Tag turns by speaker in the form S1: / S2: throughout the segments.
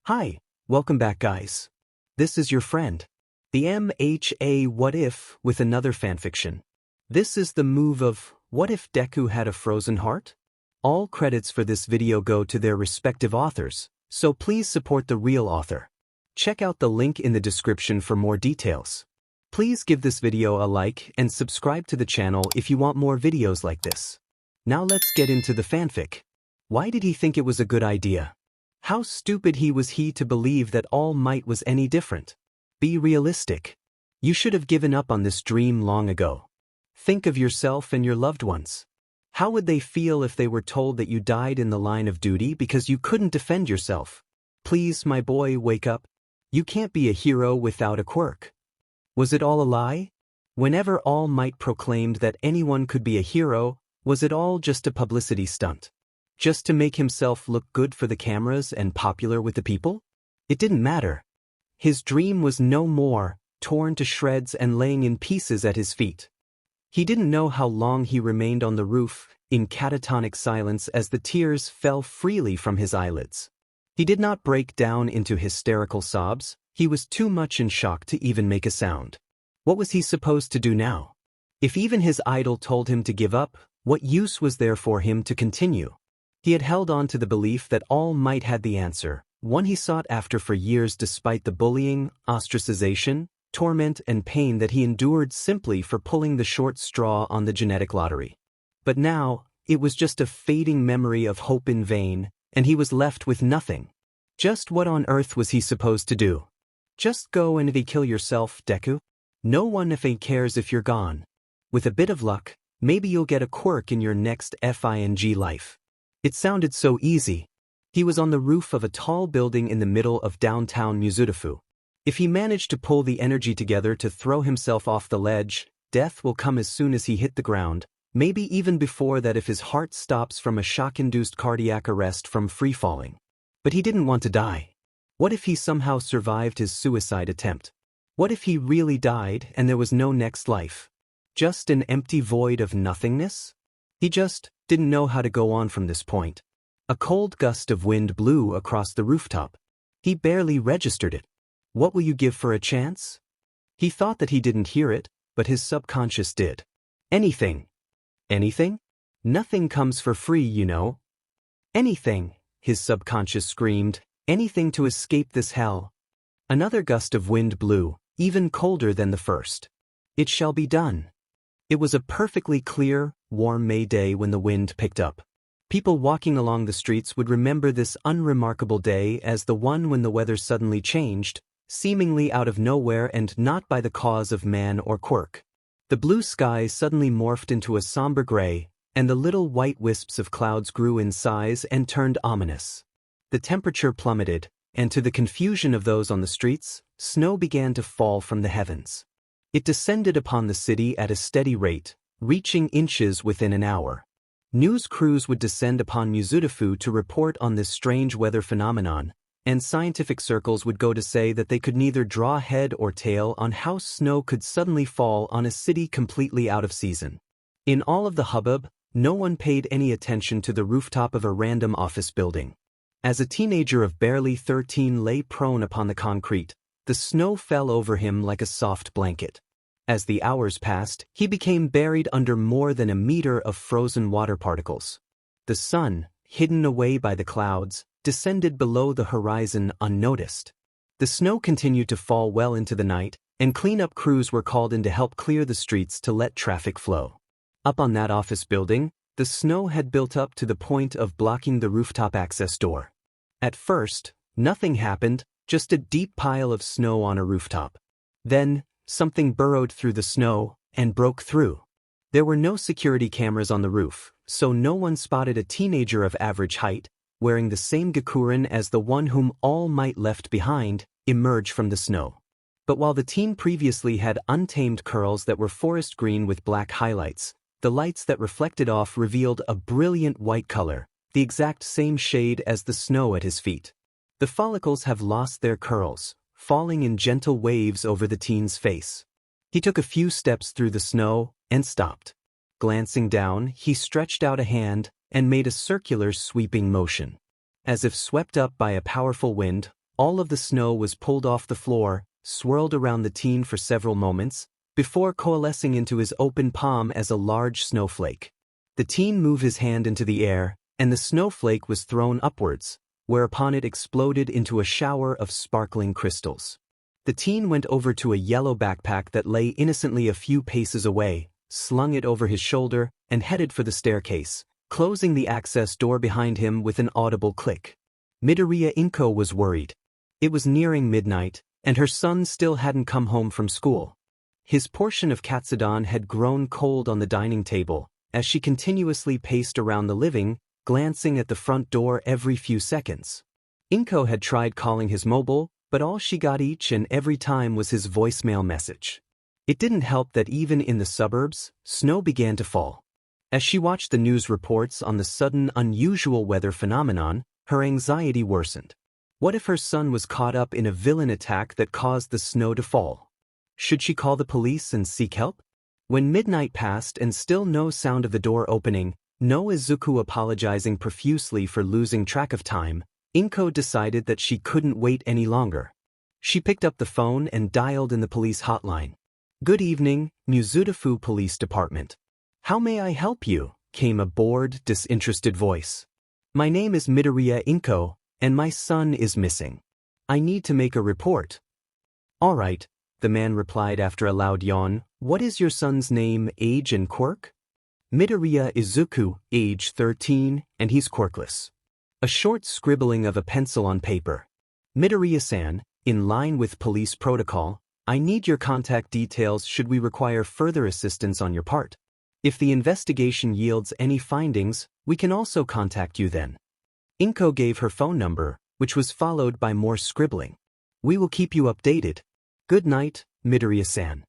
S1: Hi, welcome back guys. This is your friend, the MHA What If with another fanfiction. This is the move of What If Deku Had a Frozen Heart? All credits for this video go to their respective authors, so please support the real author. Check out the link in the description for more details. Please give this video a like and subscribe to the channel if you want more videos like this. Now let's get into the fanfic. Why did he think it was a good idea? How stupid was he to believe that All Might was any different? Be realistic. You should have given up on this dream long ago. Think of yourself and your loved ones. How would they feel if they were told that you died in the line of duty because you couldn't defend yourself? Please, my boy, wake up. You can't be a hero without a quirk. Was it all a lie? Whenever All Might proclaimed that anyone could be a hero, was it all just a publicity stunt? Just to make himself look good for the cameras and popular with the people? It didn't matter. His dream was no more, torn to shreds and laying in pieces at his feet. He didn't know how long he remained on the roof, in catatonic silence as the tears fell freely from his eyelids. He did not break down into hysterical sobs. He was too much in shock to even make a sound. What was he supposed to do now? If even his idol told him to give up, what use was there for him to continue? He had held on to the belief that All Might had the answer, one he sought after for years despite the bullying, ostracization, torment and pain that he endured simply for pulling the short straw on the genetic lottery. But now, it was just a fading memory of hope in vain, and he was left with nothing. Just what on earth was he supposed to do? Just go and kill yourself, Deku? No one cares if you're gone. With a bit of luck, maybe you'll get a quirk in your next FING life. It sounded so easy. He was on the roof of a tall building in the middle of downtown Mizudafu. If he managed to pull the energy together to throw himself off the ledge, death will come as soon as he hit the ground, maybe even before that if his heart stops from a shock-induced cardiac arrest from free-falling. But he didn't want to die. What if he somehow survived his suicide attempt? What if he really died and there was no next life? Just an empty void of nothingness? He just didn't know how to go on from this point. A cold gust of wind blew across the rooftop. He barely registered it. What will you give for a chance? He thought that he didn't hear it, but his subconscious did. Anything. Anything? Nothing comes for free, you know. Anything, his subconscious screamed. Anything to escape this hell. Another gust of wind blew, even colder than the first. It shall be done. It was a perfectly clear, warm May day when the wind picked up. People walking along the streets would remember this unremarkable day as the one when the weather suddenly changed, seemingly out of nowhere and not by the cause of man or quirk. The blue sky suddenly morphed into a somber gray, and the little white wisps of clouds grew in size and turned ominous. The temperature plummeted, and to the confusion of those on the streets, snow began to fall from the heavens. It descended upon the city at a steady rate, reaching inches within an hour. News crews would descend upon Mizudafu to report on this strange weather phenomenon, and scientific circles would go to say that they could neither draw head or tail on how snow could suddenly fall on a city completely out of season. In all of the hubbub, no one paid any attention to the rooftop of a random office building. As a teenager of barely 13 lay prone upon the concrete, the snow fell over him like a soft blanket. As the hours passed, he became buried under more than a meter of frozen water particles. The sun, hidden away by the clouds, descended below the horizon unnoticed. The snow continued to fall well into the night, and cleanup crews were called in to help clear the streets to let traffic flow. Up on that office building, the snow had built up to the point of blocking the rooftop access door. At first, nothing happened, just a deep pile of snow on a rooftop. Then, something burrowed through the snow and broke through. There were no security cameras on the roof, so no one spotted a teenager of average height, wearing the same gakurin as the one whom All Might left behind, emerge from the snow. But while the teen previously had untamed curls that were forest green with black highlights, the lights that reflected off revealed a brilliant white color, the exact same shade as the snow at his feet. The follicles have lost their curls, falling in gentle waves over the teen's face. He took a few steps through the snow and stopped. Glancing down, he stretched out a hand and made a circular sweeping motion. As if swept up by a powerful wind, All of the snow was pulled off the floor, swirled around the teen for several moments, before coalescing into his open palm as a large snowflake. The teen moved his hand into the air, and the snowflake was thrown upwards, whereupon it exploded into a shower of sparkling crystals. The teen went over to a yellow backpack that lay innocently a few paces away, slung it over his shoulder, and headed for the staircase, closing the access door behind him with an audible click. Midoriya Inko was worried. It was nearing midnight, and her son still hadn't come home from school. His portion of katsudon had grown cold on the dining table, as she continuously paced around the living, glancing at the front door every few seconds. Inko had tried calling his mobile, but all she got each and every time was his voicemail message. It didn't help that even in the suburbs, snow began to fall. As she watched the news reports on the sudden unusual weather phenomenon, her anxiety worsened. What if her son was caught up in a villain attack that caused the snow to fall? Should she call the police and seek help? When midnight passed and still no sound of the door opening, no Izuku apologizing profusely for losing track of time, Inko decided that she couldn't wait any longer. She picked up the phone and dialed in the police hotline. "Good evening, Mizudafu Police Department. How may I help you?" came a bored, disinterested voice. "My name is Midoriya Inko, and my son is missing. I need to make a report." "All right," the man replied after a loud yawn. "What is your son's name, age, and quirk?" "Midoriya Izuku, age 13, and he's quirkless." A short scribbling of a pencil on paper. "Midoriya-san, in line with police protocol, I need your contact details should we require further assistance on your part. If the investigation yields any findings, we can also contact you then." Inko gave her phone number, which was followed by more scribbling. "We will keep you updated. Good night, Midoriya-san."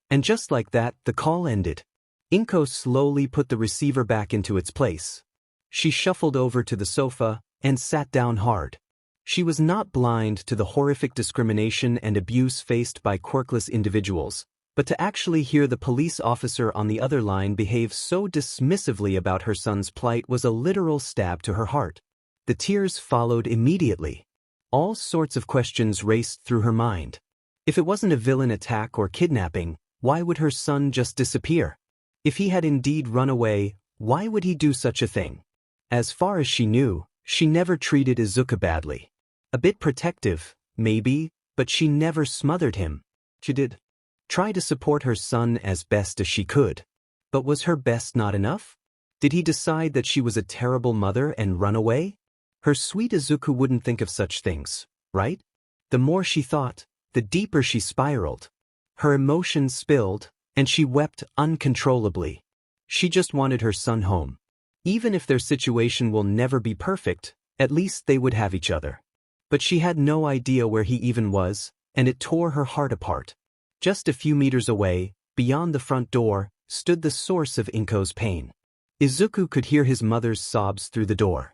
S1: And just like that, the call ended. Inko slowly put the receiver back into its place. She shuffled over to the sofa and sat down hard. She was not blind to the horrific discrimination and abuse faced by quirkless individuals, but to actually hear the police officer on the other line behave so dismissively about her son's plight was a literal stab to her heart. The tears followed immediately. All sorts of questions raced through her mind. If it wasn't a villain attack or kidnapping, why would her son just disappear? If he had indeed run away, why would he do such a thing? As far as she knew, she never treated Izuku badly. A bit protective, maybe, but she never smothered him. She did try to support her son as best as she could. But was her best not enough? Did he decide that she was a terrible mother and run away? Her sweet Izuku wouldn't think of such things, right? The more she thought, the deeper she spiraled. Her emotions spilled, and she wept uncontrollably. She just wanted her son home. Even if their situation will never be perfect, at least they would have each other. But she had no idea where he even was, and it tore her heart apart. Just a few meters away, beyond the front door, stood the source of Inko's pain. Izuku could hear his mother's sobs through the door.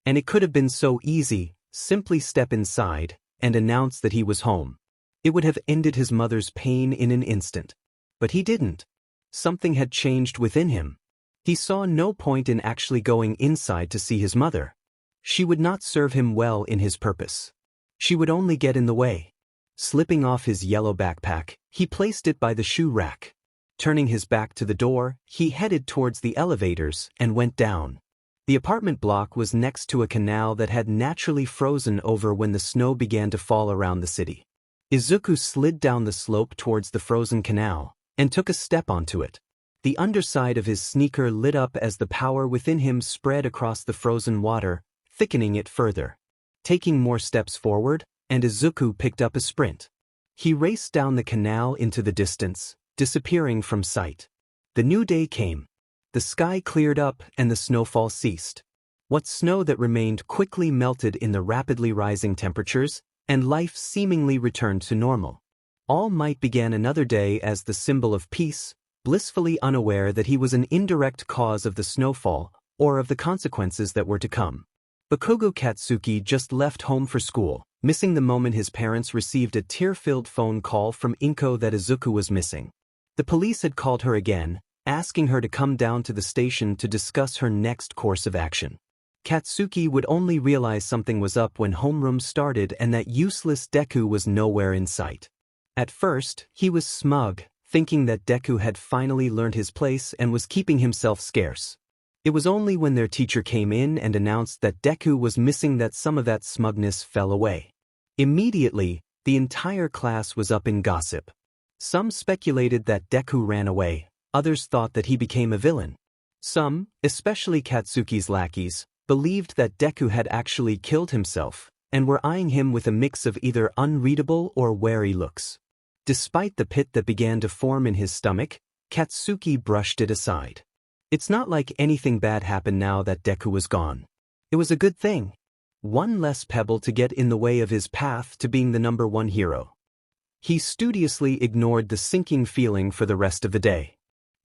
S1: And it could have been so easy, simply step inside and announce that he was home. It would have ended his mother's pain in an instant. But he didn't. Something had changed within him. He saw no point in actually going inside to see his mother. She would not serve him well in his purpose. She would only get in the way. Slipping off his yellow backpack, he placed it by the shoe rack. Turning his back to the door, he headed towards the elevators and went down. The apartment block was next to a canal that had naturally frozen over when the snow began to fall around the city. Izuku slid down the slope towards the frozen canal and took a step onto it. The underside of his sneaker lit up as the power within him spread across the frozen water, thickening it further. Taking more steps forward, and Izuku picked up a sprint. He raced down the canal into the distance, disappearing from sight. The new day came. The sky cleared up and the snowfall ceased. What snow that remained quickly melted in the rapidly rising temperatures, and life seemingly returned to normal. All Might began another day as the symbol of peace, blissfully unaware that he was an indirect cause of the snowfall or of the consequences that were to come. Bakugo Katsuki just left home for school, missing the moment his parents received a tear-filled phone call from Inko that Izuku was missing. The police had called her again, asking her to come down to the station to discuss her next course of action. Katsuki would only realize something was up when homeroom started and that useless Deku was nowhere in sight. At first, he was smug, thinking that Deku had finally learned his place and was keeping himself scarce. It was only when their teacher came in and announced that Deku was missing that some of that smugness fell away. Immediately, the entire class was up in gossip. Some speculated that Deku ran away, others thought that he became a villain. Some, especially Katsuki's lackeys, believed that Deku had actually killed himself, and were eyeing him with a mix of either unreadable or wary looks. Despite the pit that began to form in his stomach, Katsuki brushed it aside. It's not like anything bad happened now that Deku was gone. It was a good thing. One less pebble to get in the way of his path to being the #1 hero. He studiously ignored the sinking feeling for the rest of the day.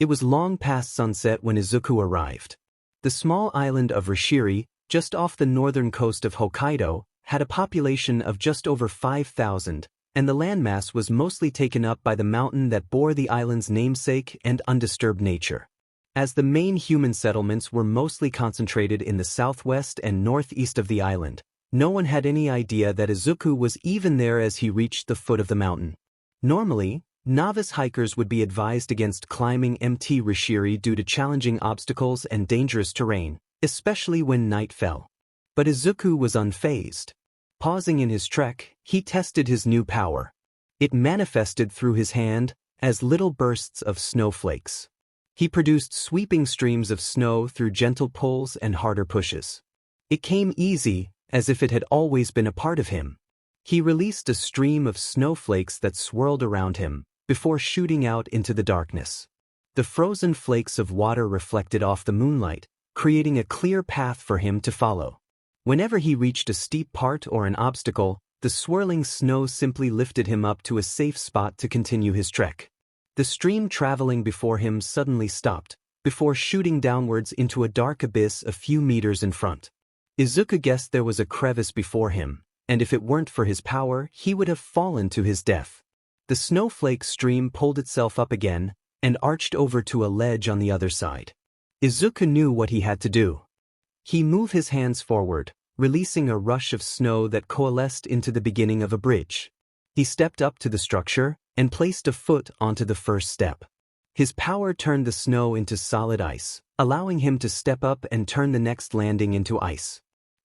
S1: It was long past sunset when Izuku arrived. The small island of Rishiri, just off the northern coast of Hokkaido, had a population of just over 5,000, and the landmass was mostly taken up by the mountain that bore the island's namesake and undisturbed nature. As the main human settlements were mostly concentrated in the southwest and northeast of the island, no one had any idea that Izuku was even there as he reached the foot of the mountain. Normally, novice hikers would be advised against climbing Mt. Rishiri due to challenging obstacles and dangerous terrain, especially when night fell. But Izuku was unfazed. Pausing in his trek, he tested his new power. It manifested through his hand as little bursts of snowflakes. He produced sweeping streams of snow through gentle pulls and harder pushes. It came easy, as if it had always been a part of him. He released a stream of snowflakes that swirled around him, before shooting out into the darkness. The frozen flakes of water reflected off the moonlight, creating a clear path for him to follow. Whenever he reached a steep part or an obstacle, the swirling snow simply lifted him up to a safe spot to continue his trek. The stream traveling before him suddenly stopped, before shooting downwards into a dark abyss a few meters in front. Izuku guessed there was a crevice before him, and if it weren't for his power, he would have fallen to his death. The snowflake stream pulled itself up again, and arched over to a ledge on the other side. Izuku knew what he had to do. He moved his hands forward, releasing a rush of snow that coalesced into the beginning of a bridge. He stepped up to the structure, and placed a foot onto the first step. His power turned the snow into solid ice, allowing him to step up and turn the next landing into ice.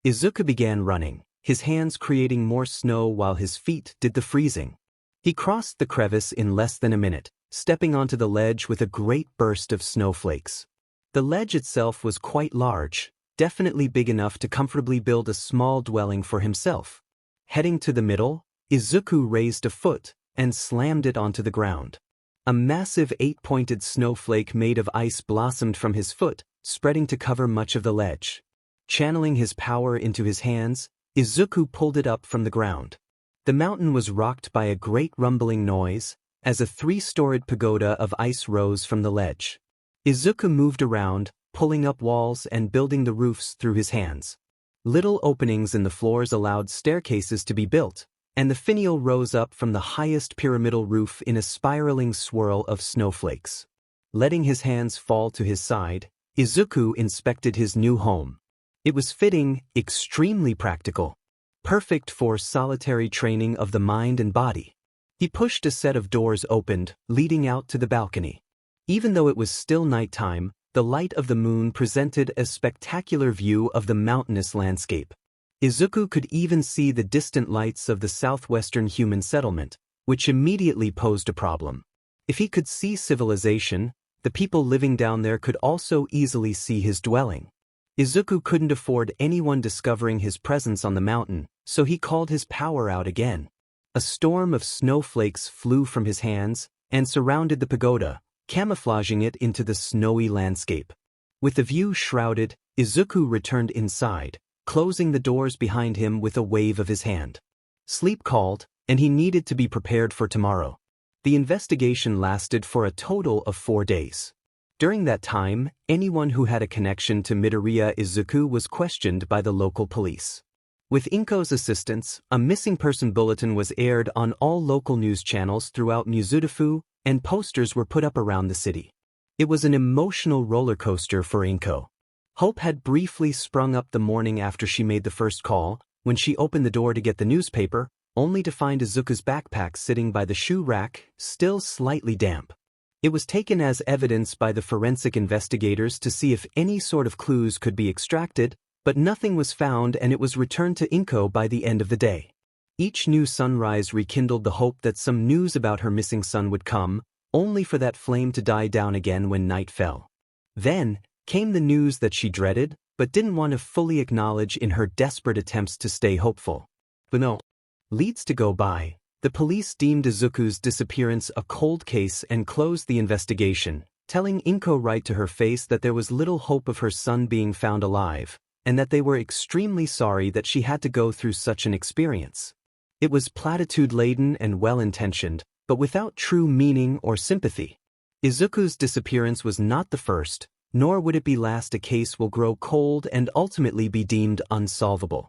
S1: Izuku began running, his hands creating more snow while his feet did the freezing. He crossed the crevice in less than a minute, stepping onto the ledge with a great burst of snowflakes. The ledge itself was quite large, definitely big enough to comfortably build a small dwelling for himself. Heading to the middle, Izuku raised a foot and slammed it onto the ground. A massive 8-pointed snowflake made of ice blossomed from his foot, spreading to cover much of the ledge. Channeling his power into his hands, Izuku pulled it up from the ground. The mountain was rocked by a great rumbling noise, as a 3-storied pagoda of ice rose from the ledge. Izuku moved around, pulling up walls and building the roofs through his hands. Little openings in the floors allowed staircases to be built, and the finial rose up from the highest pyramidal roof in a spiraling swirl of snowflakes. Letting his hands fall to his side, Izuku inspected his new home. It was fitting, extremely practical. Perfect for solitary training of the mind and body. He pushed a set of doors opened, leading out to the balcony. Even though it was still nighttime, the light of the moon presented a spectacular view of the mountainous landscape. Izuku could even see the distant lights of the southwestern human settlement, which immediately posed a problem. If he could see civilization, the people living down there could also easily see his dwelling. Izuku couldn't afford anyone discovering his presence on the mountain, so he called his power out again. A storm of snowflakes flew from his hands and surrounded the pagoda, camouflaging it into the snowy landscape. With the view shrouded, Izuku returned inside, closing the doors behind him with a wave of his hand. Sleep called, and he needed to be prepared for tomorrow. The investigation lasted for a total of 4 days. During that time, anyone who had a connection to Midoriya Izuku was questioned by the local police. With Inko's assistance, a missing person bulletin was aired on all local news channels throughout Mizudafu, and posters were put up around the city. It was an emotional roller coaster for Inko. Hope had briefly sprung up the morning after she made the first call, when she opened the door to get the newspaper, only to find Izuku's backpack sitting by the shoe rack, still slightly damp. It was taken as evidence by the forensic investigators to see if any sort of clues could be extracted, but nothing was found and it was returned to Inko by the end of the day. Each new sunrise rekindled the hope that some news about her missing son would come, only for that flame to die down again when night fell. Then came the news that she dreaded, but didn't want to fully acknowledge in her desperate attempts to stay hopeful. But no. Leads to go by, the police deemed Izuku's disappearance a cold case and closed the investigation, telling Inko right to her face that there was little hope of her son being found alive, and that they were extremely sorry that she had to go through such an experience. It was platitude-laden and well-intentioned, but without true meaning or sympathy. Izuku's disappearance was not the first, nor would it be last a case will grow cold and ultimately be deemed unsolvable.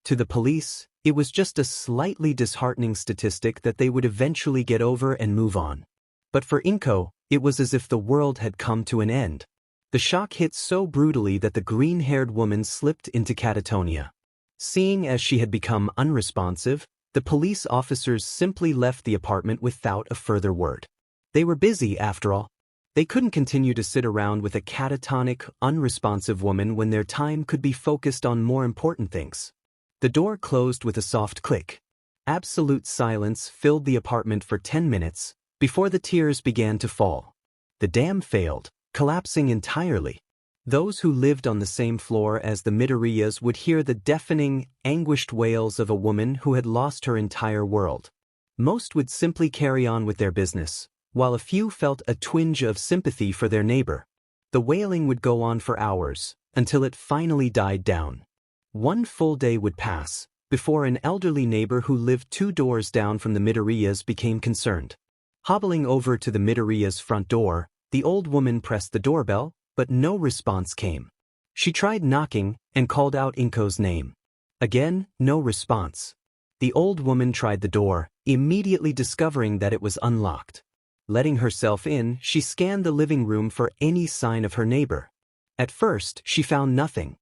S1: To the police, it was just a slightly disheartening statistic that they would eventually get over and move on. But for Inko, it was as if the world had come to an end. The shock hit so brutally that the green-haired woman slipped into catatonia. Seeing as she had become unresponsive, the police officers simply left the apartment without a further word. They were busy, after all. They couldn't continue to sit around with a catatonic, unresponsive woman when their time could be focused on more important things. The door closed with a soft click. Absolute silence filled the apartment for 10 minutes, before the tears began to fall. The dam failed, collapsing entirely. Those who lived on the same floor as the Midoriyas would hear the deafening, anguished wails of a woman who had lost her entire world. Most would simply carry on with their business, while a few felt a twinge of sympathy for their neighbor. The wailing would go on for hours, until it finally died down. One full day would pass, before an elderly neighbor who lived 2 doors down from the Midoriyas became concerned. Hobbling over to the Midoriya's front door, the old woman pressed the doorbell, but no response came. She tried knocking and called out Inko's name. Again, no response. The old woman tried the door, immediately discovering that it was unlocked. Letting herself in, she scanned the living room for any sign of her neighbor. At first, she found nothing.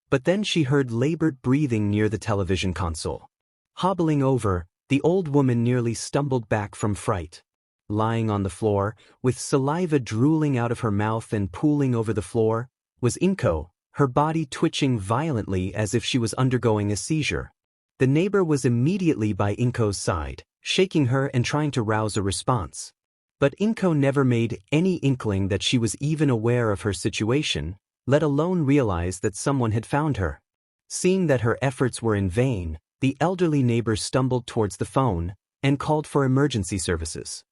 S1: But then she heard labored breathing near the television console. Hobbling over, the old woman nearly stumbled back from fright. Lying on the floor, with saliva drooling out of her mouth and pooling over the floor, was Inko, her body twitching violently as if she was undergoing a seizure. The neighbor was immediately by Inko's side, shaking her and trying to rouse a response. But Inko never made any inkling that she was even aware of her situation, let alone realize that someone had found her. Seeing that her efforts were in vain, the elderly neighbor stumbled towards the phone and called for emergency services.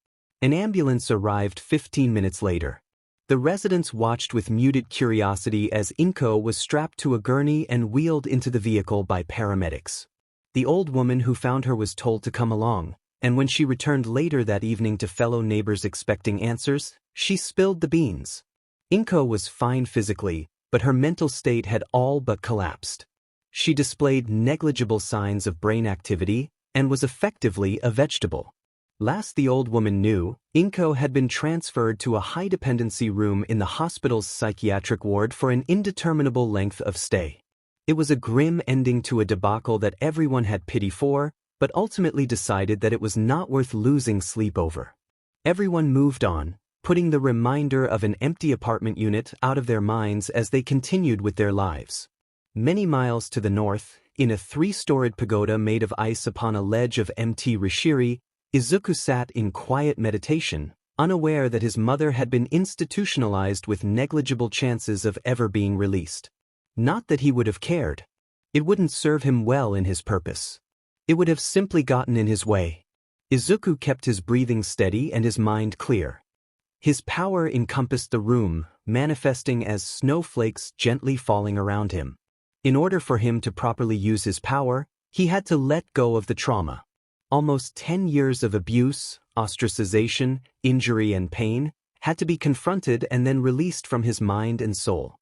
S1: An ambulance arrived 15 minutes later. The residents watched with muted curiosity as Inko was strapped to a gurney and wheeled into the vehicle by paramedics. The old woman who found her was told to come along, and when she returned later that evening to fellow neighbors expecting answers, she spilled the beans. Inko was fine physically, but her mental state had all but collapsed. She displayed negligible signs of brain activity and was effectively a vegetable. Last the old woman knew, Inko had been transferred to a high-dependency room in the hospital's psychiatric ward for an indeterminable length of stay. It was a grim ending to a debacle that everyone had pity for, but ultimately decided that it was not worth losing sleep over. Everyone moved on, putting the reminder of an empty apartment unit out of their minds as they continued with their lives. Many miles to the north, in a 3-storied pagoda made of ice upon a ledge of Mt. Rishiri, Izuku sat in quiet meditation, unaware that his mother had been institutionalized with negligible chances of ever being released. Not that he would have cared. It wouldn't serve him well in his purpose. It would have simply gotten in his way. Izuku kept his breathing steady and his mind clear. His power encompassed the room, manifesting as snowflakes gently falling around him. In order for him to properly use his power, he had to let go of the trauma. Almost 10 years of abuse, ostracization, injury and pain had to be confronted and then released from his mind and soul.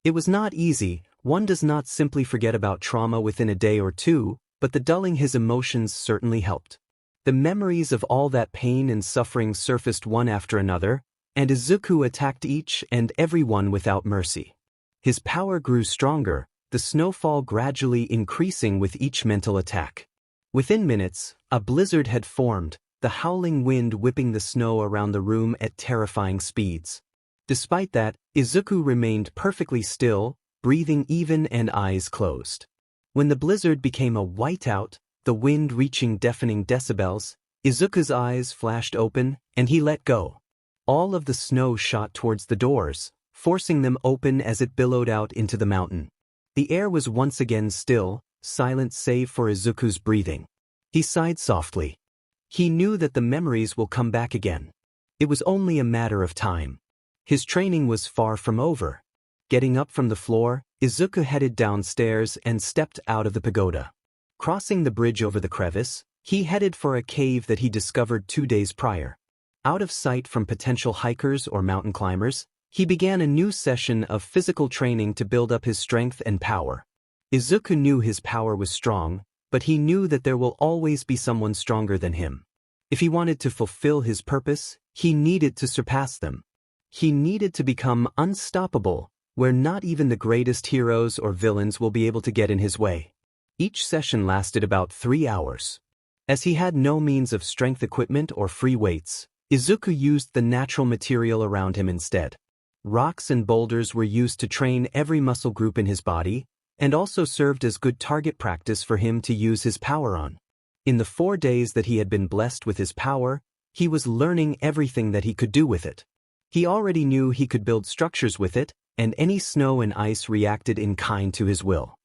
S1: It was not easy. One does not simply forget about trauma within a day or two, but the dulling his emotions certainly helped. The memories of all that pain and suffering surfaced one after another, and Izuku attacked each and every one without mercy. His power grew stronger, the snowfall gradually increasing with each mental attack. Within minutes, a blizzard had formed, the howling wind whipping the snow around the room at terrifying speeds. Despite that, Izuku remained perfectly still, breathing even and eyes closed. When the blizzard became a whiteout, the wind reaching deafening decibels, Izuku's eyes flashed open, and he let go. All of the snow shot towards the doors, forcing them open as it billowed out into the mountain. The air was once again still, silent save for Izuku's breathing. He sighed softly. He knew that the memories will come back again. It was only a matter of time. His training was far from over. Getting up from the floor, Izuku headed downstairs and stepped out of the pagoda. Crossing the bridge over the crevice, he headed for a cave that he discovered 2 days prior. Out of sight from potential hikers or mountain climbers, he began a new session of physical training to build up his strength and power. Izuku knew his power was strong, but he knew that there will always be someone stronger than him. If he wanted to fulfill his purpose, he needed to surpass them. He needed to become unstoppable, where not even the greatest heroes or villains will be able to get in his way. Each session lasted about 3 hours. As he had no means of strength equipment or free weights, Izuku used the natural material around him instead. Rocks and boulders were used to train every muscle group in his body, and also served as good target practice for him to use his power on. In the 4 days that he had been blessed with his power, he was learning everything that he could do with it. He already knew he could build structures with it, and any snow and ice reacted in kind to his will.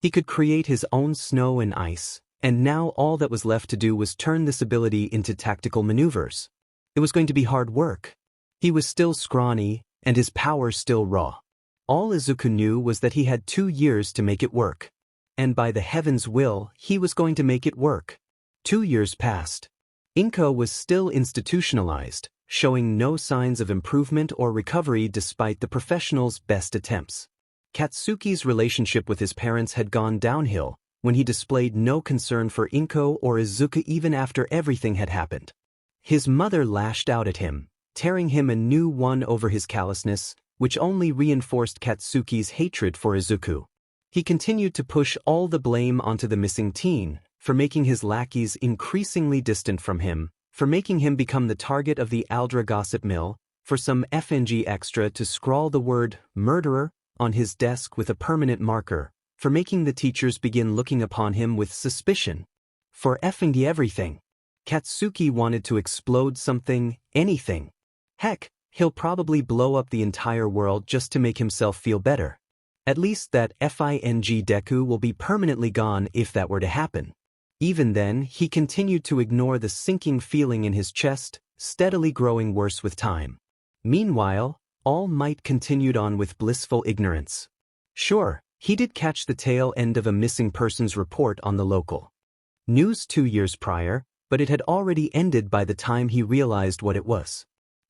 S1: He could create his own snow and ice, and now all that was left to do was turn this ability into tactical maneuvers. It was going to be hard work. He was still scrawny, and his power still raw. All Izuku knew was that he had 2 years to make it work. And by the heaven's will, he was going to make it work. 2 years passed. Inko was still institutionalized, showing no signs of improvement or recovery despite the professional's best attempts. Katsuki's relationship with his parents had gone downhill when he displayed no concern for Inko or Izuku even after everything had happened. His mother lashed out at him, tearing him a new one over his callousness, which only reinforced Katsuki's hatred for Izuku. He continued to push all the blame onto the missing teen, for making his lackeys increasingly distant from him, for making him become the target of the Aldra gossip mill, for some FNG extra to scrawl the word murderer on his desk with a permanent marker, for making the teachers begin looking upon him with suspicion. For effing everything. Katsuki wanted to explode something, anything. Heck, he'll probably blow up the entire world just to make himself feel better. At least that FING Deku will be permanently gone if that were to happen. Even then, he continued to ignore the sinking feeling in his chest, steadily growing worse with time. Meanwhile, All Might continued on with blissful ignorance. Sure, he did catch the tail end of a missing persons report on the local news 2 years prior, but it had already ended by the time he realized what it was.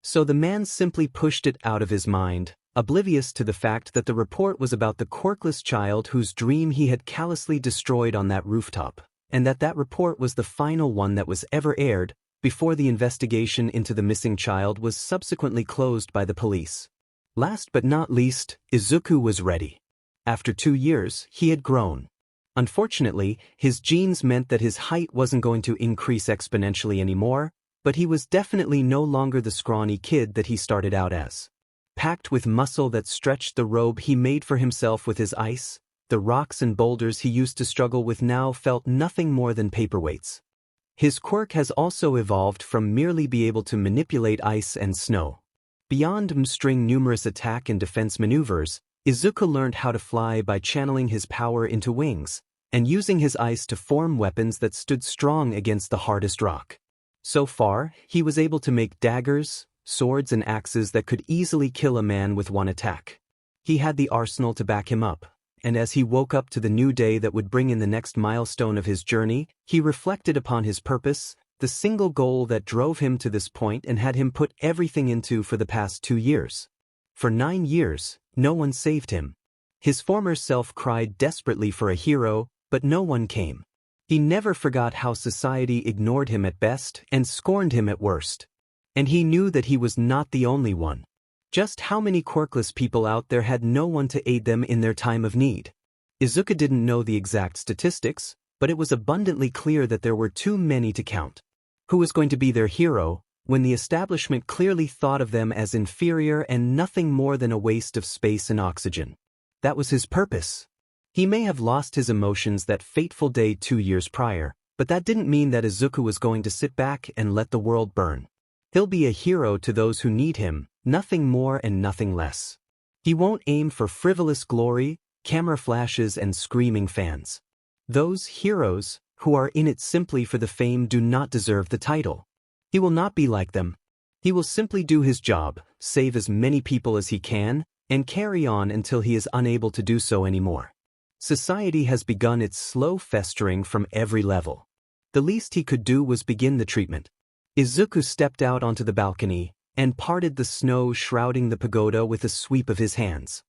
S1: So the man simply pushed it out of his mind, oblivious to the fact that the report was about the quirkless child whose dream he had callously destroyed on that rooftop, and that report was the final one that was ever aired, before the investigation into the missing child was subsequently closed by the police. Last but not least, Izuku was ready. After 2 years, he had grown. Unfortunately, his genes meant that his height wasn't going to increase exponentially anymore, but he was definitely no longer the scrawny kid that he started out as. Packed with muscle that stretched the robe he made for himself with his ice, the rocks and boulders he used to struggle with now felt nothing more than paperweights. His quirk has also evolved from merely be able to manipulate ice and snow. Beyond mastering numerous attack and defense maneuvers, Izuku learned how to fly by channeling his power into wings, and using his ice to form weapons that stood strong against the hardest rock. So far, he was able to make daggers, swords and axes that could easily kill a man with one attack. He had the arsenal to back him up, and as he woke up to the new day that would bring in the next milestone of his journey, he reflected upon his purpose, the single goal that drove him to this point and had him put everything into for the past 2 years. For 9 years, no one saved him. His former self cried desperately for a hero, but no one came. He never forgot how society ignored him at best and scorned him at worst. And he knew that he was not the only one. Just how many quirkless people out there had no one to aid them in their time of need? Izuku didn't know the exact statistics, but it was abundantly clear that there were too many to count. Who was going to be their hero, when the establishment clearly thought of them as inferior and nothing more than a waste of space and oxygen? That was his purpose. He may have lost his emotions that fateful day 2 years prior, but that didn't mean that Izuku was going to sit back and let the world burn. He'll be a hero to those who need him, nothing more and nothing less. He won't aim for frivolous glory, camera flashes and screaming fans. Those heroes, who are in it simply for the fame, do not deserve the title. He will not be like them. He will simply do his job, save as many people as he can, and carry on until he is unable to do so anymore. Society has begun its slow festering from every level. The least he could do was begin the treatment. Izuku stepped out onto the balcony and parted the snow shrouding the pagoda with a sweep of his hands.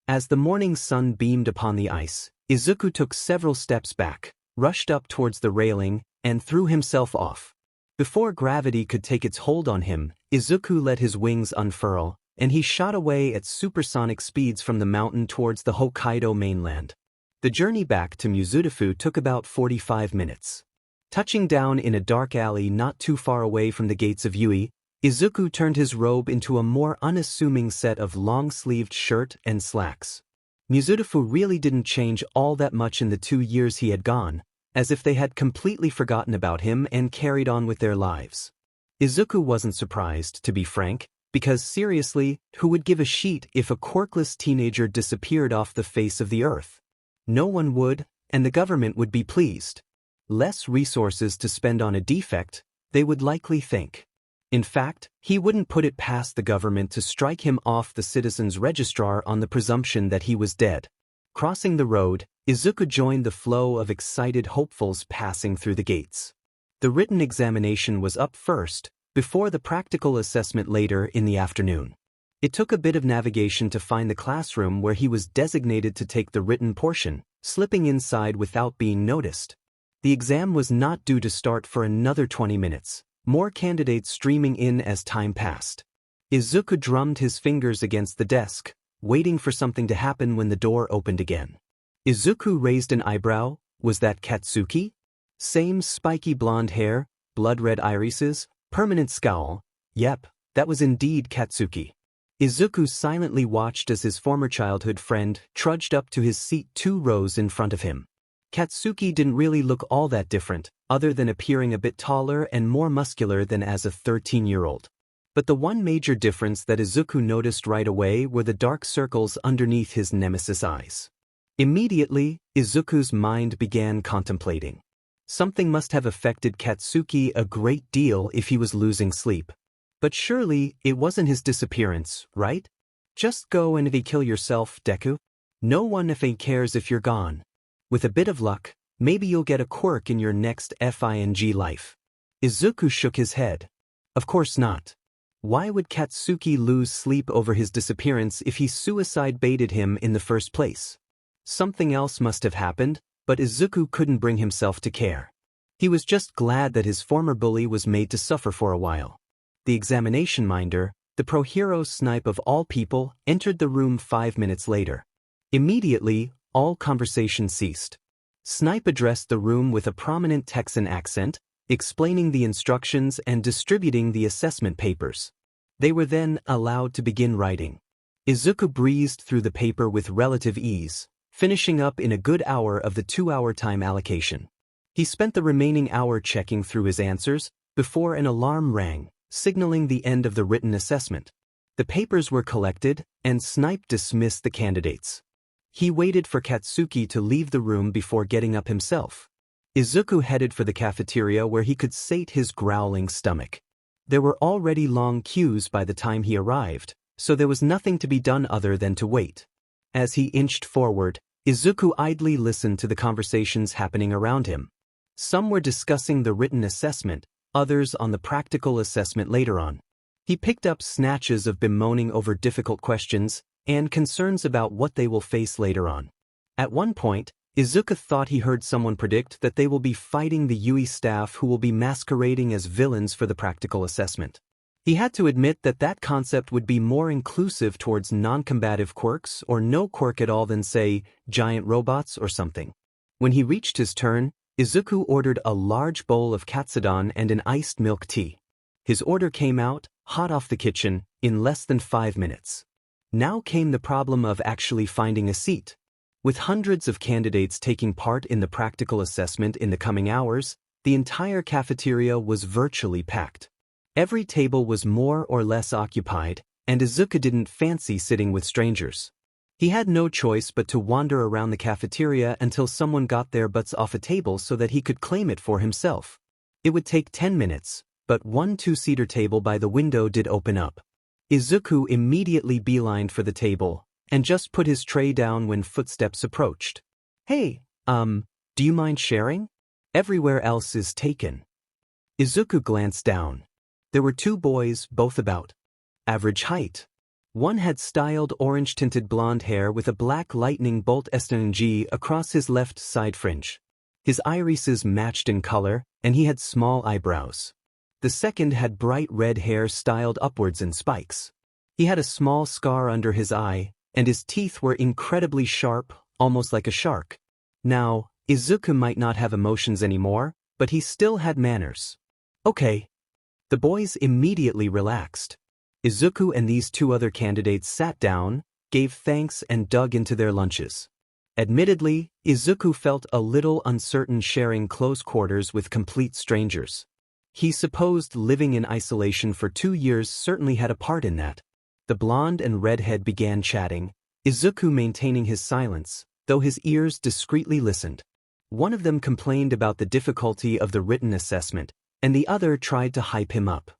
S1: As the morning sun beamed upon the ice, Izuku took several steps back, rushed up towards the railing, and threw himself off. Before gravity could take its hold on him, Izuku let his wings unfurl, and he shot away at supersonic speeds from the mountain towards the Hokkaido mainland. The journey back to Mizudafu took about 45 minutes. Touching down in a dark alley not too far away from the gates of Yui, Izuku turned his robe into a more unassuming set of long-sleeved shirt and slacks. Mizudafu really didn't change all that much in the 2 years he had gone, as if they had completely forgotten about him and carried on with their lives. Izuku wasn't surprised, to be frank, because seriously, who would give a shit if a quirkless teenager disappeared off the face of the earth? No one would, and the government would be pleased. Less resources to spend on a defect, they would likely think. In fact, he wouldn't put it past the government to strike him off the citizens' registrar on the presumption that he was dead. Crossing the road, Izuku joined the flow of excited hopefuls passing through the gates. The written examination was up first, before the practical assessment later in the afternoon. It took a bit of navigation to find the classroom where he was designated to take the written portion, slipping inside without being noticed. The exam was not due to start for another 20 minutes, more candidates streaming in as time passed. Izuku drummed his fingers against the desk, waiting for something to happen when the door opened again. Izuku raised an eyebrow. Was that Katsuki? Same spiky blonde hair, blood-red irises, permanent scowl. Yep, that was indeed Katsuki. Izuku silently watched as his former childhood friend trudged up to his seat 2 rows in front of him. Katsuki didn't really look all that different, other than appearing a bit taller and more muscular than as a 13-year-old. But the one major difference that Izuku noticed right away were the dark circles underneath his nemesis eyes. Immediately, Izuku's mind began contemplating. Something must have affected Katsuki a great deal if he was losing sleep. But surely, it wasn't his disappearance, right? Just go and kill yourself, Deku. No one cares if you're gone. With a bit of luck, maybe you'll get a quirk in your next FING life. Izuku shook his head. Of course not. Why would Katsuki lose sleep over his disappearance if he suicide baited him in the first place? Something else must have happened, but Izuku couldn't bring himself to care. He was just glad that his former bully was made to suffer for a while. The examination minder, the pro-hero Snipe of all people, entered the room 5 minutes later. Immediately, all conversation ceased. Snipe addressed the room with a prominent Texan accent, explaining the instructions and distributing the assessment papers. They were then allowed to begin writing. Izuku breezed through the paper with relative ease, finishing up in a good hour of the 2-hour time allocation. He spent the remaining hour checking through his answers before an alarm rang, signaling the end of the written assessment. The papers were collected, and Snipe dismissed the candidates. He waited for Katsuki to leave the room before getting up himself. Izuku headed for the cafeteria where he could sate his growling stomach. There were already long queues by the time he arrived, so there was nothing to be done other than to wait. As he inched forward, Izuku idly listened to the conversations happening around him. Some were discussing the written assessment, others on the practical assessment later on. He picked up snatches of bemoaning over difficult questions and concerns about what they will face later on. At one point, Izuku thought he heard someone predict that they will be fighting the Yui staff who will be masquerading as villains for the practical assessment. He had to admit that that concept would be more inclusive towards non-combative quirks or no quirk at all than, say, giant robots or something. When he reached his turn, Izuku ordered a large bowl of katsudon and an iced milk tea. His order came out, hot off the kitchen, in less than 5 minutes. Now came the problem of actually finding a seat. With hundreds of candidates taking part in the practical assessment in the coming hours, the entire cafeteria was virtually packed. Every table was more or less occupied, and Izuku didn't fancy sitting with strangers. He had no choice but to wander around the cafeteria until someone got their butts off a table so that he could claim it for himself. It would take 10 minutes, but one two-seater table by the window did open up. Izuku immediately beelined for the table, and just put his tray down when footsteps approached. "Hey, do you mind sharing? Everywhere else is taken." Izuku glanced down. There were 2 boys, both about average height. One had styled orange-tinted blonde hair with a black lightning bolt SNG across his left side fringe. His irises matched in color, and he had small eyebrows. The second had bright red hair styled upwards in spikes. He had a small scar under his eye, and his teeth were incredibly sharp, almost like a shark. Now, Izuku might not have emotions anymore, but he still had manners. "Okay." The boys immediately relaxed. Izuku and these 2 other candidates sat down, gave thanks and dug into their lunches. Admittedly, Izuku felt a little uncertain sharing close quarters with complete strangers. He supposed living in isolation for 2 years certainly had a part in that. The blonde and redhead began chatting, Izuku maintaining his silence, though his ears discreetly listened. One of them complained about the difficulty of the written assessment, and the other tried to hype him up.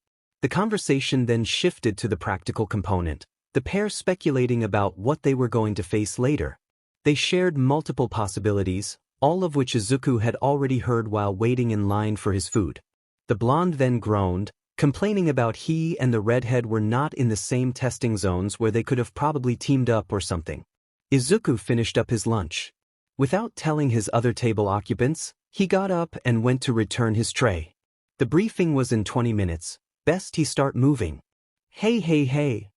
S1: The conversation then shifted to the practical component, the pair speculating about what they were going to face later. They shared multiple possibilities, all of which Izuku had already heard while waiting in line for his food. The blonde then groaned, complaining about he and the redhead were not in the same testing zones where they could have probably teamed up or something. Izuku finished up his lunch. Without telling his other table occupants, he got up and went to return his tray. The briefing was in 20 minutes. Best he start moving. Hey.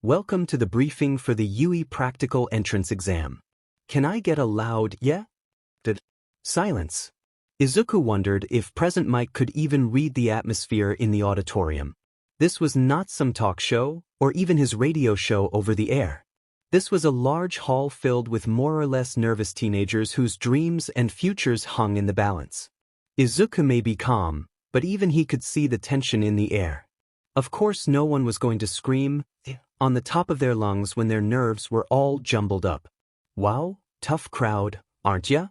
S1: Welcome to the briefing for the UE practical entrance exam. Can I get a loud yeah? Silence. Izuku wondered if Present Mike could even read the atmosphere in the auditorium. This was not some talk show, or even his radio show over the air. This was a large hall filled with more or less nervous teenagers whose dreams and futures hung in the balance. Izuku may be calm, but even he could see the tension in the air. Of course no one was going to scream on the top of their lungs when their nerves were all jumbled up. Wow, tough crowd, aren't ya?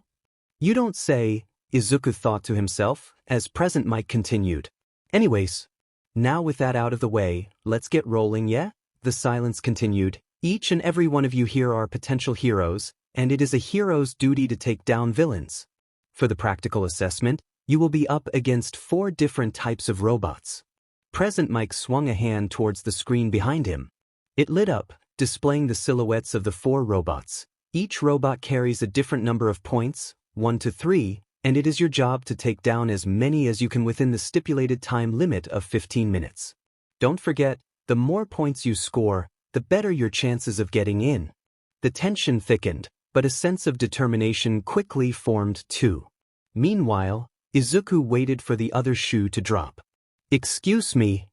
S1: You don't say, Izuku thought to himself, as Present Mike continued. Anyways, now with that out of the way, let's get rolling, yeah? The silence continued. Each and every one of you here are potential heroes, and it is a hero's duty to take down villains. For the practical assessment, you will be up against 4 different types of robots. Present Mike swung a hand towards the screen behind him. It lit up, displaying the silhouettes of the 4 robots. Each robot carries a different number of points, 1 to 3, and it is your job to take down as many as you can within the stipulated time limit of 15 minutes. Don't forget, the more points you score, the better your chances of getting in. The tension thickened, but a sense of determination quickly formed too. Meanwhile, Izuku waited for the other shoe to drop. Excuse me.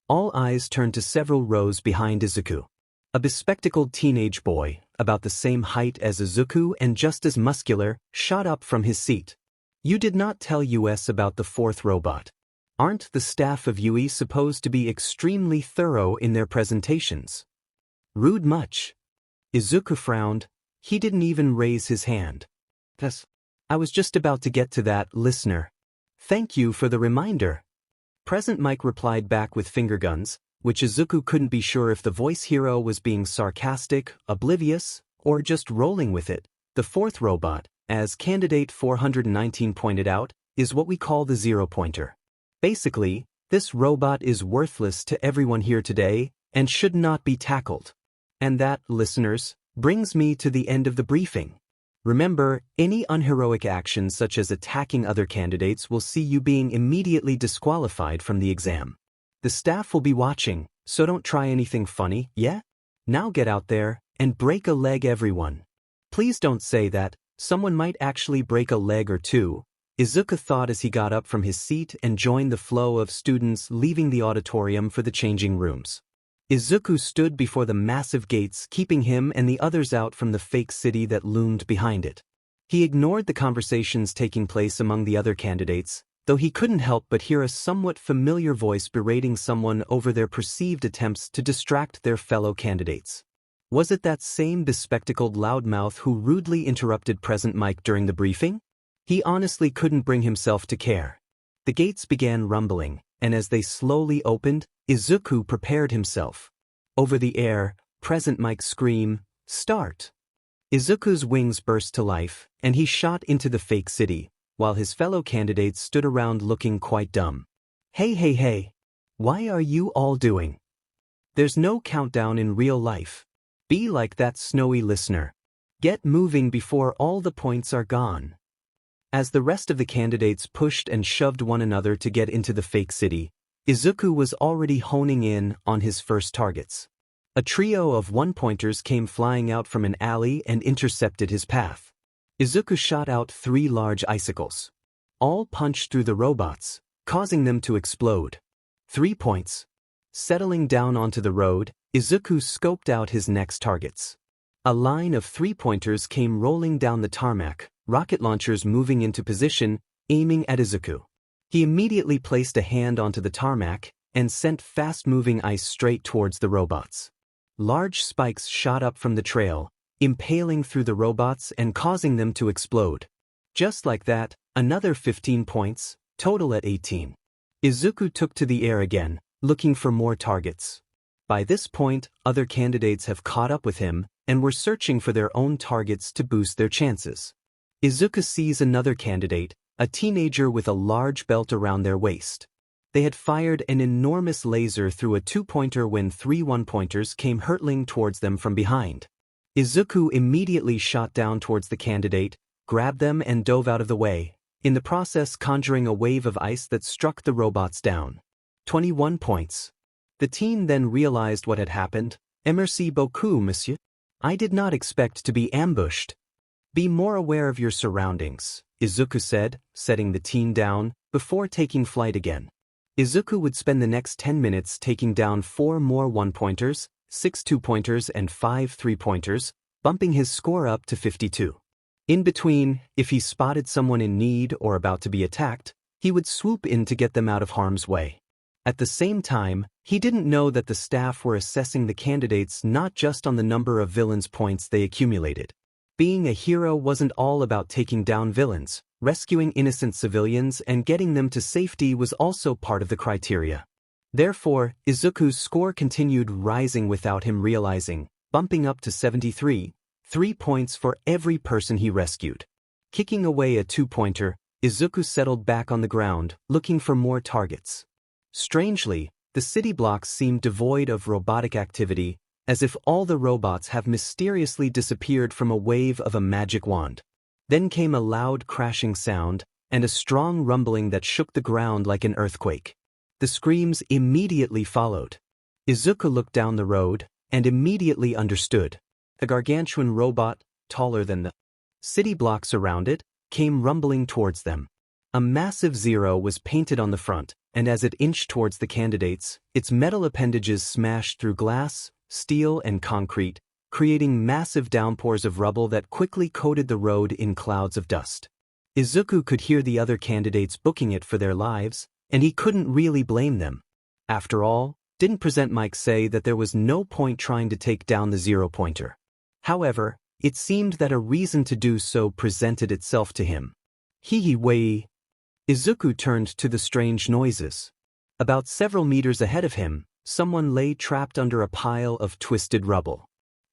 S1: All eyes turned to several rows behind Izuku. A bespectacled teenage boy, about the same height as Izuku and just as muscular, shot up from his seat. You did not tell us about the 4th robot. Aren't the staff of UE supposed to be extremely thorough in their presentations? Rude much. Izuku frowned. He didn't even raise his hand. I was just about to get to that, listener. Thank you for the reminder. Present Mike replied back with finger guns, which Izuku couldn't be sure if the voice hero was being sarcastic, oblivious, or just rolling with it. The 4th robot, as candidate 419 pointed out, is what we call the 0-pointer. Basically, this robot is worthless to everyone here today and should not be tackled. And that, listeners, brings me to the end of the briefing. Remember, any unheroic actions such as attacking other candidates will see you being immediately disqualified from the exam. The staff will be watching, so don't try anything funny, yeah? Now get out there and break a leg, everyone. Please don't say that, someone might actually break a leg or two, Izuku thought as he got up from his seat and joined the flow of students leaving the auditorium for the changing rooms. Izuku stood before the massive gates, keeping him and the others out from the fake city that loomed behind it. He ignored the conversations taking place among the other candidates, though he couldn't help but hear a somewhat familiar voice berating someone over their perceived attempts to distract their fellow candidates. Was it that same bespectacled loudmouth who rudely interrupted Present Mike during the briefing? He honestly couldn't bring himself to care. The gates began rumbling, and as they slowly opened, Izuku prepared himself. Over the air, Present Mike screamed, "Start!" Izuku's wings burst to life, and he shot into the fake city, while his fellow candidates stood around looking quite dumb. Hey, why are you all doing? There's no countdown in real life. Be like that snowy listener. Get moving before all the points are gone. As the rest of the candidates pushed and shoved one another to get into the fake city, Izuku was already honing in on his first targets. A trio of one-pointers came flying out from an alley and intercepted his path. Izuku shot out 3 large icicles. All punched through the robots, causing them to explode. 3 points. Settling down onto the road, Izuku scoped out his next targets. A line of 3-pointers came rolling down the tarmac, rocket launchers moving into position, aiming at Izuku. He immediately placed a hand onto the tarmac and sent fast-moving ice straight towards the robots. Large spikes shot up from the trail, impaling through the robots and causing them to explode. Just like that, another 15 points, total at 18. Izuku took to the air again, looking for more targets. By this point, other candidates have caught up with him and were searching for their own targets to boost their chances. Izuku sees another candidate, a teenager with a large belt around their waist. They had fired an enormous laser through a 2-pointer when 3 1-pointers came hurtling towards them from behind. Izuku immediately shot down towards the candidate, grabbed them and dove out of the way, in the process conjuring a wave of ice that struck the robots down. 21 points. The teen then realized what had happened. Merci beaucoup, monsieur. I did not expect to be ambushed. Be more aware of your surroundings, Izuku said, setting the teen down, before taking flight again. Izuku would spend the next 10 minutes taking down 4 more 1-pointers, 6 2-pointers and 5 3-pointers, bumping his score up to 52. In between, if he spotted someone in need or about to be attacked, he would swoop in to get them out of harm's way. At the same time, he didn't know that the staff were assessing the candidates not just on the number of villains' points they accumulated. Being a hero wasn't all about taking down villains. Rescuing innocent civilians and getting them to safety was also part of the criteria. Therefore, Izuku's score continued rising without him realizing, bumping up to 73, 3 points for every person he rescued. Kicking away a 2-pointer, Izuku settled back on the ground, looking for more targets. Strangely, the city blocks seemed devoid of robotic activity, as if all the robots have mysteriously disappeared from a wave of a magic wand. Then came a loud crashing sound, and a strong rumbling that shook the ground like an earthquake. The screams immediately followed. Izuku looked down the road, and immediately understood. A gargantuan robot, taller than the city blocks around it, came rumbling towards them. A massive 0 was painted on the front, and as it inched towards the candidates, its metal appendages smashed through glass, steel and concrete, creating massive downpours of rubble that quickly coated the road in clouds of dust. Izuku could hear the other candidates booking it for their lives, and he couldn't really blame them. After all, didn't Present Mike say that there was no point trying to take down the 0-pointer? However, it seemed that a reason to do so presented itself to him. Wei. Izuku turned to the strange noises. About several meters ahead of him, someone lay trapped under a pile of twisted rubble.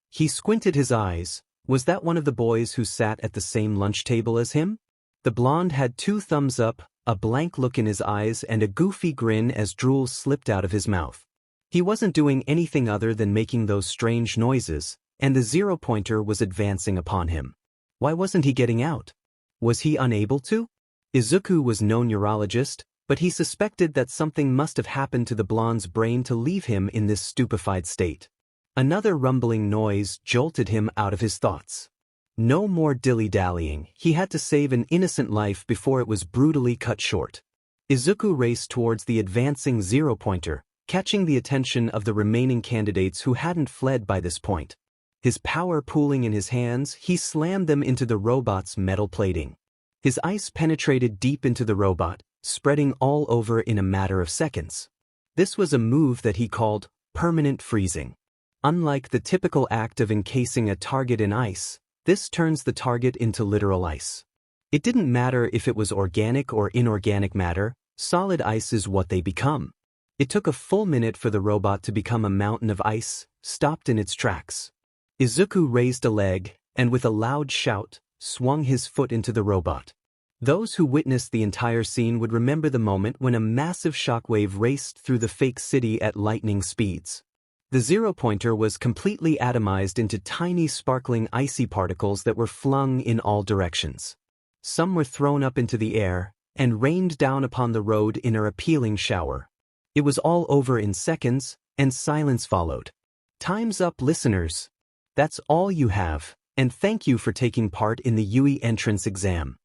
S1: He squinted his eyes. Was that one of the boys who sat at the same lunch table as him? The blonde had 2 thumbs up, a blank look in his eyes and a goofy grin as drool slipped out of his mouth. He wasn't doing anything other than making those strange noises, and the 0-pointer was advancing upon him. Why wasn't he getting out? Was he unable to? Izuku was no neurologist, But he suspected that something must have happened to the blonde's brain to leave him in this stupefied state. Another rumbling noise jolted him out of his thoughts. No more dilly-dallying, he had to save an innocent life before it was brutally cut short. Izuku raced towards the advancing zero-pointer, catching the attention of the remaining candidates who hadn't fled by this point. His power pooling in his hands, he slammed them into the robot's metal plating. His ice penetrated deep into the robot, spreading all over in a matter of seconds. This was a move that he called permanent freezing. Unlike the typical act of encasing a target in ice, this turns the target into literal ice. It didn't matter if it was organic or inorganic matter, solid ice is what they become. It took a full minute for the robot to become a mountain of ice, stopped in its tracks. Izuku raised a leg, and with a loud shout, swung his foot into the robot. Those who witnessed the entire scene would remember the moment when a massive shockwave raced through the fake city at lightning speeds. The zero-pointer was completely atomized into tiny sparkling icy particles that were flung in all directions. Some were thrown up into the air, and rained down upon the road in a appealing shower. It was all over in seconds, and silence followed. Time's up, listeners. That's all you have, and thank you for taking part in the UE entrance exam.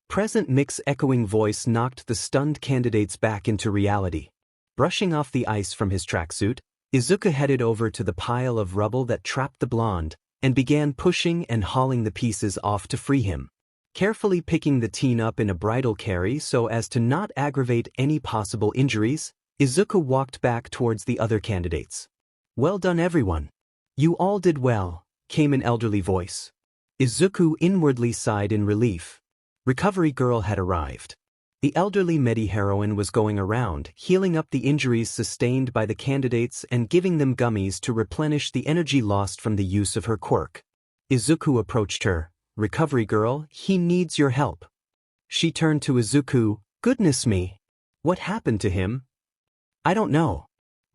S1: Present Mick's echoing voice knocked the stunned candidates back into reality. Brushing off the ice from his tracksuit, Izuku headed over to the pile of rubble that trapped the blonde, and began pushing and hauling the pieces off to free him. Carefully picking the teen up in a bridle carry so as to not aggravate any possible injuries, Izuku walked back towards the other candidates. "Well done, everyone. You all did well," came an elderly voice. Izuku inwardly sighed in relief. Recovery Girl had arrived. The elderly medi-heroine was going around, healing up the injuries sustained by the candidates and giving them gummies to replenish the energy lost from the use of her quirk. Izuku approached her. "Recovery Girl, he needs your help." She turned to Izuku. "Goodness me. What happened to him?" "I don't know.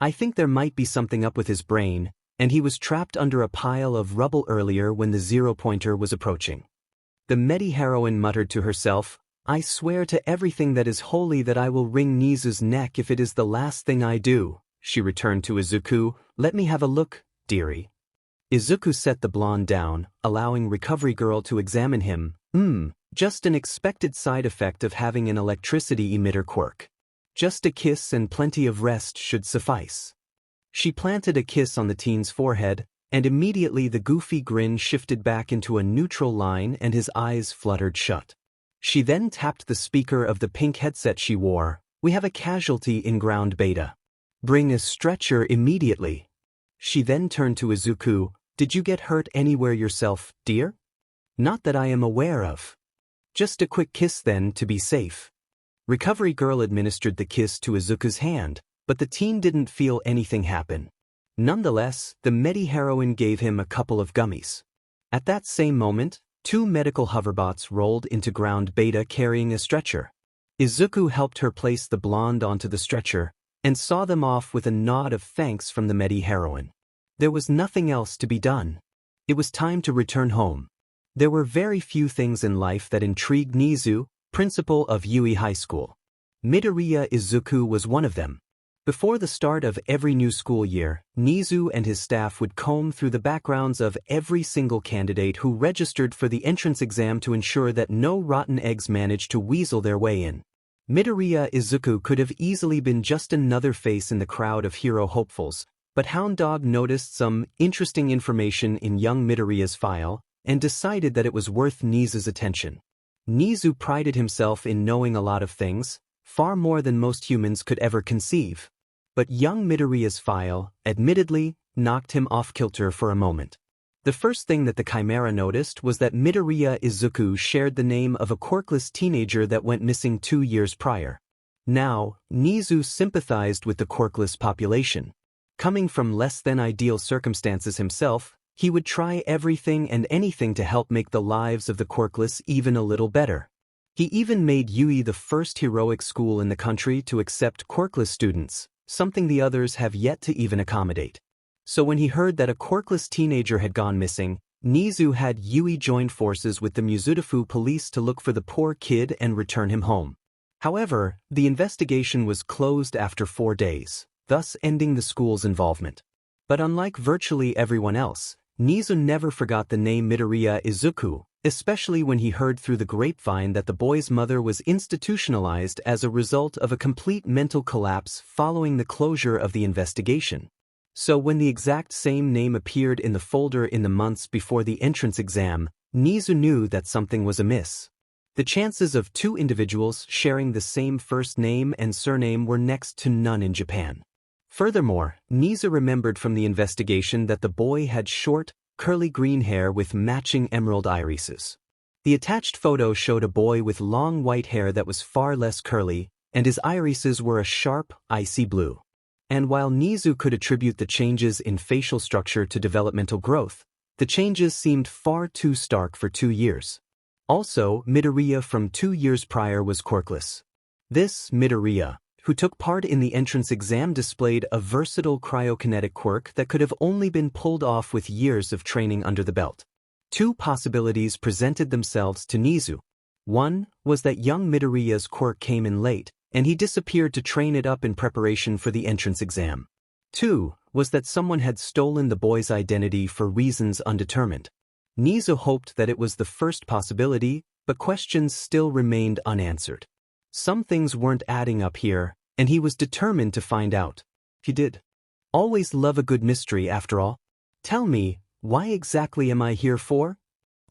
S1: I think there might be something up with his brain, and he was trapped under a pile of rubble earlier when the zero-pointer was approaching." The medi-heroine muttered to herself, "I swear to everything that is holy that I will wring Nezu's neck if it is the last thing I do." She returned to Izuku. "Let me have a look, dearie." Izuku set the blonde down, allowing Recovery Girl to examine him. Just an expected side effect of having an electricity emitter quirk. Just a kiss and plenty of rest should suffice." She planted a kiss on the teen's forehead, and immediately the goofy grin shifted back into a neutral line and his eyes fluttered shut. She then tapped the speaker of the pink headset she wore. "We have a casualty in ground beta. Bring a stretcher immediately." She then turned to Izuku. "Did you get hurt anywhere yourself, dear?" "Not that I am aware of." "Just a quick kiss then, to be safe." Recovery Girl administered the kiss to Izuku's hand, but the teen didn't feel anything happen. Nonetheless, the medi-heroine gave him a couple of gummies. At that same moment, 2 medical hoverbots rolled into ground beta carrying a stretcher. Izuku helped her place the blonde onto the stretcher, and saw them off with a nod of thanks from the medi-heroine. There was nothing else to be done. It was time to return home. There were very few things in life that intrigued Nezu, principal of UE High School. Midoriya Izuku was one of them. Before the start of every new school year, Nezu and his staff would comb through the backgrounds of every single candidate who registered for the entrance exam to ensure that no rotten eggs managed to weasel their way in. Midoriya Izuku could have easily been just another face in the crowd of hero hopefuls, but Hound Dog noticed some interesting information in young Midoriya's file and decided that it was worth Nezu's attention. Nezu prided himself in knowing a lot of things, far more than most humans could ever conceive. But young Midoriya's file, admittedly, knocked him off kilter for a moment. The first thing that the Chimera noticed was that Midoriya Izuku shared the name of a quirkless teenager that went missing 2 years prior. Now, Nezu sympathized with the quirkless population. Coming from less-than-ideal circumstances himself, he would try everything and anything to help make the lives of the quirkless even a little better. He even made UE the first heroic school in the country to accept quirkless students, something the others have yet to even accommodate. So when he heard that a quirkless teenager had gone missing, Nezu had UE join forces with the Muzutafu police to look for the poor kid and return him home. However, the investigation was closed after 4 days, thus ending the school's involvement. But unlike virtually everyone else, Nezu never forgot the name Midoriya Izuku, especially when he heard through the grapevine that the boy's mother was institutionalized as a result of a complete mental collapse following the closure of the investigation. So when the exact same name appeared in the folder in the months before the entrance exam, Nezu knew that something was amiss. The chances of 2 individuals sharing the same first name and surname were next to none in Japan. Furthermore, Nezu remembered from the investigation that the boy had short, curly green hair with matching emerald irises. The attached photo showed a boy with long white hair that was far less curly, and his irises were a sharp, icy blue. And while Nezu could attribute the changes in facial structure to developmental growth, the changes seemed far too stark for 2 years. Also, Midoriya from 2 years prior was quirkless. This Midoriya, who took part in the entrance exam, displayed a versatile cryokinetic quirk that could have only been pulled off with years of training under the belt. 2 possibilities presented themselves to Nezu. One was that young Midoriya's quirk came in late, and he disappeared to train it up in preparation for the entrance exam. 2 was that someone had stolen the boy's identity for reasons undetermined. Nezu hoped that it was the first possibility, but questions still remained unanswered. Some things weren't adding up here, and he was determined to find out. He did. Always love a good mystery after all. Tell me, why exactly am I here for?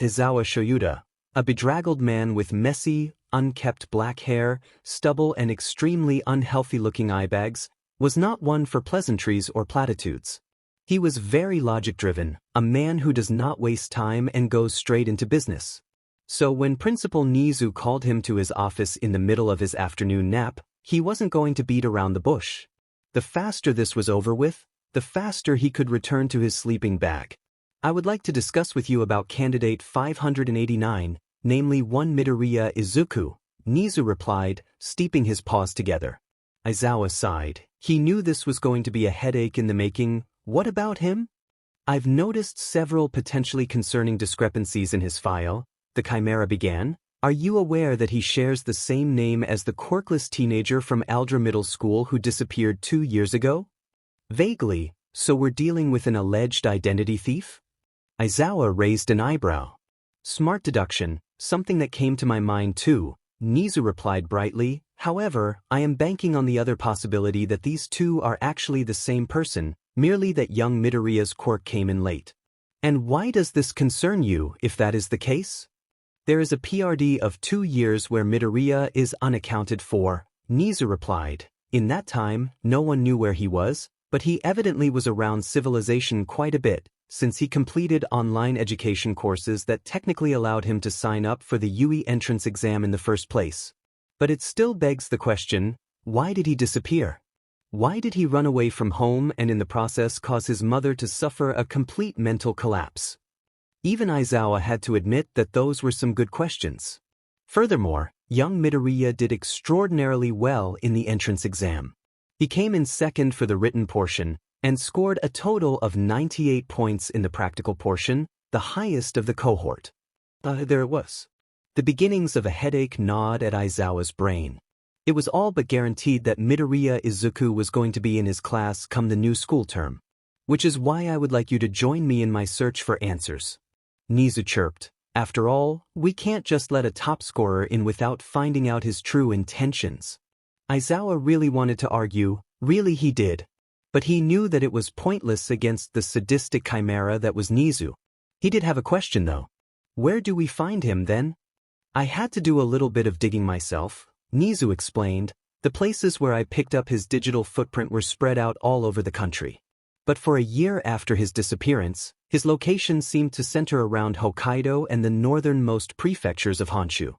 S1: Izawa Shoyuda, a bedraggled man with messy, unkempt black hair, stubble and extremely unhealthy-looking eye bags, was not one for pleasantries or platitudes. He was very logic-driven, a man who does not waste time and goes straight into business. So when Principal Nezu called him to his office in the middle of his afternoon nap, he wasn't going to beat around the bush. The faster this was over with, the faster he could return to his sleeping bag. I would like to discuss with you about candidate 589, namely one Midoriya Izuku, Nezu replied, steeping his paws together. Aizawa sighed. He knew this was going to be a headache in the making. What about him? I've noticed several potentially concerning discrepancies in his file, the Chimera began. Are you aware that he shares the same name as the quirkless teenager from Aldra Middle School who disappeared 2 years ago? Vaguely, so we're dealing with an alleged identity thief? Aizawa raised an eyebrow. Smart deduction, something that came to my mind too, Nezu replied brightly. However, I am banking on the other possibility that these 2 are actually the same person, merely that young Midoriya's quirk came in late. And why does this concern you, if that is the case? There is a PRD of 2 years where Midoriya is unaccounted for, Nezu replied. In that time, no one knew where he was, but he evidently was around civilization quite a bit, since he completed online education courses that technically allowed him to sign up for the UE entrance exam in the first place. But it still begs the question, why did he disappear? Why did he run away from home and in the process cause his mother to suffer a complete mental collapse? Even Aizawa had to admit that those were some good questions. Furthermore, young Midoriya did extraordinarily well in the entrance exam. He came in second for the written portion, and scored a total of 98 points in the practical portion, the highest of the cohort. There it was. The beginnings of a headache gnawed at Aizawa's brain. It was all but guaranteed that Midoriya Izuku was going to be in his class come the new school term. Which is why I would like you to join me in my search for answers. Nezu chirped. After all, we can't just let a top scorer in without finding out his true intentions. Aizawa really wanted to argue, really he did. But he knew that it was pointless against the sadistic chimera that was Nezu. He did have a question though. Where do we find him then? I had to do a little bit of digging myself, Nezu explained. The places where I picked up his digital footprint were spread out all over the country. But for a year after his disappearance, his location seemed to center around Hokkaido and the northernmost prefectures of Honshu.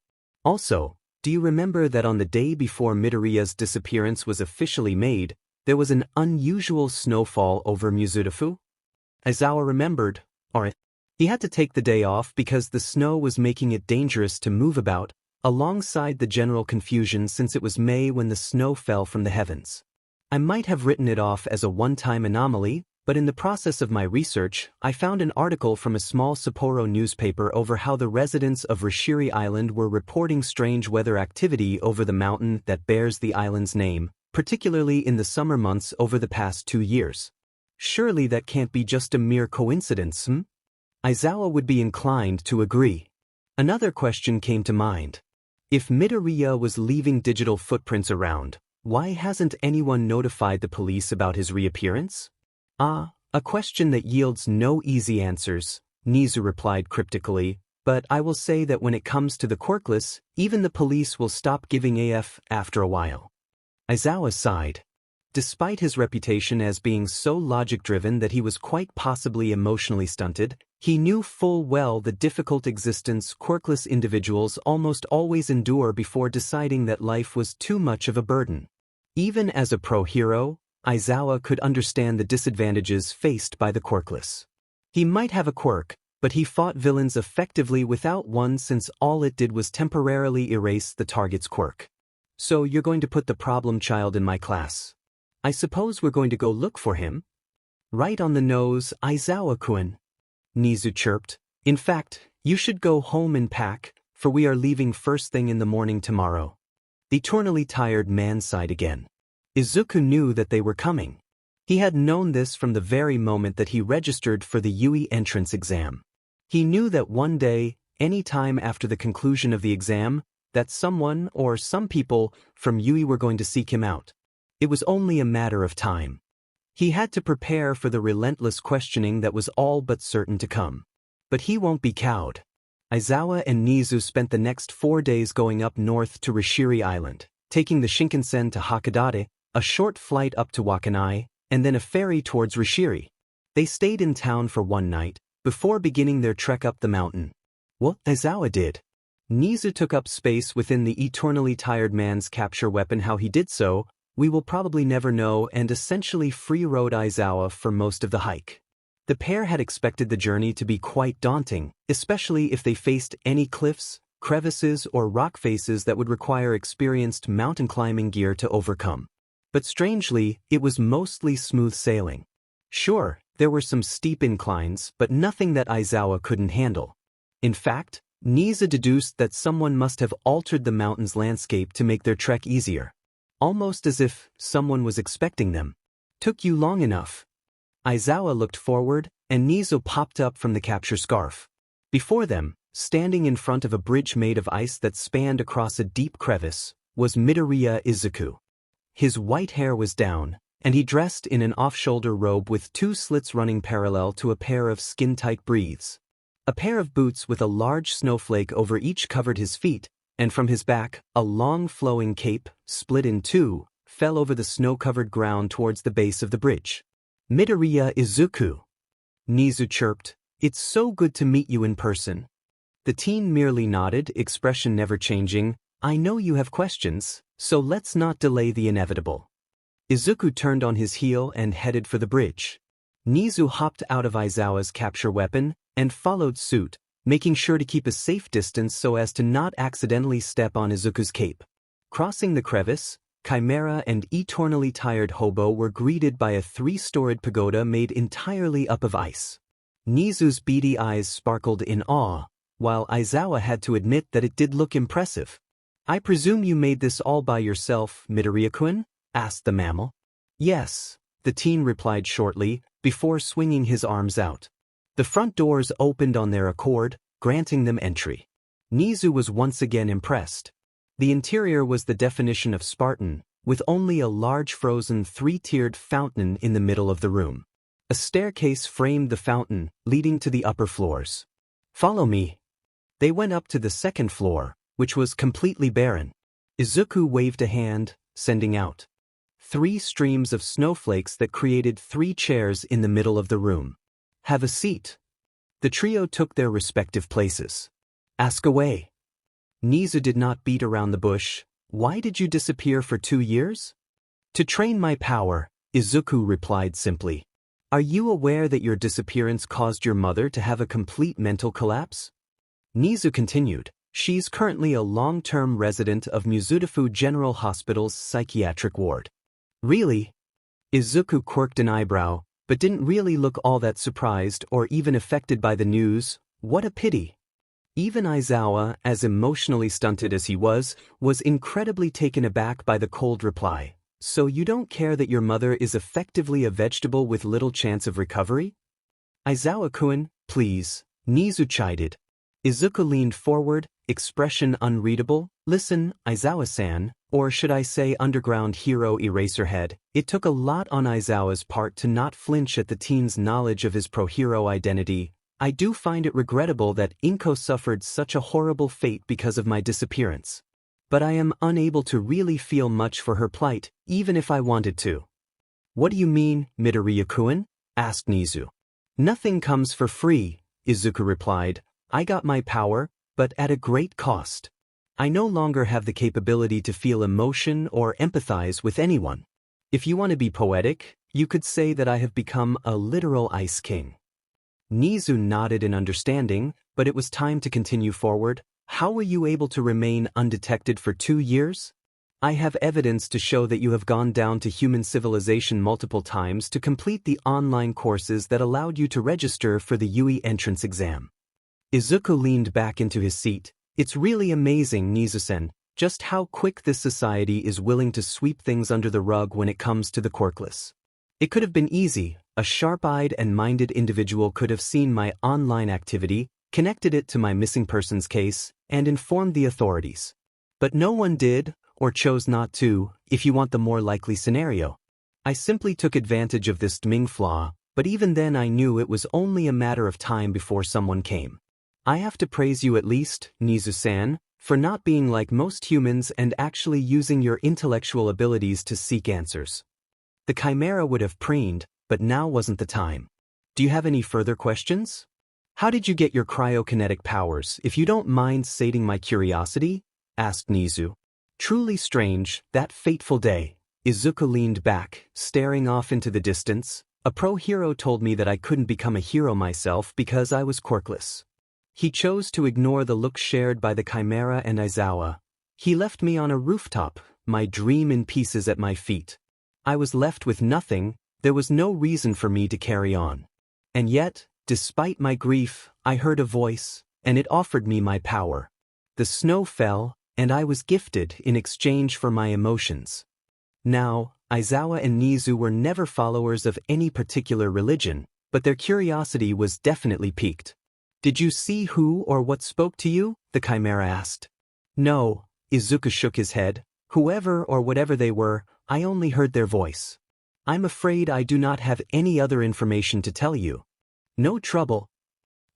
S1: Also, do you remember that on the day before Midoriya's disappearance was officially made, there was an unusual snowfall over Mizudafu? Aizawa remembered. Alright. He had to take the day off because the snow was making it dangerous to move about, alongside the general confusion since it was May when the snow fell from the heavens. I might have written it off as a one-time anomaly, But in the process of my research, I found an article from a small Sapporo newspaper over how the residents of Rishiri Island were reporting strange weather activity over the mountain that bears the island's name, particularly in the summer months over the past 2 years. Surely that can't be just a mere coincidence, hmm? Aizawa would be inclined to agree. Another question came to mind. If Midoriya was leaving digital footprints around, why hasn't anyone notified the police about his reappearance? A question that yields no easy answers, Nezu replied cryptically, but I will say that when it comes to the quirkless, even the police will stop giving AF after a while. Aizawa sighed. Despite his reputation as being so logic-driven that he was quite possibly emotionally stunted, he knew full well the difficult existence quirkless individuals almost always endure before deciding that life was too much of a burden. Even as a pro-hero, Aizawa could understand the disadvantages faced by the quirkless. He might have a quirk, but he fought villains effectively without one since all it did was temporarily erase the target's quirk. So you're going to put the problem child in my class. I suppose we're going to go look for him? Right on the nose, Aizawa-kun, Nezu chirped. In fact, you should go home and pack, for we are leaving first thing in the morning tomorrow. The eternally tired man sighed again. Izuku knew that they were coming. He had known this from the very moment that he registered for the Yui entrance exam. He knew that one day, any time after the conclusion of the exam, that someone or some people from Yui were going to seek him out. It was only a matter of time. He had to prepare for the relentless questioning that was all but certain to come. But he won't be cowed. Aizawa and Nezu spent the next 4 days going up north to Rishiri Island, taking the Shinkansen to Hakodate, a short flight up to Wakanai, and then a ferry towards Rishiri. They stayed in town for one night, before beginning their trek up the mountain. What Aizawa did. Nezu took up space within the eternally tired man's capture weapon. How he did so, we will probably never know, and essentially free-rode Aizawa for most of the hike. The pair had expected the journey to be quite daunting, especially if they faced any cliffs, crevices or rock faces that would require experienced mountain climbing gear to overcome. But strangely, it was mostly smooth sailing. Sure, there were some steep inclines, but nothing that Aizawa couldn't handle. In fact, Nezu deduced that someone must have altered the mountain's landscape to make their trek easier. Almost as if someone was expecting them. Took you long enough. Aizawa looked forward, and Nezu popped up from the capture scarf. Before them, standing in front of a bridge made of ice that spanned across a deep crevice, was Midoriya Izuku. His white hair was down, and he dressed in an off-shoulder robe with 2 slits running parallel to a pair of skin-tight breaths. A pair of boots with a large snowflake over each covered his feet, and from his back, a long flowing cape, split in 2, fell over the snow-covered ground towards the base of the bridge. Midoriya Izuku, Nezu chirped. It's so good to meet you in person. The teen merely nodded, expression never changing. I know you have questions, so let's not delay the inevitable. Izuku turned on his heel and headed for the bridge. Nezu hopped out of Aizawa's capture weapon and followed suit, making sure to keep a safe distance so as to not accidentally step on Izuku's cape. Crossing the crevice, Chimera and eternally tired Hobo were greeted by a 3-storied pagoda made entirely up of ice. Nezu's beady eyes sparkled in awe, while Aizawa had to admit that it did look impressive. I presume you made this all by yourself, Midoriya-kun? Asked the mammal. Yes, the teen replied shortly, before swinging his arms out. The front doors opened on their accord, granting them entry. Nezu was once again impressed. The interior was the definition of Spartan, with only a large frozen 3-tiered fountain in the middle of the room. A staircase framed the fountain, leading to the upper floors. Follow me. They went up to the 2nd floor, which was completely barren. Izuku waved a hand, sending out 3 streams of snowflakes that created 3 chairs in the middle of the room. Have a seat. The trio took their respective places. Ask away. Nezu did not beat around the bush. Why did you disappear for 2 years? To train my power, Izuku replied simply. Are you aware that your disappearance caused your mother to have a complete mental collapse? Nezu continued. She's currently a long-term resident of Mizudafu General Hospital's psychiatric ward. Really? Izuku quirked an eyebrow, but didn't really look all that surprised or even affected by the news. What a pity. Even Aizawa, as emotionally stunted as he was incredibly taken aback by the cold reply. So you don't care that your mother is effectively a vegetable with little chance of recovery? Aizawa-kun, please, Nezu chided. Izuku leaned forward, expression unreadable. Listen, Aizawa-san, or should I say underground hero Eraserhead, it took a lot on Aizawa's part to not flinch at the teen's knowledge of his pro-hero identity. I do find it regrettable that Inko suffered such a horrible fate because of my disappearance. But I am unable to really feel much for her plight, even if I wanted to. What do you mean, Midoriya-kun? Asked Nezu. Nothing comes for free, Izuku replied. I got my power, but at a great cost. I no longer have the capability to feel emotion or empathize with anyone. If you want to be poetic, you could say that I have become a literal ice king. Nezu nodded in understanding, but it was time to continue forward. How were you able to remain undetected for 2 years? I have evidence to show that you have gone down to human civilization multiple times to complete the online courses that allowed you to register for the UE entrance exam. Izuku leaned back into his seat. It's really amazing, Nezu-sen, just how quick this society is willing to sweep things under the rug when it comes to the quirkless. It could have been easy. A sharp-eyed and minded individual could have seen my online activity, connected it to my missing persons case, and informed the authorities. But no one did, or chose not to, if you want the more likely scenario. I simply took advantage of this Ming flaw, but even then I knew it was only a matter of time before someone came. I have to praise you at least, Nezu-san, for not being like most humans and actually using your intellectual abilities to seek answers. The Chimera would have preened, but now wasn't the time. Do you have any further questions? How did you get your cryokinetic powers, if you don't mind sating my curiosity? Asked Nezu. Truly strange, that fateful day. Izuku leaned back, staring off into the distance. A pro-hero told me that I couldn't become a hero myself because I was quirkless. He chose to ignore the look shared by the Chimera and Aizawa. He left me on a rooftop, my dream in pieces at my feet. I was left with nothing. There was no reason for me to carry on. And yet, despite my grief, I heard a voice, and it offered me my power. The snow fell, and I was gifted in exchange for my emotions. Now, Aizawa and Nezu were never followers of any particular religion, but their curiosity was definitely piqued. Did you see who or what spoke to you? The Chimera asked. No, Izuku shook his head. Whoever or whatever they were, I only heard their voice. I'm afraid I do not have any other information to tell you. No trouble.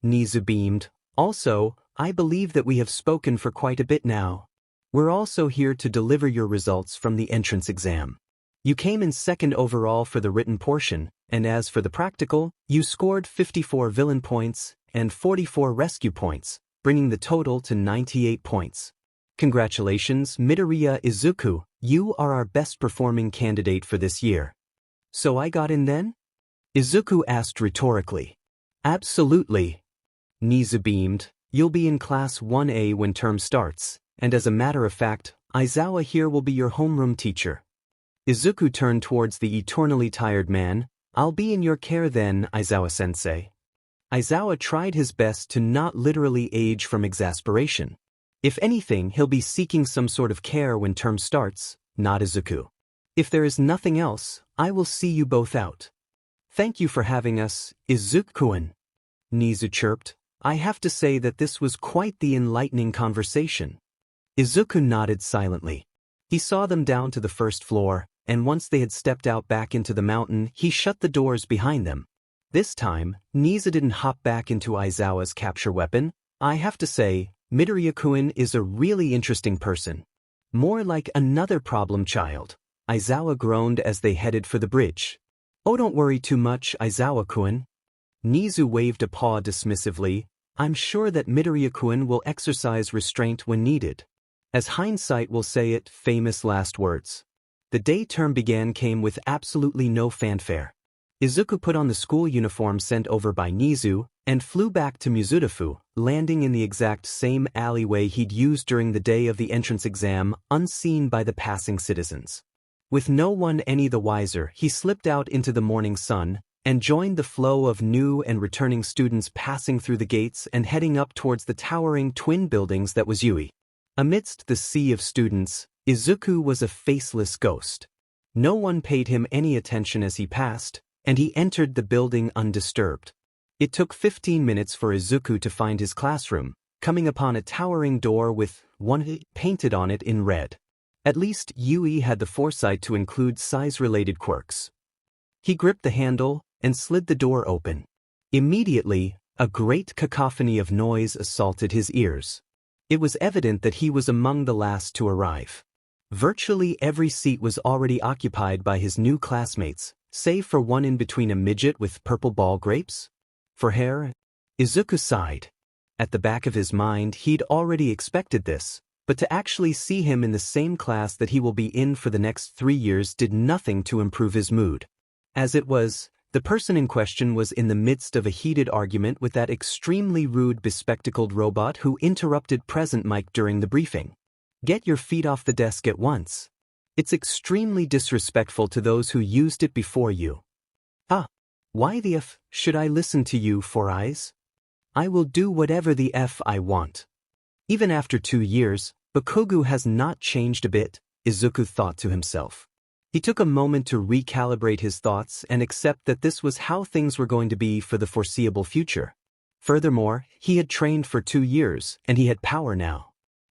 S1: Nezu beamed. Also, I believe that we have spoken for quite a bit now. We're also here to deliver your results from the entrance exam. You came in second overall for the written portion, and as for the practical, you scored 54 villain points and 44 rescue points, bringing the total to 98 points. Congratulations, Midoriya Izuku, you are our best performing candidate for this year. So I got in then? Izuku asked rhetorically. Absolutely. Nezu beamed. You'll be in Class 1A when term starts, and as a matter of fact, Aizawa here will be your homeroom teacher. Izuku turned towards the eternally tired man. I'll be in your care then, Aizawa-sensei. Aizawa tried his best to not literally age from exasperation. If anything, he'll be seeking some sort of care when term starts, not Izuku. If there is nothing else, I will see you both out. Thank you for having us, Izuku-kun. Nezu chirped. I have to say that this was quite the enlightening conversation. Izuku nodded silently. He saw them down to the first floor, and once they had stepped out back into the mountain, he shut the doors behind them. This time, Nezu didn't hop back into Aizawa's capture weapon. I have to say, Midoriya-kun is a really interesting person. More like another problem child. Aizawa groaned as they headed for the bridge. Oh, don't worry too much, Aizawa-kun. Nezu waved a paw dismissively. I'm sure that Midoriya-kun will exercise restraint when needed. As hindsight will say it, famous last words. The day term came with absolutely no fanfare. Izuku put on the school uniform sent over by Nezu, and flew back to Mizudafu, landing in the exact same alleyway he'd used during the day of the entrance exam, unseen by the passing citizens. With no one any the wiser, he slipped out into the morning sun, and joined the flow of new and returning students passing through the gates and heading up towards the towering twin buildings that was Yui. Amidst the sea of students, Izuku was a faceless ghost. No one paid him any attention as he passed, and he entered the building undisturbed. It took 15 minutes for Izuku to find his classroom, coming upon a towering door with one painted on it in red. At least Yui had the foresight to include size-related quirks. He gripped the handle and slid the door open. Immediately, a great cacophony of noise assaulted his ears. It was evident that he was among the last to arrive. Virtually every seat was already occupied by his new classmates, save for one in between a midget with purple ball grapes. For hair, Izuku sighed. At the back of his mind, he'd already expected this, but to actually see him in the same class that he will be in for the next 3 years did nothing to improve his mood. As it was, the person in question was in the midst of a heated argument with that extremely rude bespectacled robot who interrupted present Mike during the briefing. Get your feet off the desk at once. It's extremely disrespectful to those who used it before you. Ah, why the F should I listen to you, Four Eyes? I will do whatever the F I want. Even after 2 years, Bakugo has not changed a bit, Izuku thought to himself. He took a moment to recalibrate his thoughts and accept that this was how things were going to be for the foreseeable future. Furthermore, he had trained for 2 years, and he had power now.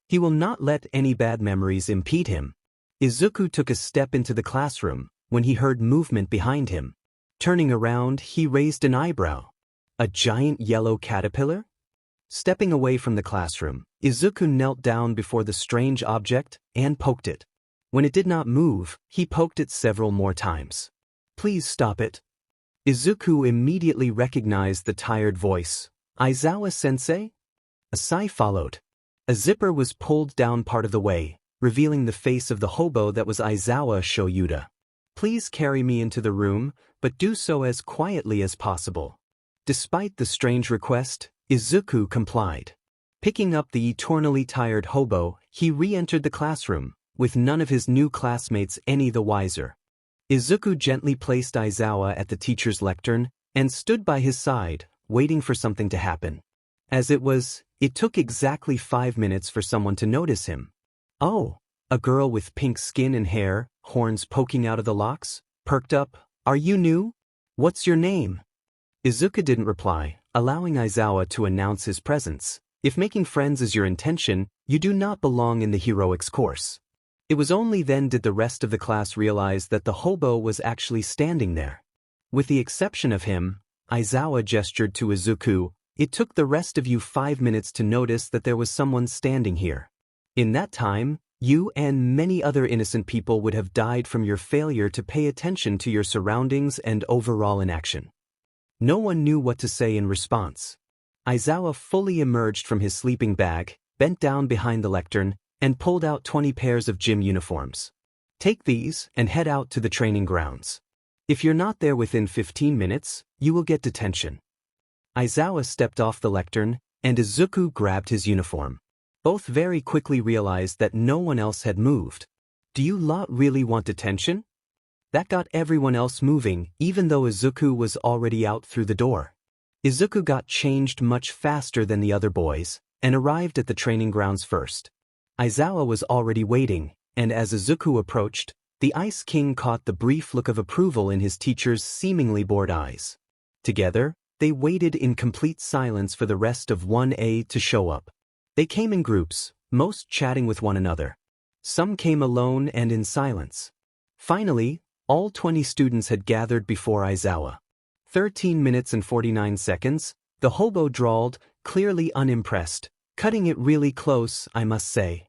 S1: He will not let any bad memories impede him. Izuku took a step into the classroom when he heard movement behind him. Turning around, he raised an eyebrow. A giant yellow caterpillar? Stepping away from the classroom, Izuku knelt down before the strange object and poked it. When it did not move, he poked it several more times. Please stop it. Izuku immediately recognized the tired voice. Aizawa-sensei? A sigh followed. A zipper was pulled down part of the way, revealing the face of the hobo that was Aizawa Shoyuda. Please carry me into the room, but do so as quietly as possible. Despite the strange request, Izuku complied. Picking up the eternally tired hobo, he re-entered the classroom, with none of his new classmates any the wiser. Izuku gently placed Aizawa at the teacher's lectern and stood by his side, waiting for something to happen. As it was, it took exactly 5 minutes for someone to notice him. Oh, a girl with pink skin and hair, horns poking out of the locks, perked up. Are you new? What's your name? Izuku didn't reply, allowing Aizawa to announce his presence. If making friends is your intention, you do not belong in the heroics course. It was only then did the rest of the class realize that the hobo was actually standing there. With the exception of him, Aizawa gestured to Izuku. It took the rest of you 5 minutes to notice that there was someone standing here. In that time, you and many other innocent people would have died from your failure to pay attention to your surroundings and overall inaction. No one knew what to say in response. Aizawa fully emerged from his sleeping bag, bent down behind the lectern, and pulled out 20 pairs of gym uniforms. Take these and head out to the training grounds. If you're not there within 15 minutes, you will get detention. Aizawa stepped off the lectern, and Izuku grabbed his uniform. Both very quickly realized that no one else had moved. Do you lot really want detention? That got everyone else moving, even though Izuku was already out through the door. Izuku got changed much faster than the other boys, and arrived at the training grounds first. Aizawa was already waiting, and as Izuku approached, the Ice King caught the brief look of approval in his teacher's seemingly bored eyes. Together, they waited in complete silence for the rest of 1A to show up. They came in groups, most chatting with one another. Some came alone and in silence. Finally, all 20 students had gathered before Aizawa. 13 minutes and 49 seconds, the hobo drawled, clearly unimpressed. Cutting it really close, I must say.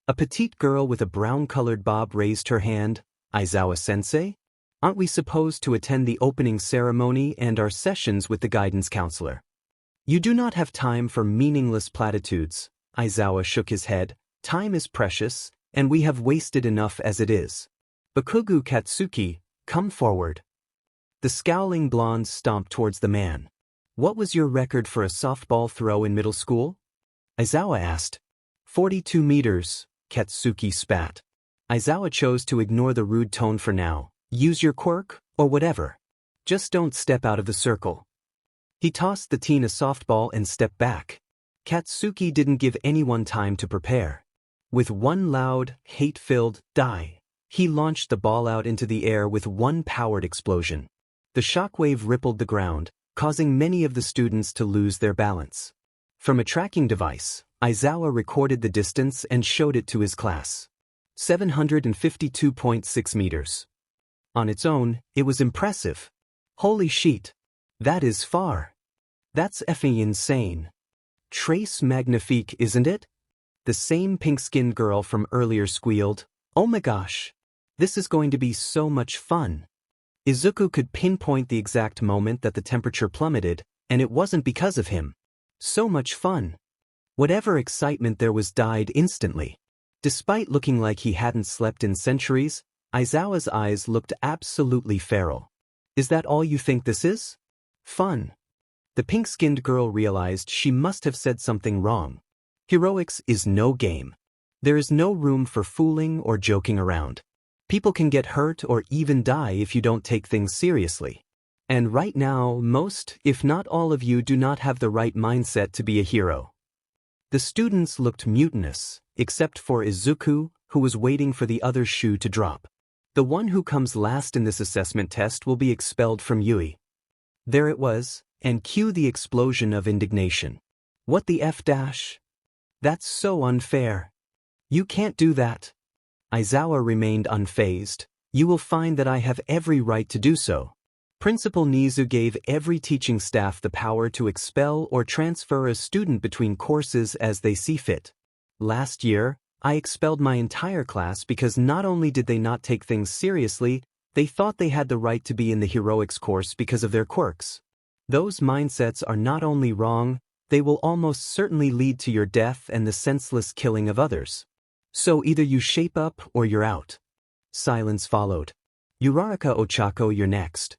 S1: A petite girl with a brown-colored bob raised her hand. Aizawa-sensei? Aren't we supposed to attend the opening ceremony and our sessions with the guidance counselor? You do not have time for meaningless platitudes. Aizawa shook his head. Time is precious, and we have wasted enough as it is. Bakugo Katsuki, come forward. The scowling blonde stomped towards the man. What was your record for a softball throw in middle school? Aizawa asked. 42 meters, Katsuki spat. Aizawa chose to ignore the rude tone for now. Use your quirk, or whatever. Just don't step out of the circle. He tossed the teen a softball and stepped back. Katsuki didn't give anyone time to prepare. With one loud, hate-filled die, he launched the ball out into the air with one powered explosion. The shockwave rippled the ground, causing many of the students to lose their balance. From a tracking device, Aizawa recorded the distance and showed it to his class. 752.6 meters. On its own, it was impressive. Holy shit. That is far. That's effing insane. Trace magnifique, isn't it? The same pink-skinned girl from earlier squealed, "Oh my gosh. This is going to be so much fun." Izuku could pinpoint the exact moment that the temperature plummeted, and it wasn't because of him. So much fun. Whatever excitement there was died instantly. Despite looking like he hadn't slept in centuries, Aizawa's eyes looked absolutely feral. "Is that all you think this is? Fun?" The pink-skinned girl realized she must have said something wrong. Heroics is no game. There is no room for fooling or joking around. People can get hurt or even die if you don't take things seriously. And right now, most, if not all of you do not have the right mindset to be a hero. The students looked mutinous, except for Izuku, who was waiting for the other shoe to drop. The one who comes last in this assessment test will be expelled from Yui. There it was, and cue the explosion of indignation. What the F dash? That's so unfair. You can't do that. Aizawa remained unfazed. You will find that I have every right to do so. Principal Nezu gave every teaching staff the power to expel or transfer a student between courses as they see fit. Last year, I expelled my entire class because not only did they not take things seriously, they thought they had the right to be in the heroics course because of their quirks. Those mindsets are not only wrong, they will almost certainly lead to your death and the senseless killing of others. So either you shape up or you're out. Silence followed. Uraraka Ochako, you're next.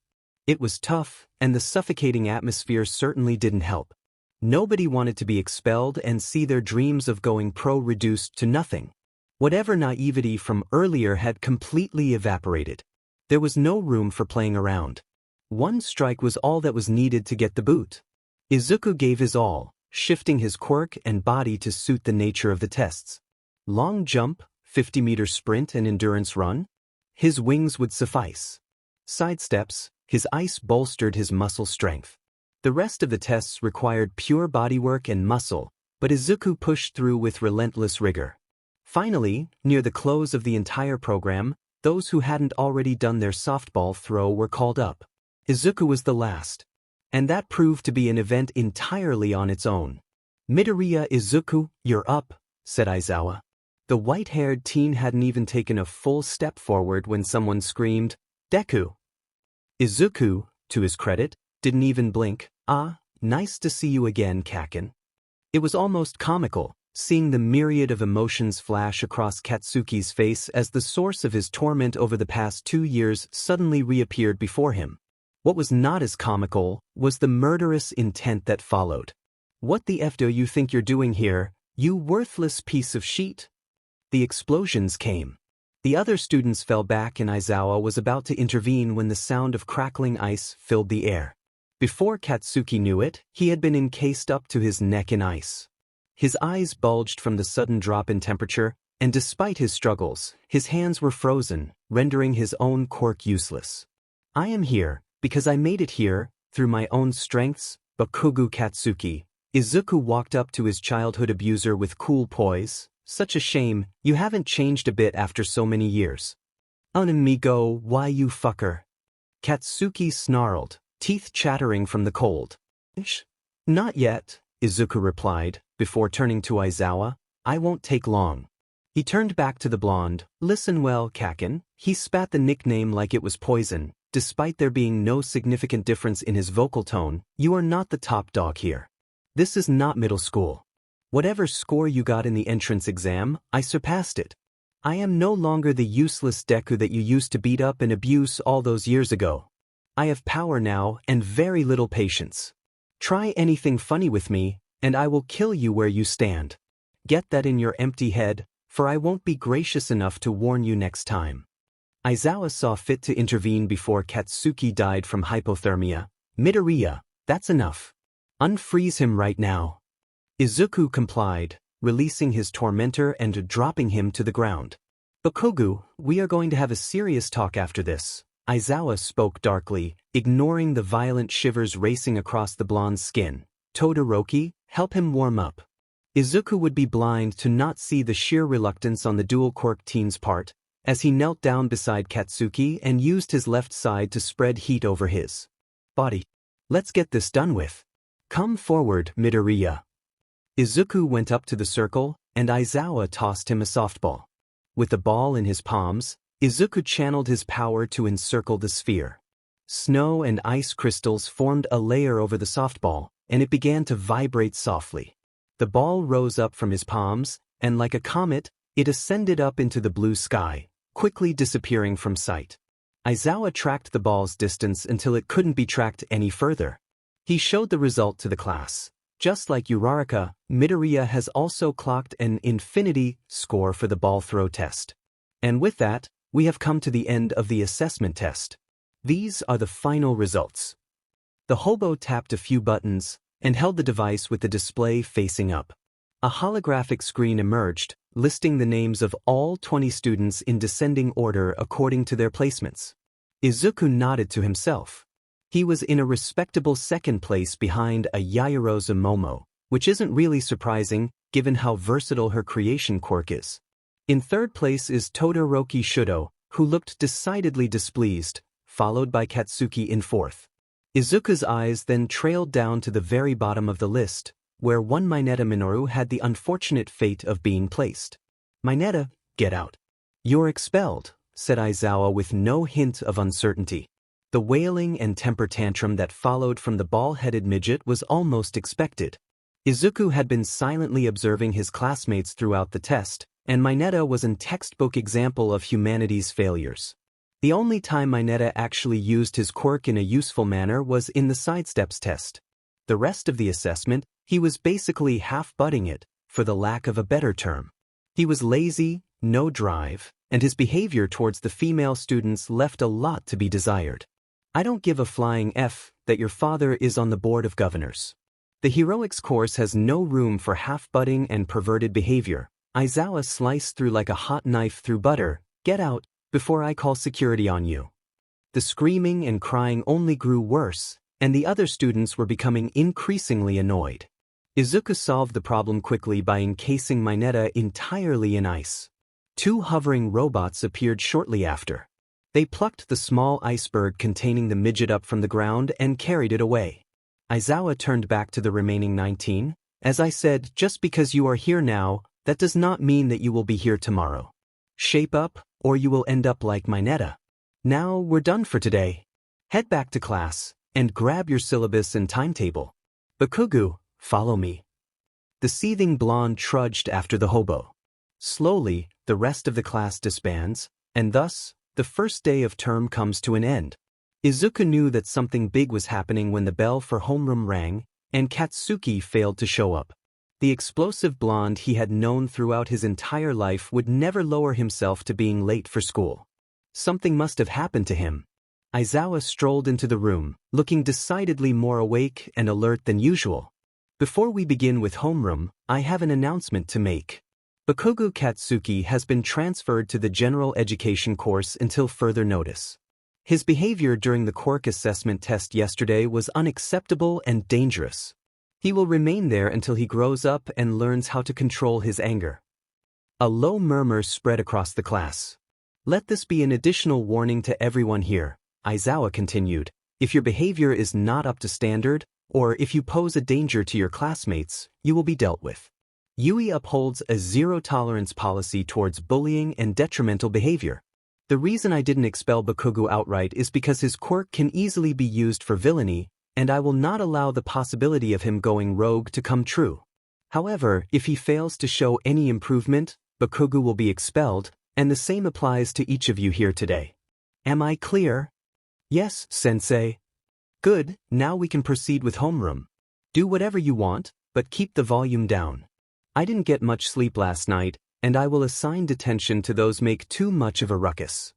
S1: It was tough, and the suffocating atmosphere certainly didn't help. Nobody wanted to be expelled and see their dreams of going pro reduced to nothing. Whatever naivety from earlier had completely evaporated. There was no room for playing around. One strike was all that was needed to get the boot. Izuku gave his all, shifting his quirk and body to suit the nature of the tests. Long jump, 50-meter sprint and endurance run? His wings would suffice. Sidesteps, his ice bolstered his muscle strength. The rest of the tests required pure bodywork and muscle, but Izuku pushed through with relentless rigor. Finally, near the close of the entire program, those who hadn't already done their softball throw were called up. Izuku was the last. And that proved to be an event entirely on its own. "Midoriya Izuku, you're up," said Aizawa. The white-haired teen hadn't even taken a full step forward when someone screamed, "Deku!" Izuku, to his credit, didn't even blink. "Ah, nice to see you again, Kaken." It was almost comical, seeing the myriad of emotions flash across Katsuki's face as the source of his torment over the past 2 years suddenly reappeared before him. What was not as comical was the murderous intent that followed. "What the F do you think you're doing here, you worthless piece of shit?" The explosions came. The other students fell back and Aizawa was about to intervene when the sound of crackling ice filled the air. Before Katsuki knew it, he had been encased up to his neck in ice. His eyes bulged from the sudden drop in temperature, and despite his struggles, his hands were frozen, rendering his own quirk useless. "I am here, because I made it here, through my own strengths, Bakugo Katsuki." Izuku walked up to his childhood abuser with cool poise. "Such a shame, you haven't changed a bit after so many years." "Unamigo, why you fucker?" Katsuki snarled, teeth chattering from the cold. "Not yet," Izuku replied, before turning to Aizawa. "I won't take long." He turned back to the blonde. "Listen well, Kaken." He spat the nickname like it was poison. Despite there being no significant difference in his vocal tone, you are not the top dog here. This is not middle school. Whatever score you got in the entrance exam, I surpassed it. I am no longer the useless Deku that you used to beat up and abuse all those years ago. I have power now and very little patience. Try anything funny with me, and I will kill you where you stand. Get that in your empty head, for I won't be gracious enough to warn you next time. Aizawa saw fit to intervene before Katsuki died from hypothermia. Midoriya, that's enough. Unfreeze him right now. Izuku complied, releasing his tormentor and dropping him to the ground. Bakugo, we are going to have a serious talk after this. Aizawa spoke darkly, ignoring the violent shivers racing across the blonde's skin. Todoroki, help him warm up. Izuku would be blind to not see the sheer reluctance on the dual quirk teen's part, as he knelt down beside Katsuki and used his left side to spread heat over his body. Let's get this done with. Come forward, Midoriya. Izuku went up to the circle, and Aizawa tossed him a softball. With the ball in his palms, Izuku channeled his power to encircle the sphere. Snow and ice crystals formed a layer over the softball, and it began to vibrate softly. The ball rose up from his palms, and like a comet, it ascended up into the blue sky, quickly disappearing from sight. Aizawa tracked the ball's distance until it couldn't be tracked any further. He showed the result to the class. Just like Uraraka, Midoriya has also clocked an infinity score for the ball throw test. And with that, we have come to the end of the assessment test. These are the final results. The hobo tapped a few buttons and held the device with the display facing up. A holographic screen emerged, listing the names of all 20 students in descending order according to their placements. Izuku nodded to himself. He was in a respectable second place behind a Yaoyorozu Momo, which isn't really surprising given how versatile her creation quirk is. In third place is Todoroki Shudo, who looked decidedly displeased, followed by Katsuki in fourth. Izuku's eyes then trailed down to the very bottom of the list, where one Mineta Minoru had the unfortunate fate of being placed. Mineta, get out. You're expelled, said Aizawa with no hint of uncertainty. The wailing and temper tantrum that followed from the ball-headed midget was almost expected. Izuku had been silently observing his classmates throughout the test, and Mineta was a textbook example of humanity's failures. The only time Mineta actually used his quirk in a useful manner was in the sidesteps test. The rest of the assessment, he was basically half-butting it, for the lack of a better term. He was lazy, no drive, and his behavior towards the female students left a lot to be desired. I don't give a flying F that your father is on the board of governors. The heroics course has no room for half-butting and perverted behavior. Aizawa sliced through like a hot knife through butter. Get out, before I call security on you. The screaming and crying only grew worse, and the other students were becoming increasingly annoyed. Izuku solved the problem quickly by encasing Mineta entirely in ice. Two hovering robots appeared shortly after. They plucked the small iceberg containing the midget up from the ground and carried it away. Aizawa turned back to the remaining 19. As I said, just because you are here now, that does not mean that you will be here tomorrow. Shape up, or you will end up like Mineta. Now we're done for today. Head back to class, and grab your syllabus and timetable. Bakugo, follow me. The seething blonde trudged after the hobo. Slowly, the rest of the class disbands, and thus, the first day of term comes to an end. Izuku knew that something big was happening when the bell for homeroom rang, and Katsuki failed to show up. The explosive blonde he had known throughout his entire life would never lower himself to being late for school. Something must have happened to him. Aizawa strolled into the room, looking decidedly more awake and alert than usual. Before we begin with homeroom, I have an announcement to make. Bakugo Katsuki has been transferred to the general education course until further notice. His behavior during the quirk assessment test yesterday was unacceptable and dangerous. He will remain there until he grows up and learns how to control his anger. A low murmur spread across the class. Let this be an additional warning to everyone here, Aizawa continued. If your behavior is not up to standard, or if you pose a danger to your classmates, you will be dealt with. Yui upholds a zero-tolerance policy towards bullying and detrimental behavior. The reason I didn't expel Bakugo outright is because his quirk can easily be used for villainy, and I will not allow the possibility of him going rogue to come true. However, if he fails to show any improvement, Bakugo will be expelled, and the same applies to each of you here today. Am I clear? Yes, Sensei. Good, now we can proceed with homeroom. Do whatever you want, but keep the volume down. I didn't get much sleep last night, and I will assign detention to those make too much of a ruckus.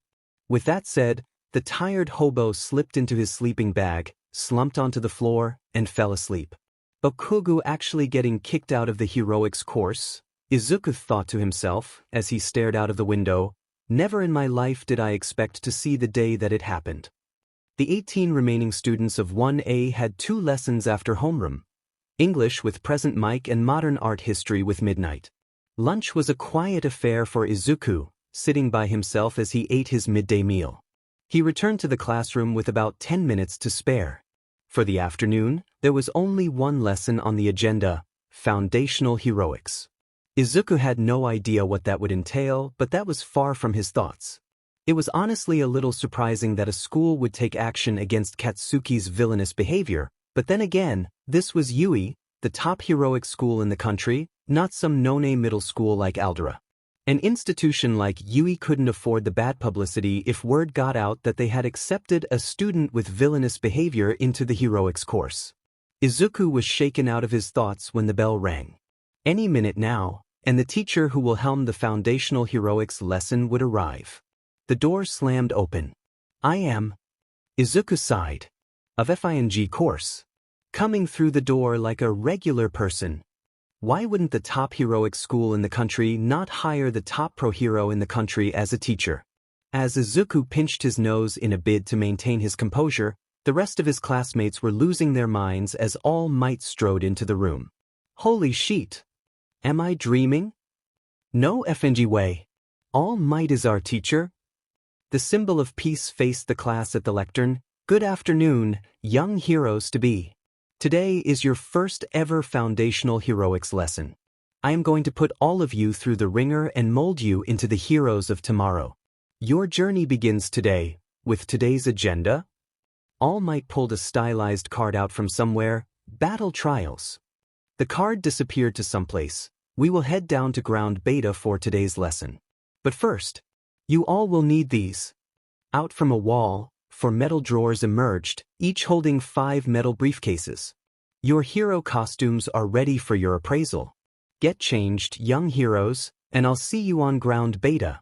S1: With that said, the tired hobo slipped into his sleeping bag, slumped onto the floor, and fell asleep. Bakugo actually getting kicked out of the heroics course? Izuku thought to himself as he stared out of the window. Never in my life did I expect to see the day that it happened. The 18 remaining students of 1A had 2 lessons after homeroom. English with present mic and modern art history with midnight. Lunch was a quiet affair for Izuku, sitting by himself as he ate his midday meal. He returned to the classroom with about 10 minutes to spare. For the afternoon, there was only one lesson on the agenda: foundational heroics. Izuku had no idea what that would entail, but that was far from his thoughts. It was honestly a little surprising that a school would take action against Katsuki's villainous behavior, but then again, this was Yui, the top heroic school in the country, not some no-name middle school like Aldera. An institution like Yui couldn't afford the bad publicity if word got out that they had accepted a student with villainous behavior into the heroics course. Izuku was shaken out of his thoughts when the bell rang. Any minute now, and the teacher who will helm the foundational heroics lesson would arrive. The door slammed open. I am, Izuku sighed, of FING course. Coming through the door like a regular person. Why wouldn't the top heroic school in the country not hire the top pro hero in the country as a teacher? As Izuku pinched his nose in a bid to maintain his composure, the rest of his classmates were losing their minds as All Might strode into the room. Holy shit! Am I dreaming? No FNG way. All Might is our teacher? The symbol of peace faced the class at the lectern. Good afternoon, young heroes to be. Today is your first ever foundational heroics lesson. I am going to put all of you through the ringer and mold you into the heroes of tomorrow. Your journey begins today, with today's agenda. All Might pulled a stylized card out from somewhere. Battle Trials. The card disappeared to someplace. We will head down to ground beta for today's lesson. But first, you all will need these. Out from a wall, 4 metal drawers emerged, each holding 5 metal briefcases. Your hero costumes are ready for your appraisal. Get changed, young heroes, and I'll see you on ground beta.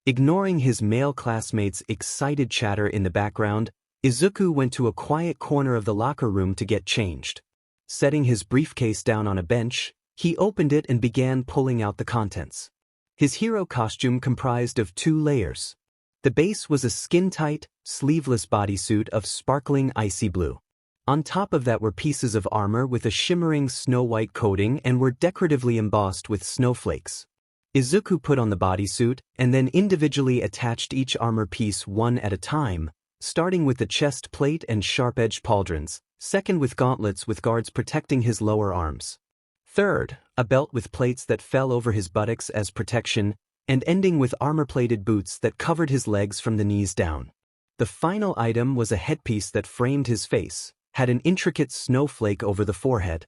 S1: Ignoring his male classmates' excited chatter in the background, Izuku went to a quiet corner of the locker room to get changed. Setting his briefcase down on a bench, he opened it and began pulling out the contents. His hero costume comprised of 2 layers. The base was a skin-tight, sleeveless bodysuit of sparkling icy blue. On top of that were pieces of armor with a shimmering snow-white coating and were decoratively embossed with snowflakes. Izuku put on the bodysuit and then individually attached each armor piece one at a time, starting with the chest plate and sharp-edged pauldrons, second with gauntlets with guards protecting his lower arms. Third, a belt with plates that fell over his buttocks as protection, and ending with armor-plated boots that covered his legs from the knees down. The final item was a headpiece that framed his face, had an intricate snowflake over the forehead,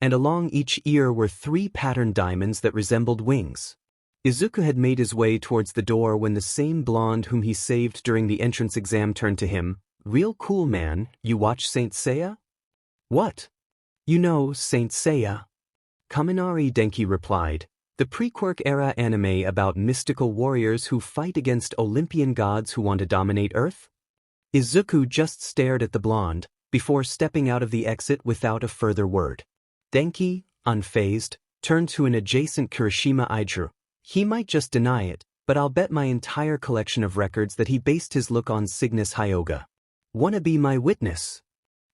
S1: and along each ear were 3 patterned diamonds that resembled wings. Izuku had made his way towards the door when the same blonde whom he saved during the entrance exam turned to him. Real cool, man. You watch Saint Seiya? What? You know Saint Seiya? Kaminari Denki replied. The pre-Quirk era anime about mystical warriors who fight against Olympian gods who want to dominate Earth? Izuku just stared at the blonde, before stepping out of the exit without a further word. Denki, unfazed, turned to an adjacent Kirishima Aijuru. He might just deny it, but I'll bet my entire collection of records that he based his look on Cygnus Hyoga. Wanna be my witness?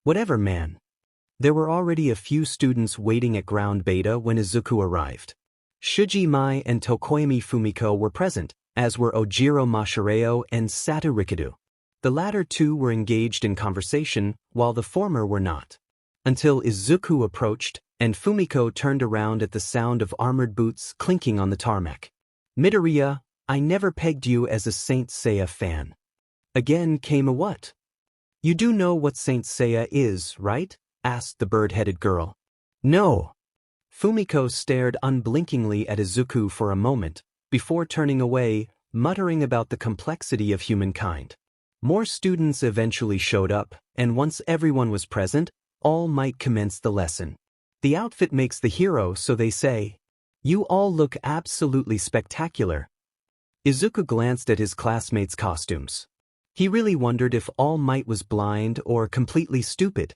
S1: Whatever, man. There were already a few students waiting at ground beta when Izuku arrived. Shuji Mai and Tokoyami Fumiko were present, as were Ojiro Mashireo and Sato Rikadu. The latter 2 were engaged in conversation, while the former were not. Until Izuku approached, and Fumiko turned around at the sound of armored boots clinking on the tarmac. Midoriya, I never pegged you as a Saint Seiya fan. Again came a what? You do know what Saint Seiya is, right? Asked the bird-headed girl. No. Fumiko stared unblinkingly at Izuku for a moment, before turning away, muttering about the complexity of humankind. More students eventually showed up, and once everyone was present, All Might commenced the lesson. The outfit makes the hero, so they say. You all look absolutely spectacular. Izuku glanced at his classmates' costumes. He really wondered if All Might was blind or completely stupid.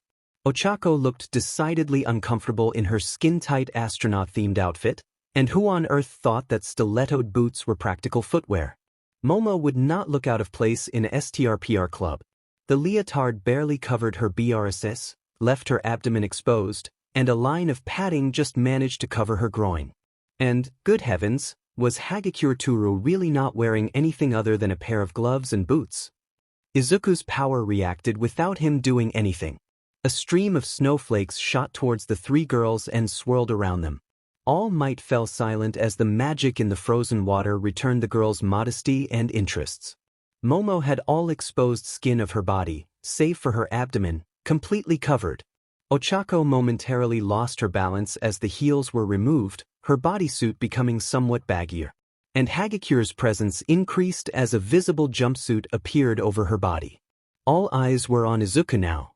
S1: Ochako looked decidedly uncomfortable in her skin-tight astronaut-themed outfit, and who on earth thought that stilettoed boots were practical footwear? Momo would not look out of place in a STRPR club. The leotard barely covered her BRSS, left her abdomen exposed, and a line of padding just managed to cover her groin. And, good heavens, was Hagakure Toru really not wearing anything other than a pair of gloves and boots? Izuku's power reacted without him doing anything. A stream of snowflakes shot towards the three girls and swirled around them. All Might fell silent as the magic in the frozen water returned the girls' modesty and interests. Momo had all exposed skin of her body, save for her abdomen, completely covered. Ochako momentarily lost her balance as the heels were removed, her bodysuit becoming somewhat baggier. And Hagakure's presence increased as a visible jumpsuit appeared over her body. All eyes were on Izuku now.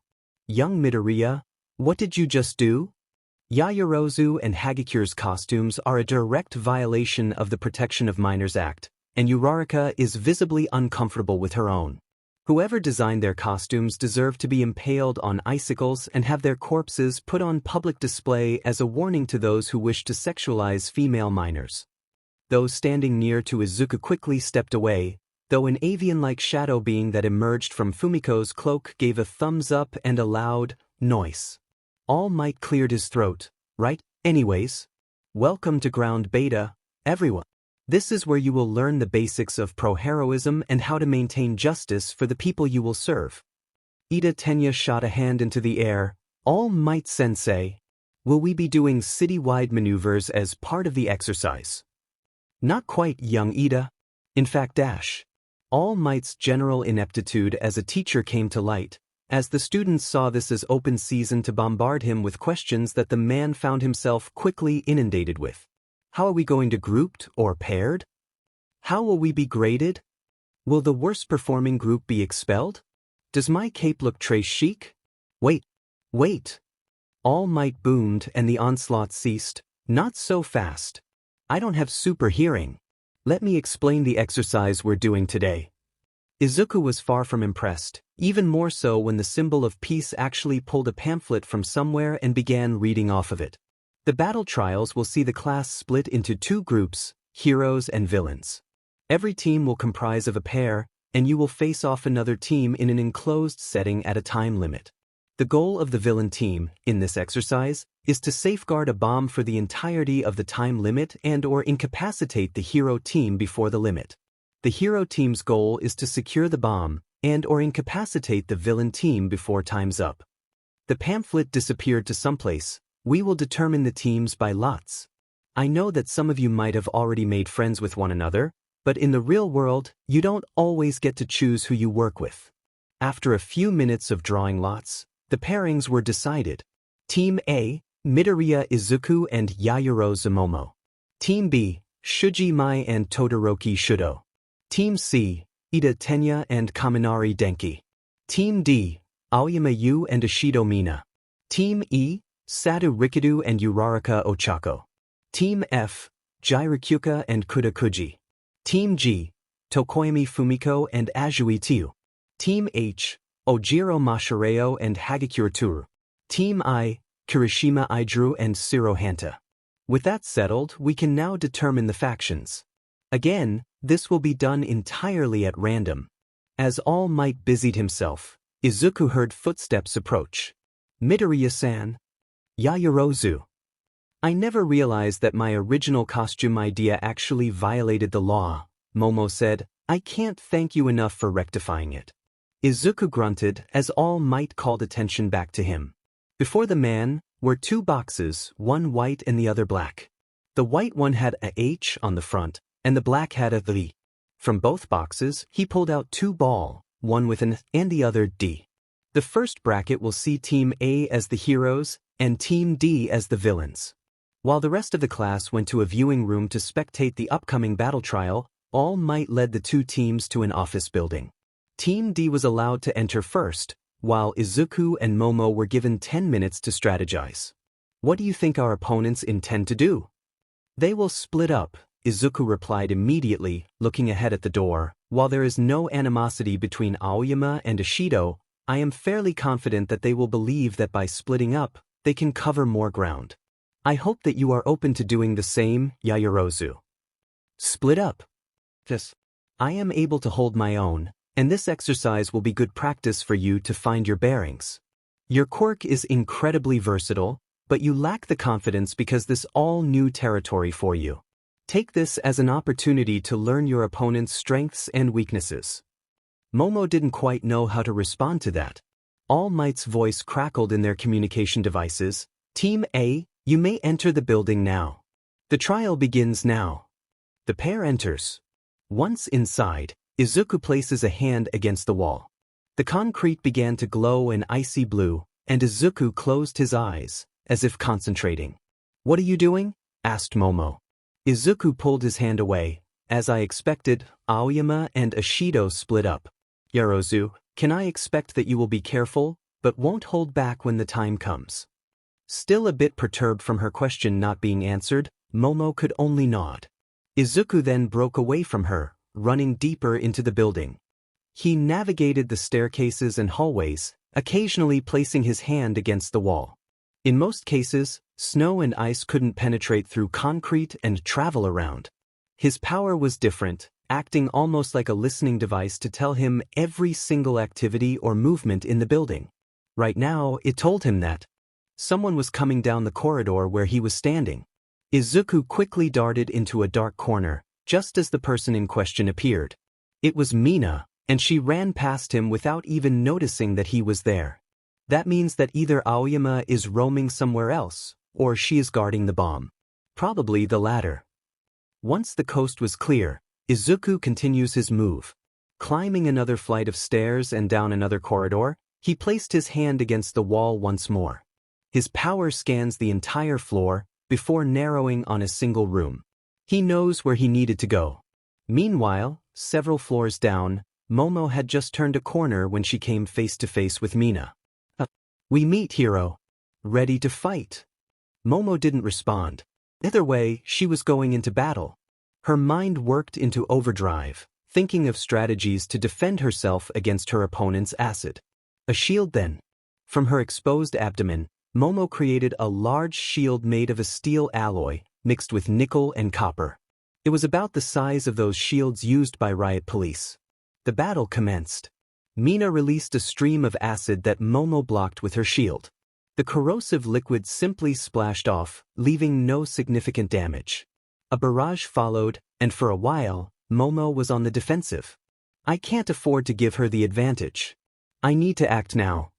S1: Young Midoriya, what did you just do? Yaoyorozu and Hagakure's costumes are a direct violation of the Protection of Minors Act, and Uraraka is visibly uncomfortable with her own. Whoever designed their costumes deserve to be impaled on icicles and have their corpses put on public display as a warning to those who wish to sexualize female minors. Those standing near to Izuku quickly stepped away, though an avian-like shadow being that emerged from Fumiko's cloak gave a thumbs up and a loud noise. All Might cleared his throat. Right, anyways. Welcome to Ground Beta, everyone. This is where you will learn the basics of pro-heroism and how to maintain justice for the people you will serve. Ida Tenya shot a hand into the air. All Might Sensei. Will we be doing city-wide maneuvers as part of the exercise? Not quite, young Ida. In fact, All Might's general ineptitude as a teacher came to light, as the students saw this as open season to bombard him with questions that the man found himself quickly inundated with. How are we going to grouped or paired? How will we be graded? Will the worst performing group be expelled? Does my cape look très chic? Wait. All Might boomed and the onslaught ceased. Not so fast. I don't have super hearing. Let me explain the exercise we're doing today. Izuku was far from impressed, even more so when the symbol of peace actually pulled a pamphlet from somewhere and began reading off of it. The battle trials will see the class split into two groups, heroes and villains. Every team will comprise of a pair, and you will face off another team in an enclosed setting at a time limit. The goal of the villain team, in this exercise, is to safeguard a bomb for the entirety of the time limit and/or incapacitate the hero team before the limit. The hero team's goal is to secure the bomb and/or incapacitate the villain team before time's up. The pamphlet disappeared to someplace. We will determine the teams by lots. I know that some of you might have already made friends with one another, but in the real world, you don't always get to choose who you work with. After a few minutes of drawing lots, the pairings were decided. Team A, Midoriya Izuku and Yaoyorozu Momo. Team B, Shuji Mai and Todoroki Shudo. Team C, Ida Tenya and Kaminari Denki. Team D, Aoyama Yu and Ishido Mina. Team E, Sadu Rikido and Uraraka Ochako. Team F, Jirakyuka and Kudakuji. Team G, Tokoyami Fumiko and Azui Tiu. Team H, Ojiro Mashireo and Hagakure Toru. Team I, Kirishima Idru and Shiro Hanta. With that settled, we can now determine the factions. Again, this will be done entirely at random. As All Might busied himself, Izuku heard footsteps approach. Midoriya-san. Yaoyorozu. I never realized that my original costume idea actually violated the law, Momo said. I can't thank you enough for rectifying it. Izuku grunted as All Might called attention back to him. Before the man were two boxes, one white and the other black. The white one had a H on the front, and the black had a V. From both boxes, he pulled out two ball, one with an and the other D. The first bracket will see Team A as the heroes and Team D as the villains. While the rest of the class went to a viewing room to spectate the upcoming battle trial, All Might led the two teams to an office building. Team D was allowed to enter first, while Izuku and Momo were given 10 minutes to strategize. What do you think our opponents intend to do? They will split up, Izuku replied immediately, looking ahead at the door. While there is no animosity between Aoyama and Ishido, I am fairly confident that they will believe that by splitting up, they can cover more ground. I hope that you are open to doing the same, Yaoyorozu. Split up. Yes. I am able to hold my own, and this exercise will be good practice for you to find your bearings. Your quirk is incredibly versatile, but you lack the confidence because this all new territory for you. Take this as an opportunity to learn your opponent's strengths and weaknesses. Momo didn't quite know how to respond to that. All Might's voice crackled in their communication devices. Team A, you may enter the building now. The trial begins now. The pair enters. Once inside, Izuku places a hand against the wall. The concrete began to glow an icy blue, and Izuku closed his eyes, as if concentrating. What are you doing? Asked Momo. Izuku pulled his hand away. As I expected, Aoyama and Ishido split up. Yaoyorozu, can I expect that you will be careful, but won't hold back when the time comes? Still a bit perturbed from her question not being answered, Momo could only nod. Izuku then broke away from her, running deeper into the building. He navigated the staircases and hallways, occasionally placing his hand against the wall. In most cases, snow and ice couldn't penetrate through concrete and travel around. His power was different, acting almost like a listening device to tell him every single activity or movement in the building. Right now, it told him that someone was coming down the corridor where he was standing. Izuku quickly darted into a dark corner, just as the person in question appeared. It was Mina, and she ran past him without even noticing that he was there. That means that either Aoyama is roaming somewhere else, or she is guarding the bomb. Probably the latter. Once the coast was clear, Izuku continues his move. Climbing another flight of stairs and down another corridor, he placed his hand against the wall once more. His power scans the entire floor, before narrowing on a single room. He knows where he needed to go. Meanwhile, several floors down, Momo had just turned a corner when she came face to face with Mina. We meet, hero. Ready to fight. Momo didn't respond. Either way, she was going into battle. Her mind worked into overdrive, thinking of strategies to defend herself against her opponent's acid. A shield then. From her exposed abdomen, Momo created a large shield made of a steel alloy, mixed with nickel and copper. It was about the size of those shields used by riot police. The battle commenced. Mina released a stream of acid that Momo blocked with her shield. The corrosive liquid simply splashed off, leaving no significant damage. A barrage followed, and for a while, Momo was on the defensive. I can't afford to give her the advantage. I need to act now.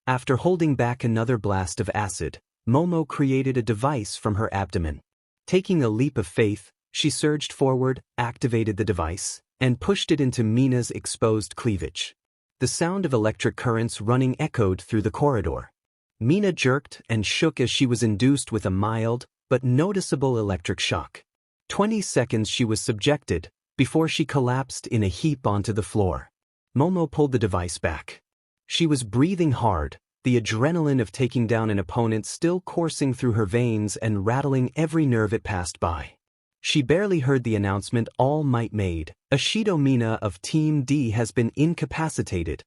S1: After holding back another blast of acid, Momo created a device from her abdomen. Taking a leap of faith, she surged forward, activated the device, and pushed it into Mina's exposed cleavage. The sound of electric currents running echoed through the corridor. Mina jerked and shook as she was induced with a mild, but noticeable electric shock. 20 seconds she was subjected, before she collapsed in a heap onto the floor. Momo pulled the device back. She was breathing hard, the adrenaline of taking down an opponent still coursing through her veins and rattling every nerve it passed by. She barely heard the announcement All Might made. Ishido Mina of Team D has been incapacitated.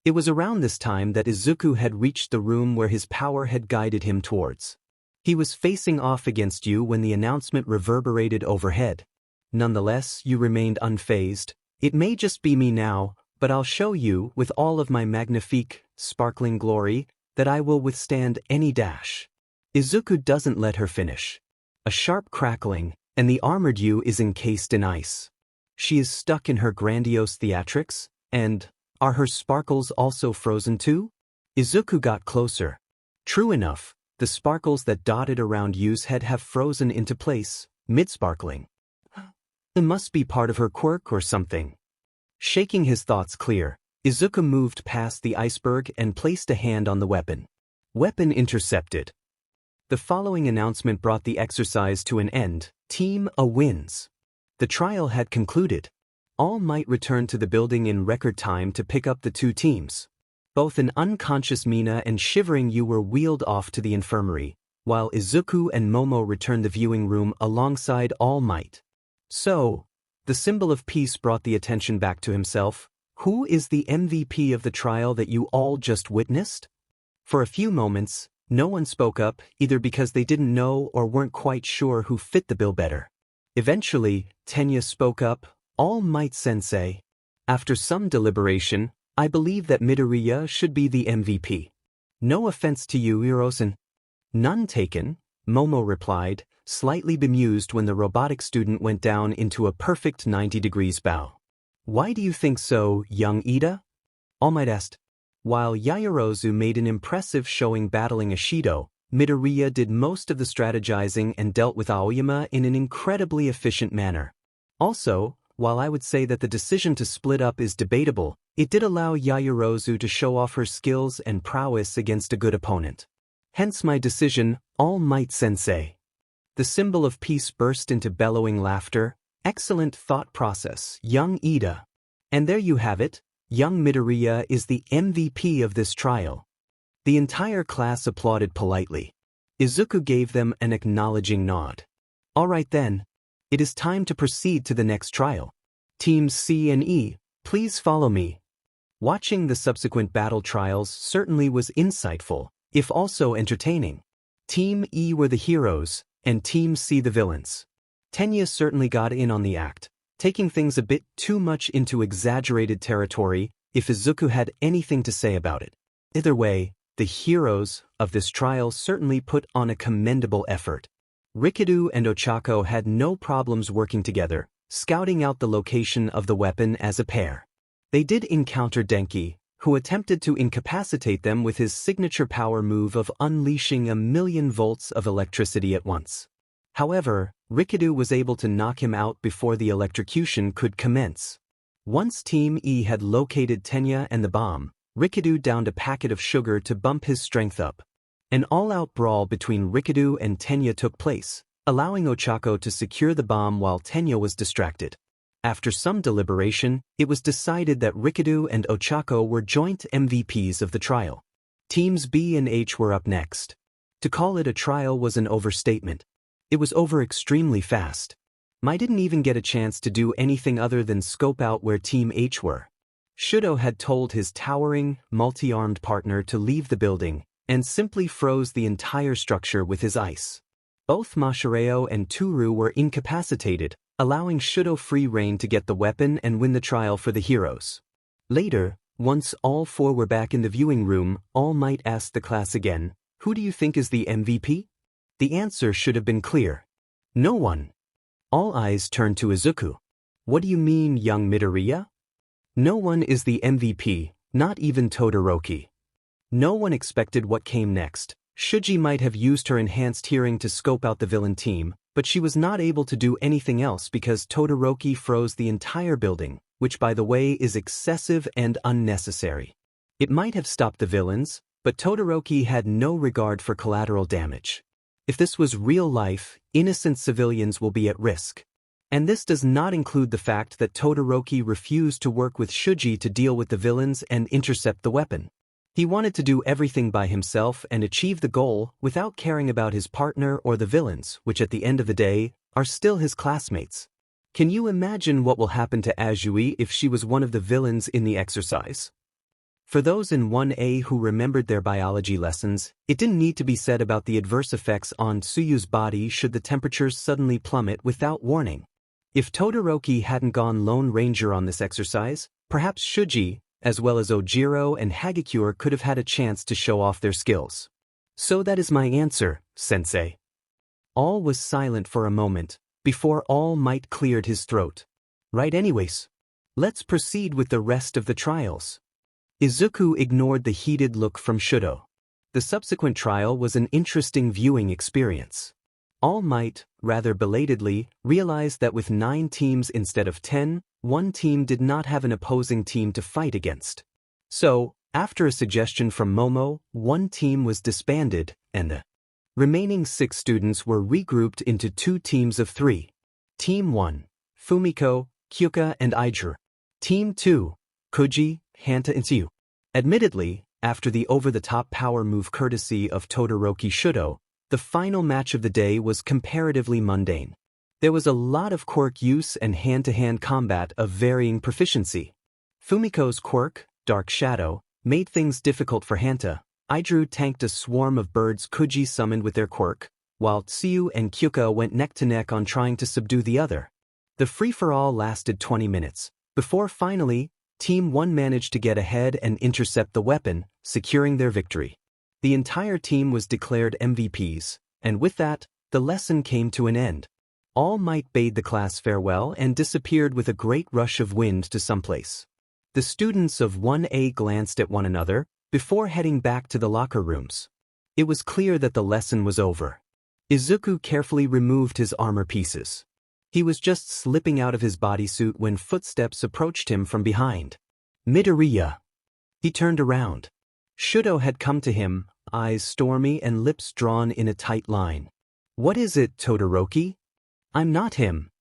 S1: It was around this time that Izuku had reached the room where his power had guided him towards. He was facing off against you when the announcement reverberated overhead. Nonetheless, you remained unfazed. It may just be me now, but I'll show you, with all of my magnifique, sparkling glory, that I will withstand any dash. Izuku doesn't let her finish. A sharp crackling, and the armored you is encased in ice. She is stuck in her grandiose theatrics, and are her sparkles also frozen too? Izuku got closer. True enough, the sparkles that dotted around Yu's head have frozen into place, mid-sparkling. It must be part of her quirk or something. Shaking his thoughts clear, Izuku moved past the iceberg and placed a hand on the weapon. Weapon intercepted. The following announcement brought the exercise to an end. Team A wins. The trial had concluded. All Might returned to the building in record time to pick up the two teams. Both an unconscious Mina and shivering Yu were wheeled off to the infirmary, while Izuku and Momo returned the viewing room alongside All Might. So, the symbol of peace brought the attention back to himself. Who is the MVP of the trial that you all just witnessed? For a few moments, no one spoke up, either because they didn't know or weren't quite sure who fit the bill better. Eventually, Tenya spoke up, "All Might Sensei. After some deliberation, I believe that Midoriya should be the MVP. No offense to you, Hirosen." "None taken," Momo replied, slightly bemused when the robotic student went down into a perfect 90 degrees bow. "Why do you think so, young Ida?" All Might asked. While Yaoyorozu made an impressive showing battling Ishido, Midoriya did most of the strategizing and dealt with Aoyama in an incredibly efficient manner. Also, while I would say that the decision to split up is debatable, it did allow Yaoyorozu to show off her skills and prowess against a good opponent. Hence my decision, All Might Sensei. The symbol of peace burst into bellowing laughter. "Excellent thought process, young Ida. And there you have it, young Midoriya is the MVP of this trial." The entire class applauded politely. Izuku gave them an acknowledging nod. "All right then. It is time to proceed to the next trial. Teams C and E, please follow me." Watching the subsequent battle trials certainly was insightful, if also entertaining. Team E were the heroes, and Team C the villains. Tenya certainly got in on the act, taking things a bit too much into exaggerated territory, if Izuku had anything to say about it. Either way, the heroes of this trial certainly put on a commendable effort. Rikido and Ochako had no problems working together, scouting out the location of the weapon as a pair. They did encounter Denki, who attempted to incapacitate them with his signature power move of unleashing 1,000,000 volts of electricity at once. However, Rikido was able to knock him out before the electrocution could commence. Once Team E had located Tenya and the bomb, Rikido downed a packet of sugar to bump his strength up. An all-out brawl between Rikido and Tenya took place, allowing Ochako to secure the bomb while Tenya was distracted. After some deliberation, it was decided that Rikido and Ochako were joint MVPs of the trial. Teams B and H were up next. To call it a trial was an overstatement. It was over extremely fast. I didn't even get a chance to do anything other than scope out where Team H were. Shudo had told his towering, multi-armed partner to leave the building, and simply froze the entire structure with his ice. Both Mashireo and Toru were incapacitated, allowing Shudo free rein to get the weapon and win the trial for the heroes. Later, once all four were back in the viewing room, All Might asked the class again, "Who do you think is the MVP?" The answer should have been clear. No one. All eyes turned to Izuku. "What do you mean, young Midoriya?" "No one is the MVP, not even Todoroki." No one expected what came next. Shuji might have used her enhanced hearing to scope out the villain team, but she was not able to do anything else because Todoroki froze the entire building, which by the way is excessive and unnecessary. It might have stopped the villains, but Todoroki had no regard for collateral damage. If this was real life, innocent civilians will be at risk. And this does not include the fact that Todoroki refused to work with Shuji to deal with the villains and intercept the weapon. He wanted to do everything by himself and achieve the goal without caring about his partner or the villains, which at the end of the day, are still his classmates. Can you imagine what will happen to Azui if she was one of the villains in the exercise? For those in 1A who remembered their biology lessons, it didn't need to be said about the adverse effects on Tsuyu's body should the temperatures suddenly plummet without warning. If Todoroki hadn't gone Lone Ranger on this exercise, perhaps Shuji, as well as Ojiro and Hagakure could have had a chance to show off their skills. So that is my answer, Sensei. All was silent for a moment, before All Might cleared his throat. Right anyways. Let's proceed with the rest of the trials. Izuku ignored the heated look from Shudo. The subsequent trial was an interesting viewing experience. All Might, rather belatedly, realized that with 9 teams instead of 10, one team did not have an opposing team to fight against. So, after a suggestion from Momo, one team was disbanded, and the remaining 6 students were regrouped into 2 teams of 3. Team 1, Fumiko, Kyuka and Aijuru. Team 2, Koji, Hanta and Tsuyu. Admittedly, after the over-the-top power move courtesy of Todoroki Shudo, the final match of the day was comparatively mundane. There was a lot of quirk use and hand-to-hand combat of varying proficiency. Fumiko's quirk, Dark Shadow, made things difficult for Hanta. Idru tanked a swarm of birds Kuji summoned with their quirk, while Tsuyu and Kyuka went neck-to-neck on trying to subdue the other. The free-for-all lasted 20 minutes, before finally, Team 1 managed to get ahead and intercept the weapon, securing their victory. The entire team was declared MVPs, and with that, the lesson came to an end. All Might bade the class farewell and disappeared with a great rush of wind to someplace. The students of 1A glanced at one another, before heading back to the locker rooms. It was clear that the lesson was over. Izuku carefully removed his armor pieces. He was just slipping out of his bodysuit when footsteps approached him from behind. Midoriya. He turned around. Shudo had come to him, eyes stormy and lips drawn in a tight line. What is it, Todoroki? I'm not him.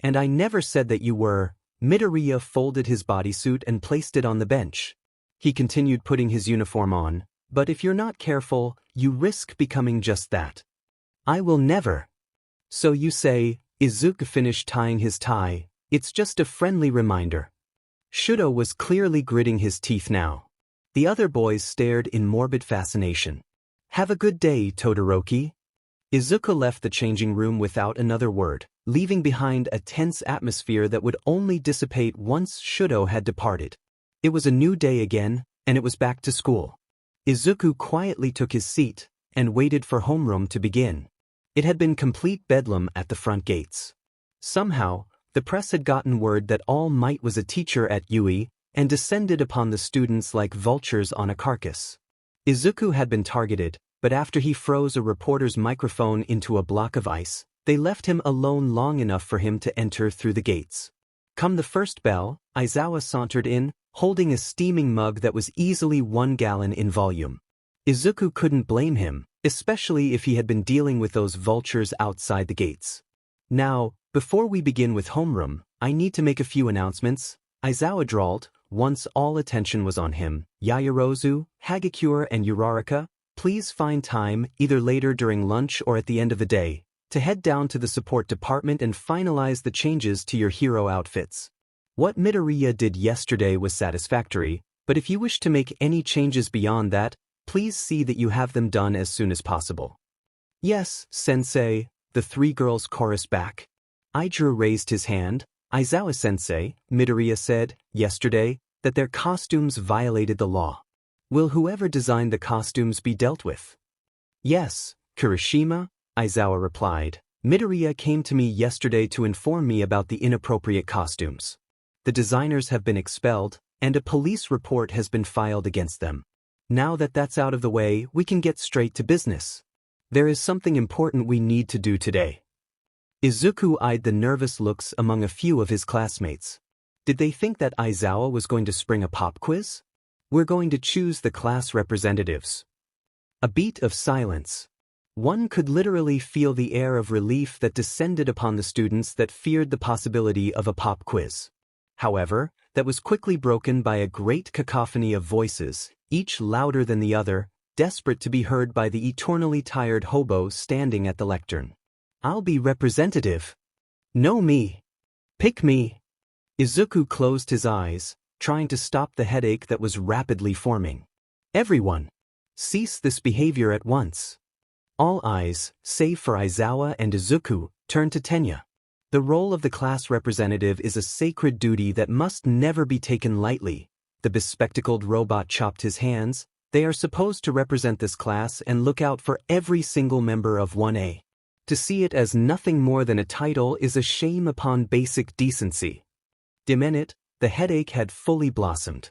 S1: And I never said that you were. Midoriya folded his bodysuit and placed it on the bench. He continued putting his uniform on, but if you're not careful, you risk becoming just that. I will never. So you say, Izuku finished tying his tie, it's just a friendly reminder. Shudo was clearly gritting his teeth now. The other boys stared in morbid fascination. Have a good day, Todoroki. Izuku left the changing room without another word, leaving behind a tense atmosphere that would only dissipate once Shudo had departed. It was a new day again, and it was back to school. Izuku quietly took his seat and waited for homeroom to begin. It had been complete bedlam at the front gates. Somehow, the press had gotten word that All Might was a teacher at UE and descended upon the students like vultures on a carcass. Izuku had been targeted, but after he froze a reporter's microphone into a block of ice, they left him alone long enough for him to enter through the gates. Come the first bell, Aizawa sauntered in, holding a steaming mug that was easily 1 gallon in volume. Izuku couldn't blame him, especially if he had been dealing with those vultures outside the gates. Now, before we begin with homeroom, I need to make a few announcements, Aizawa drawled, once all attention was on him. Yaoyorozu, Hagakure and Uraraka, please find time, either later during lunch or at the end of the day, to head down to the support department and finalize the changes to your hero outfits. What Midoriya did yesterday was satisfactory, but if you wish to make any changes beyond that, please see that you have them done as soon as possible. Yes, sensei, the 3 girls chorused back. Idru raised his hand. Aizawa-sensei, Midoriya said, yesterday, that their costumes violated the law. Will whoever designed the costumes be dealt with? Yes, Kirishima, Aizawa replied. Midoriya came to me yesterday to inform me about the inappropriate costumes. The designers have been expelled, and a police report has been filed against them. Now that that's out of the way, we can get straight to business. There is something important we need to do today. Izuku eyed the nervous looks among a few of his classmates. Did they think that Aizawa was going to spring a pop quiz? We're going to choose the class representatives. A beat of silence. One could literally feel the air of relief that descended upon the students that feared the possibility of a pop quiz. However, that was quickly broken by a great cacophony of voices, each louder than the other, desperate to be heard by the eternally tired hobo standing at the lectern. I'll be representative. No me. Pick me. Izuku closed his eyes, trying to stop the headache that was rapidly forming. Everyone, cease this behavior at once. All eyes, save for Aizawa and Izuku, turned to Tenya. The role of the class representative is a sacred duty that must never be taken lightly. The bespectacled robot chopped his hands. They are supposed to represent this class and look out for every single member of 1A. To see it as nothing more than a title is a shame upon basic decency. Dimenit, the headache had fully blossomed.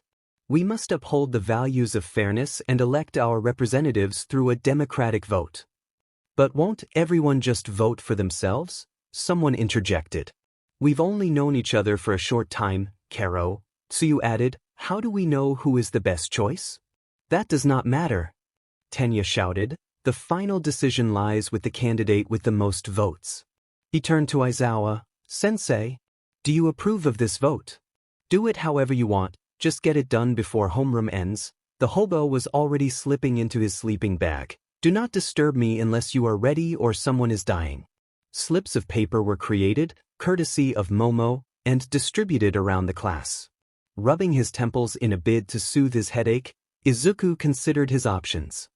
S1: We must uphold the values of fairness and elect our representatives through a democratic vote. But won't everyone just vote for themselves? Someone interjected. We've only known each other for a short time, Karo. Tsuyu added, how do we know who is the best choice? That does not matter. Tenya shouted. The final decision lies with the candidate with the most votes. He turned to Aizawa. Sensei, do you approve of this vote? Do it however you want, just get it done before homeroom ends. The hobo was already slipping into his sleeping bag. Do not disturb me unless you are ready or someone is dying. Slips of paper were created, courtesy of Momo, and distributed around the class. Rubbing his temples in a bid to soothe his headache, Izuku considered his options.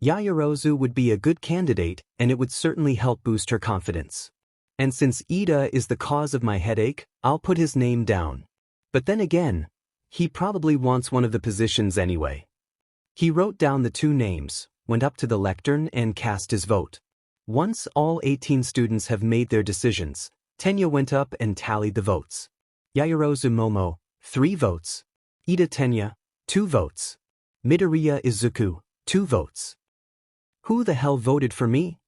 S1: Yaoyorozu would be a good candidate, and it would certainly help boost her confidence. And since Ida is the cause of my headache, I'll put his name down. But then again, he probably wants one of the positions anyway. He wrote down the 2 names, went up to the lectern and cast his vote. Once all 18 students have made their decisions, Tenya went up and tallied the votes. Yaoyorozu Momo, 3 votes. Ida Tenya, 2 votes. Midoriya Izuku, 2 votes. Who the hell voted for me?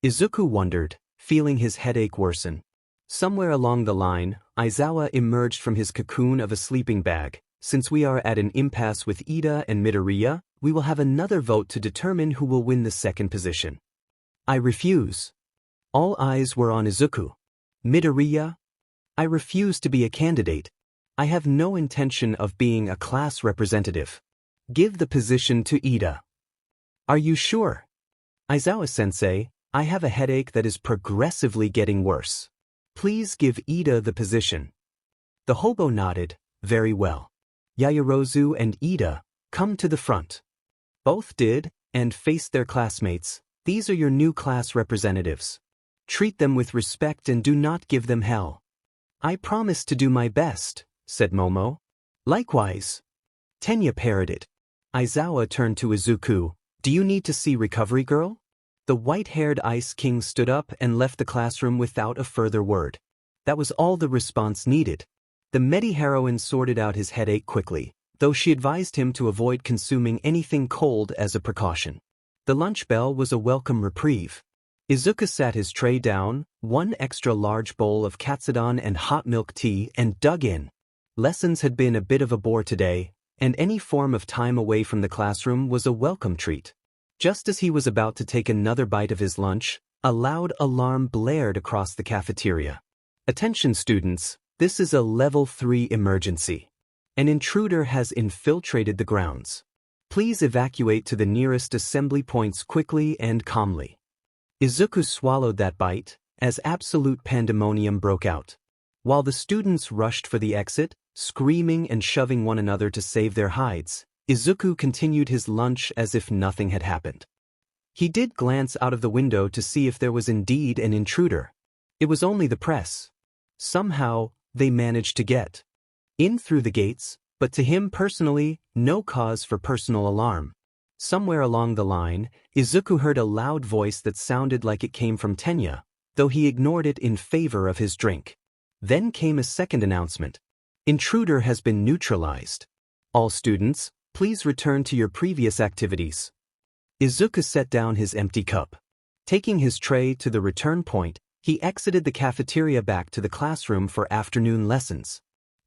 S1: Izuku wondered, feeling his headache worsen. Somewhere along the line, Aizawa emerged from his cocoon of a sleeping bag. Since we are at an impasse with Ida and Midoriya, we will have another vote to determine who will win the second position. I refuse. All eyes were on Izuku. Midoriya? I refuse to be a candidate. I have no intention of being a class representative. Give the position to Ida. Are you sure? Aizawa-sensei, I have a headache that is progressively getting worse. Please give Ida the position. The hobo nodded, very well. Yaoyorozu and Ida, come to the front. Both did, and faced their classmates. These are your new class representatives. Treat them with respect and do not give them hell. I promise to do my best, said Momo. Likewise. Tenya parroted. Aizawa turned to Izuku. Do you need to see Recovery Girl? The white-haired Ice King stood up and left the classroom without a further word. That was all the response needed. The Medi-heroine sorted out his headache quickly, though she advised him to avoid consuming anything cold as a precaution. The lunch bell was a welcome reprieve. Izuku sat his tray down, 1 extra large bowl of katsudon and hot milk tea, and dug in. Lessons had been a bit of a bore today, and any form of time away from the classroom was a welcome treat. Just as he was about to take another bite of his lunch, a loud alarm blared across the cafeteria. Attention students, this is a level 3 emergency. An intruder has infiltrated the grounds. Please evacuate to the nearest assembly points quickly and calmly. Izuku swallowed that bite, as absolute pandemonium broke out. While the students rushed for the exit, screaming and shoving one another to save their hides, Izuku continued his lunch as if nothing had happened. He did glance out of the window to see if there was indeed an intruder. It was only the press. Somehow, they managed to get in through the gates, but to him personally, no cause for personal alarm. Somewhere along the line, Izuku heard a loud voice that sounded like it came from Tenya, though he ignored it in favor of his drink. Then came a second announcement. Intruder has been neutralized. All students, please return to your previous activities. Izuku set down his empty cup. Taking his tray to the return point, he exited the cafeteria back to the classroom for afternoon lessons.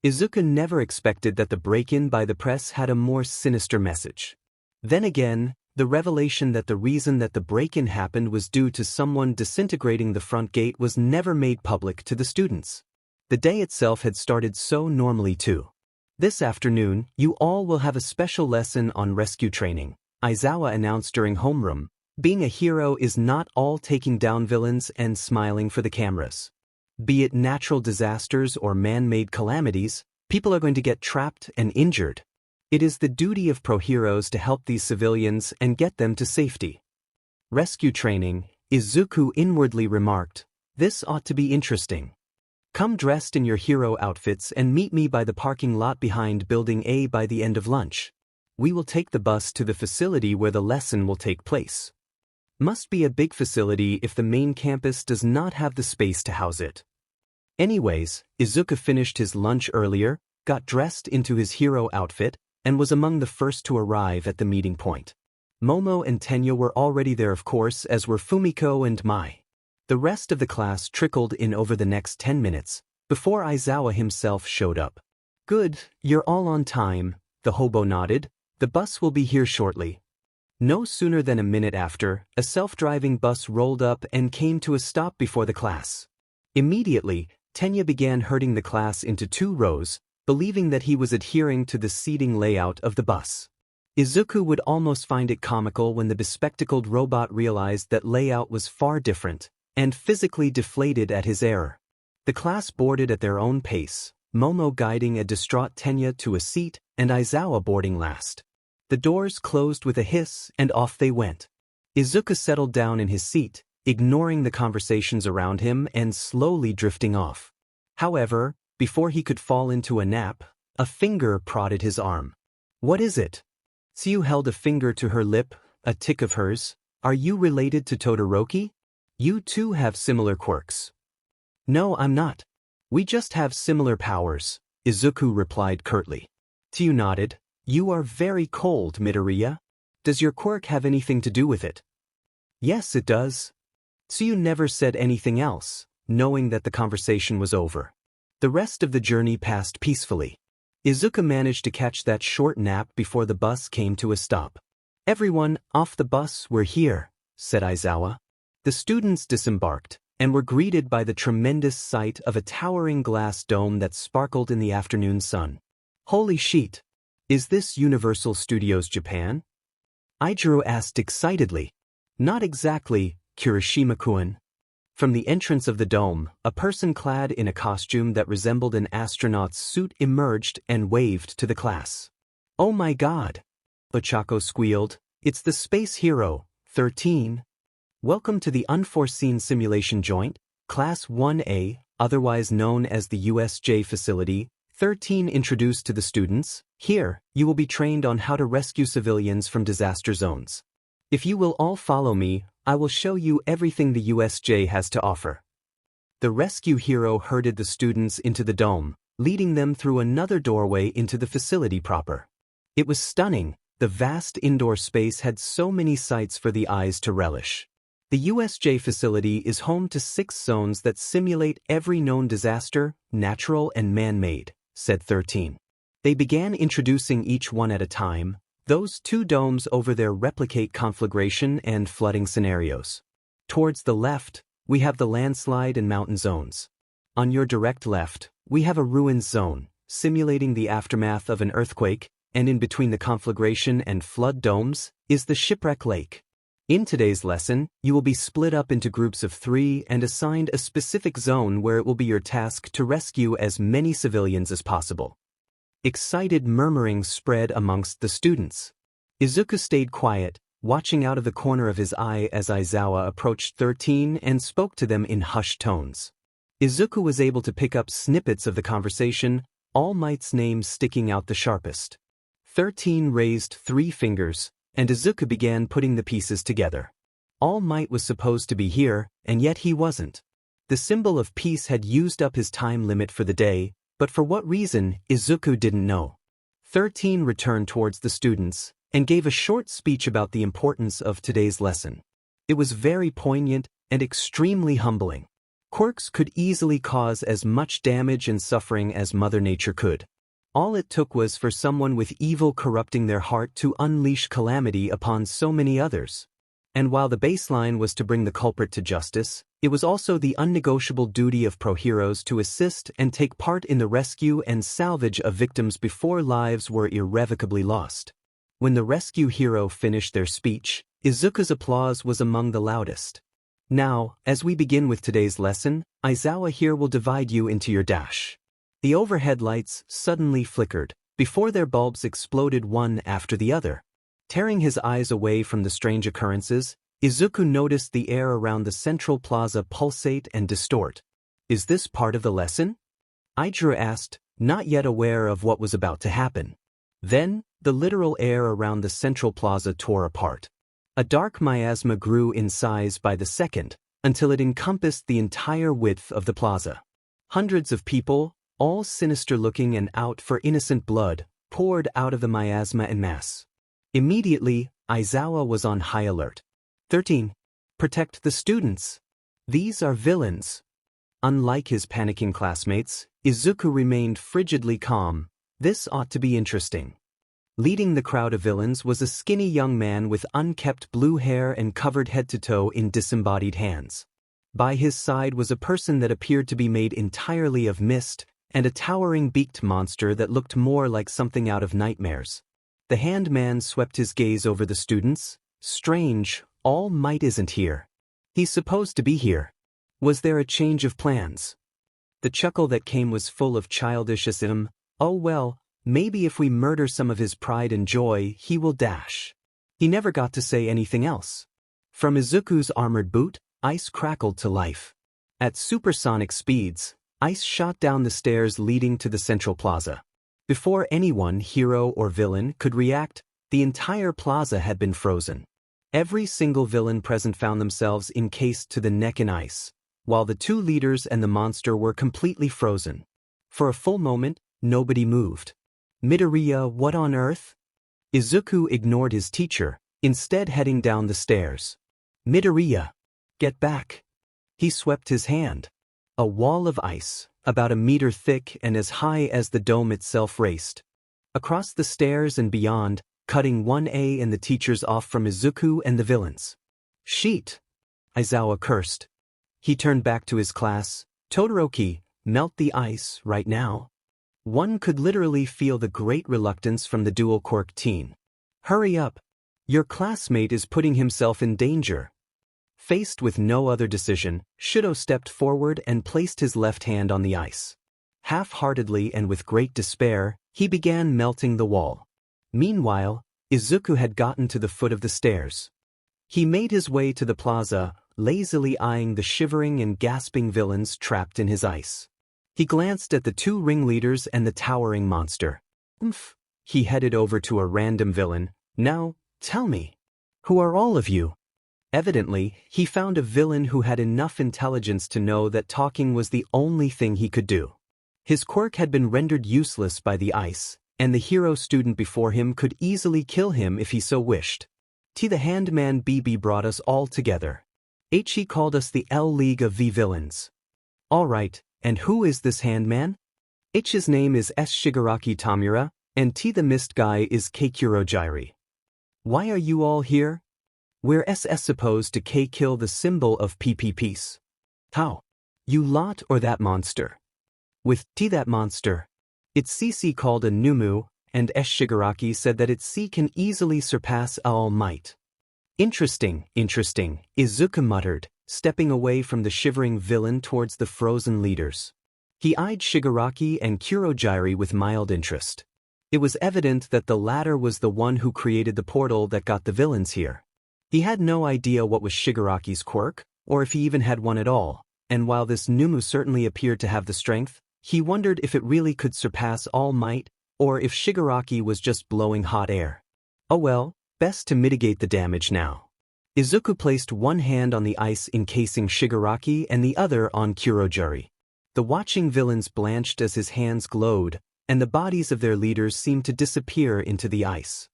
S1: Izuku never expected that the break-in by the press had a more sinister message. Then again, the revelation that the reason that the break-in happened was due to someone disintegrating the front gate was never made public to the students. The day itself had started so normally too. This afternoon, you all will have a special lesson on rescue training, Aizawa announced during homeroom. Being a hero is not all taking down villains and smiling for the cameras. Be it natural disasters or man-made calamities, people are going to get trapped and injured. It is the duty of pro-heroes to help these civilians and get them to safety. Rescue training, Izuku inwardly remarked. This ought to be interesting. Come dressed in your hero outfits and meet me by the parking lot behind Building A by the end of lunch. We will take the bus to the facility where the lesson will take place. Must be a big facility if the main campus does not have the space to house it. Anyways, Izuku finished his lunch earlier, got dressed into his hero outfit, and was among the first to arrive at the meeting point. Momo and Tenya were already there of course, as were Fumiko and Mai. The rest of the class trickled in over the next 10 minutes, before Aizawa himself showed up. Good, you're all on time, the hobo nodded. The bus will be here shortly. No sooner than a minute after, a self-driving bus rolled up and came to a stop before the class. Immediately, Tenya began herding the class into 2 rows, believing that he was adhering to the seating layout of the bus. Izuku would almost find it comical when the bespectacled robot realized that layout was far different, and physically deflated at his error. The class boarded at their own pace, Momo guiding a distraught Tenya to a seat and Aizawa boarding last. The doors closed with a hiss and off they went. Izuku settled down in his seat, ignoring the conversations around him and slowly drifting off. However, before he could fall into a nap, a finger prodded his arm. "What is it?" Tsuyu held a finger to her lip, a tick of hers. "Are you related to Todoroki? You too have similar quirks." "No, I'm not. We just have similar powers," Izuku replied curtly. Tsuyu nodded. "You are very cold, Midoriya. Does your quirk have anything to do with it?" "Yes, it does." Tsuyu never said anything else, knowing that the conversation was over. The rest of the journey passed peacefully. Izuku managed to catch that short nap before the bus came to a stop. "Everyone, off the bus, we're here," said Aizawa. The students disembarked, and were greeted by the tremendous sight of a towering glass dome that sparkled in the afternoon sun. "Holy shit! Is this Universal Studios Japan?" Aijiro asked excitedly. "Not exactly, Kirishima-kun." From the entrance of the dome, a person clad in a costume that resembled an astronaut's suit emerged and waved to the class. "Oh my god!" Ochako squealed. "It's the space hero, 13. Welcome to the Unforeseen Simulation Joint, Class 1A, otherwise known as the USJ facility. 13 introduced to the students. Here, you will be trained on how to rescue civilians from disaster zones. If you will all follow me, I will show you everything the USJ has to offer." The rescue hero herded the students into the dome, leading them through another doorway into the facility proper. It was stunning. The vast indoor space had so many sights for the eyes to relish. The USJ facility is home to 6 zones that simulate every known disaster, natural and man-made, said 13. They began introducing each one at a time. Those 2 domes over there replicate conflagration and flooding scenarios. Towards the left, we have the landslide and mountain zones. On your direct left, we have a ruins zone, simulating the aftermath of an earthquake, and in between the conflagration and flood domes is the shipwreck lake. In today's lesson, you will be split up into groups of 3 and assigned a specific zone where it will be your task to rescue as many civilians as possible. Excited murmuring spread amongst the students. Izuku stayed quiet, watching out of the corner of his eye as Aizawa approached 13 and spoke to them in hushed tones. Izuku was able to pick up snippets of the conversation, All Might's name sticking out the sharpest. 13 raised 3 fingers, and Izuku began putting the pieces together. All Might was supposed to be here, and yet he wasn't. The symbol of peace had used up his time limit for the day, but for what reason, Izuku didn't know. 13 returned towards the students, and gave a short speech about the importance of today's lesson. It was very poignant and extremely humbling. Quirks could easily cause as much damage and suffering as Mother Nature could. All it took was for someone with evil corrupting their heart to unleash calamity upon so many others. And while the baseline was to bring the culprit to justice, it was also the unnegotiable duty of pro-heroes to assist and take part in the rescue and salvage of victims before lives were irrevocably lost. When the rescue hero finished their speech, Izuku's applause was among the loudest. Now, as we begin with today's lesson, Aizawa here will divide you into your dash. The overhead lights suddenly flickered, before their bulbs exploded one after the other. Tearing his eyes away from the strange occurrences, Izuku noticed the air around the central plaza pulsate and distort. "Is this part of the lesson?" Aijiro asked, not yet aware of what was about to happen. Then, the literal air around the central plaza tore apart. A dark miasma grew in size by the second, until it encompassed the entire width of the plaza. Hundreds of people, all sinister-looking and out for innocent blood, poured out of the miasma en masse. Immediately, Aizawa was on high alert. 13. Protect the students. These are villains. Unlike his panicking classmates, Izuku remained frigidly calm. This ought to be interesting. Leading the crowd of villains was a skinny young man with unkempt blue hair and covered head to toe in disembodied hands. By his side was a person that appeared to be made entirely of mist, and a towering beaked monster that looked more like something out of nightmares. The hand man swept his gaze over the students. "Strange, All Might isn't here. He's supposed to be here." Was there a change of plans? The chuckle that came was full of childishism. Oh well, maybe if we murder some of his pride and joy, he will dash. He never got to say anything else. From Izuku's armored boot, ice crackled to life. At supersonic speeds, ice shot down the stairs leading to the central plaza. Before anyone, hero or villain, could react, the entire plaza had been frozen. Every single villain present found themselves encased to the neck in ice, while the two leaders and the monster were completely frozen. For a full moment, nobody moved. Midoriya, what on earth? Izuku ignored his teacher, instead heading down the stairs. Midoriya, get back. He swept his hand. A wall of ice, about a meter thick and as high as the dome itself, raced across the stairs and beyond, cutting 1A and the teachers off from Izuku and the villains. Sheet! Aizawa cursed. He turned back to his class. Todoroki, melt the ice right now. One could literally feel the great reluctance from the dual quirk teen. Hurry up. Your classmate is putting himself in danger. Faced with no other decision, Shido stepped forward and placed his left hand on the ice. Half-heartedly and with great despair, he began melting the wall. Meanwhile, Izuku had gotten to the foot of the stairs. He made his way to the plaza, lazily eyeing the shivering and gasping villains trapped in his ice. He glanced at the two ringleaders and the towering monster. He headed over to a random villain. Now, tell me, who are all of you? Evidently, he found a villain who had enough intelligence to know that talking was the only thing he could do. His quirk had been rendered useless by the ice, and the hero student before him could easily kill him if he so wished. The Handman BB brought us all together. He called us the L League of V Villains. All right, and who is this Handman? His name is S. Shigaraki Tamura, and the mist guy is Keikuro Jairi. Why are you all here? We're SS supposed to kill the symbol of PP peace. How? You lot or that monster? With that monster. Its CC called a Numu, and S. Shigaraki said that its C can easily surpass All Might. Interesting, Izuku muttered, stepping away from the shivering villain towards the frozen leaders. He eyed Shigaraki and Kurojairi with mild interest. It was evident that the latter was the one who created the portal that got the villains here. He had no idea what was Shigaraki's quirk, or if he even had one at all, and while this Numu certainly appeared to have the strength, he wondered if it really could surpass All Might, or if Shigaraki was just blowing hot air. Oh well, best to mitigate the damage now. Izuku placed one hand on the ice encasing Shigaraki and the other on Kurojairi. The watching villains blanched as his hands glowed, and the bodies of their leaders seemed to disappear into the ice.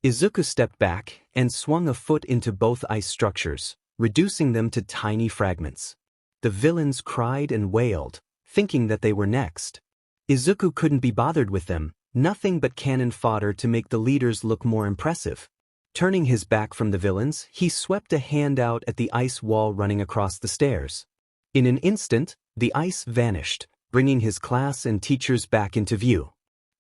S1: Izuku stepped back and swung a foot into both ice structures, reducing them to tiny fragments. The villains cried and wailed, thinking that they were next. Izuku couldn't be bothered with them, nothing but cannon fodder to make the leaders look more impressive. Turning his back from the villains, he swept a hand out at the ice wall running across the stairs. In an instant, the ice vanished, bringing his class and teachers back into view.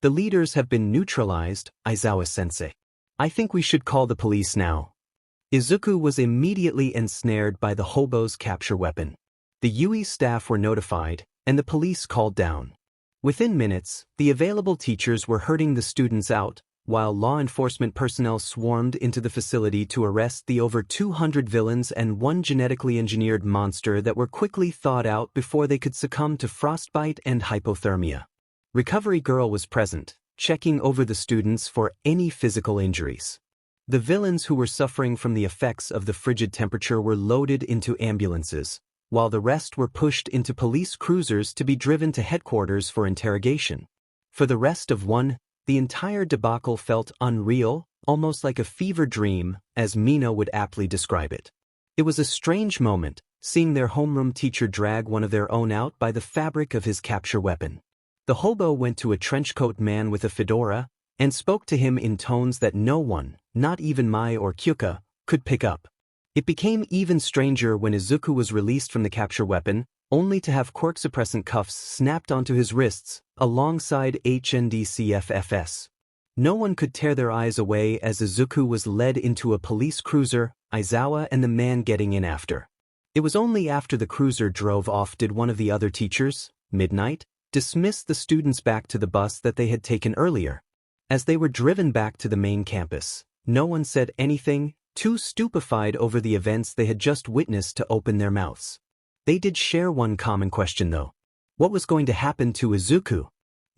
S1: The leaders have been neutralized, Aizawa-sensei. I think we should call the police now. Izuku was immediately ensnared by the hobo's capture weapon. The Yui staff were notified, and the police called down. Within minutes, the available teachers were herding the students out, while law enforcement personnel swarmed into the facility to arrest the over 200 villains and one genetically engineered monster that were quickly thawed out before they could succumb to frostbite and hypothermia. Recovery Girl was present, checking over the students for any physical injuries. The villains who were suffering from the effects of the frigid temperature were loaded into ambulances, while the rest were pushed into police cruisers to be driven to headquarters for interrogation. For the rest of one, the entire debacle felt unreal, almost like a fever dream, as Mina would aptly describe it. It was a strange moment, seeing their homeroom teacher drag one of their own out by the fabric of his capture weapon. The hobo went to a trenchcoat man with a fedora, and spoke to him in tones that no one, not even Mai or Kyuka, could pick up. It became even stranger when Izuku was released from the capture weapon, only to have quirk-suppressant cuffs snapped onto his wrists, alongside HNDCFFS. No one could tear their eyes away as Izuku was led into a police cruiser, Aizawa and the man getting in after. It was only after the cruiser drove off did one of the other teachers, Midnight, dismiss the students back to the bus that they had taken earlier. As they were driven back to the main campus, no one said anything, too stupefied over the events they had just witnessed to open their mouths. They did share one common question though. What was going to happen to Izuku?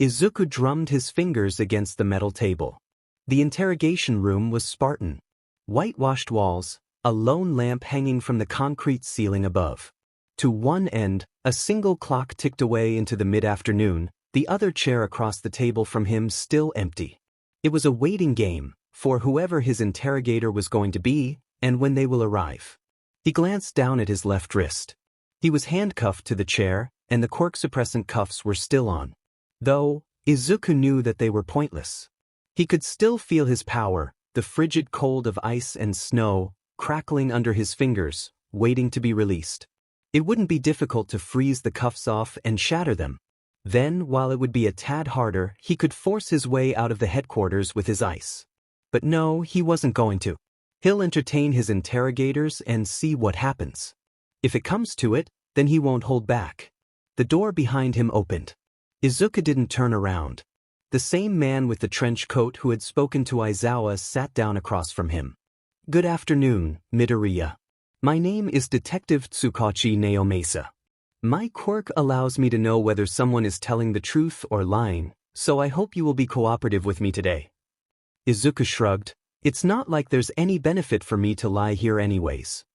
S1: Izuku drummed his fingers against the metal table. The interrogation room was Spartan. Whitewashed walls, a lone lamp hanging from the concrete ceiling above. To one end, a single clock ticked away into the mid-afternoon, the other chair across the table from him still empty. It was a waiting game, for whoever his interrogator was going to be, and when they will arrive. He glanced down at his left wrist. He was handcuffed to the chair, and the quirk-suppressant cuffs were still on. Though, Izuku knew that they were pointless. He could still feel his power, the frigid cold of ice and snow, crackling under his fingers, waiting to be released. It wouldn't be difficult to freeze the cuffs off and shatter them. Then, while it would be a tad harder, he could force his way out of the headquarters with his ice. But no, he wasn't going to. He'll entertain his interrogators and see what happens. If it comes to it, then he won't hold back. The door behind him opened. Izuku didn't turn around. The same man with the trench coat who had spoken to Aizawa sat down across from him. Good afternoon, Midoriya. My name is Detective Tsukachi Naomasa. My quirk allows me to know whether someone is telling the truth or lying, so I hope you will be cooperative with me today. Izuku shrugged. It's not like there's any benefit for me to lie here anyways.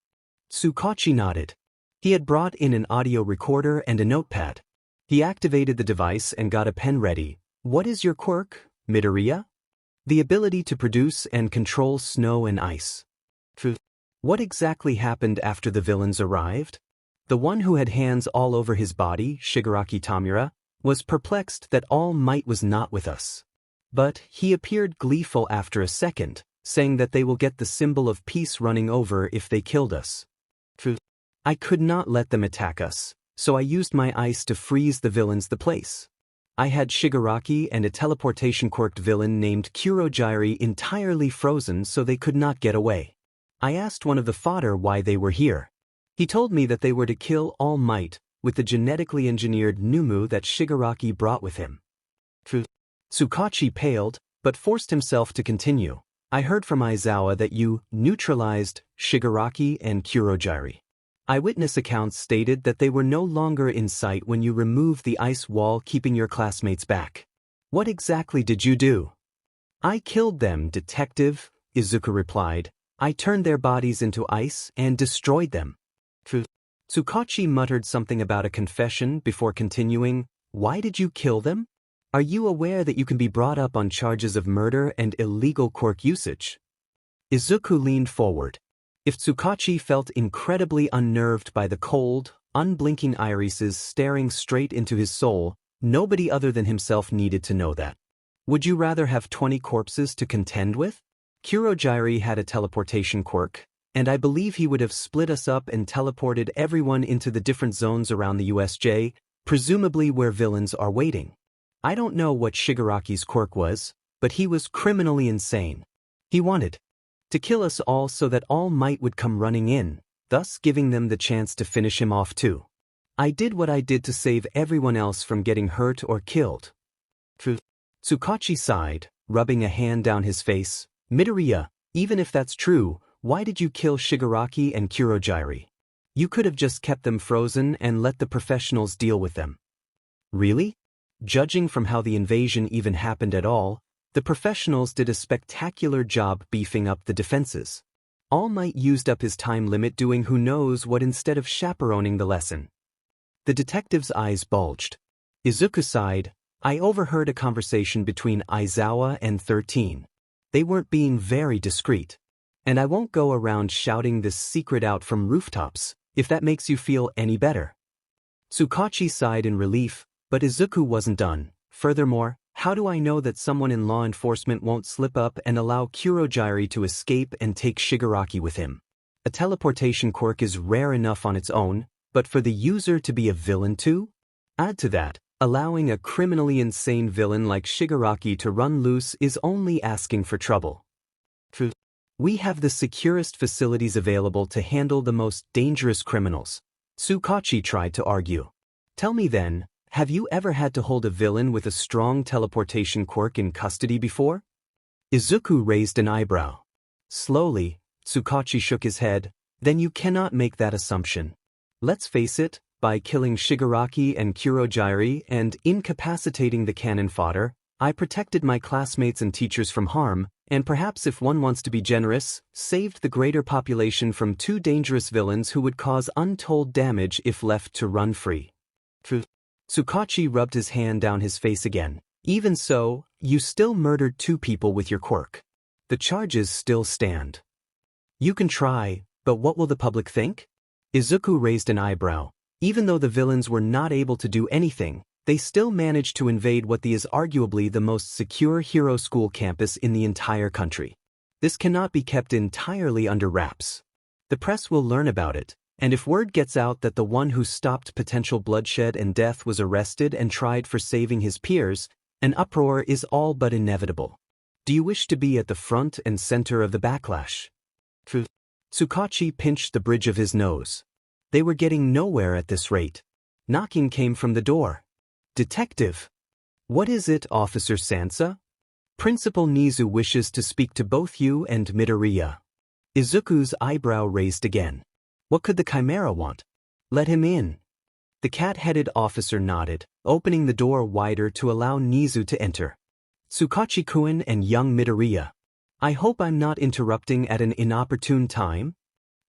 S1: Tsukachi nodded. He had brought in an audio recorder and a notepad. He activated the device and got a pen ready. What is your quirk, Midoriya? The ability to produce and control snow and ice. What exactly happened after the villains arrived? The one who had hands all over his body, Shigaraki Tamura, was perplexed that All Might was not with us. But he appeared gleeful after a second, saying that they will get the symbol of peace running over if they killed us. I could not let them attack us, so I used my ice to freeze the villains the place. I had Shigaraki and a teleportation quirked villain named Kurogiri entirely frozen so they could not get away. I asked one of the fodder why they were here. He told me that they were to kill All Might with the genetically engineered Numu that Shigaraki brought with him. Tsukachi paled, but forced himself to continue. I heard from Aizawa that you neutralized Shigaraki and Kurogiri. Eyewitness accounts stated that they were no longer in sight when you removed the ice wall keeping your classmates back. What exactly did you do? I killed them, Detective, Izuku replied. I turned their bodies into ice and destroyed them. Tsukachi muttered something about a confession before continuing, Why did you kill them? Are you aware that you can be brought up on charges of murder and illegal quirk usage? Izuku leaned forward. If Tsukachi felt incredibly unnerved by the cold, unblinking irises staring straight into his soul, nobody other than himself needed to know that. Would you rather have 20 corpses to contend with? Kurogiri had a teleportation quirk, and I believe he would have split us up and teleported everyone into the different zones around the USJ, presumably where villains are waiting. I don't know what Shigaraki's quirk was, but he was criminally insane. He wanted to kill us all so that All Might would come running in, thus giving them the chance to finish him off too. I did what I did to save everyone else from getting hurt or killed. Tsukachi sighed, rubbing a hand down his face. Midoriya, even if that's true, why did you kill Shigaraki and Kurogiri? You could have just kept them frozen and let the professionals deal with them. Really? Judging from how the invasion even happened at all, the professionals did a spectacular job beefing up the defenses. All Might used up his time limit doing who knows what instead of chaperoning the lesson. The detective's eyes bulged. Izuku sighed. I overheard a conversation between Aizawa and 13. They weren't being very discreet. And I won't go around shouting this secret out from rooftops, if that makes you feel any better. Tsukachi sighed in relief, but Izuku wasn't done. Furthermore, how do I know that someone in law enforcement won't slip up and allow Kurogiri to escape and take Shigaraki with him? A teleportation quirk is rare enough on its own, but for the user to be a villain too? Add to that, allowing a criminally insane villain like Shigaraki to run loose is only asking for trouble. We have the securest facilities available to handle the most dangerous criminals, Tsukachi tried to argue. Tell me then, have you ever had to hold a villain with a strong teleportation quirk in custody before? Izuku raised an eyebrow. Slowly, Tsukachi shook his head. Then you cannot make that assumption. Let's face it, by killing Shigaraki and Kurogiri and incapacitating the cannon fodder, I protected my classmates and teachers from harm, and perhaps if one wants to be generous, saved the greater population from two dangerous villains who would cause untold damage if left to run free. Tsukachi rubbed his hand down his face again. Even so, you still murdered two people with your quirk. The charges still stand. You can try, but what will the public think? Izuku raised an eyebrow. Even though the villains were not able to do anything, they still managed to invade what is arguably the most secure hero school campus in the entire country. This cannot be kept entirely under wraps. The press will learn about it, and if word gets out that the one who stopped potential bloodshed and death was arrested and tried for saving his peers, an uproar is all but inevitable. Do you wish to be at the front and center of the backlash? Tsukachi pinched the bridge of his nose. They were getting nowhere at this rate. Knocking came from the door. Detective. What is it, Officer Sansa? Principal Nezu wishes to speak to both you and Midoriya. Izuku's eyebrow raised again. What could the Chimera want? Let him in. The cat-headed officer nodded, opening the door wider to allow Nezu to enter. Tsukachi-kun and young Midoriya. I hope I'm not interrupting at an inopportune time?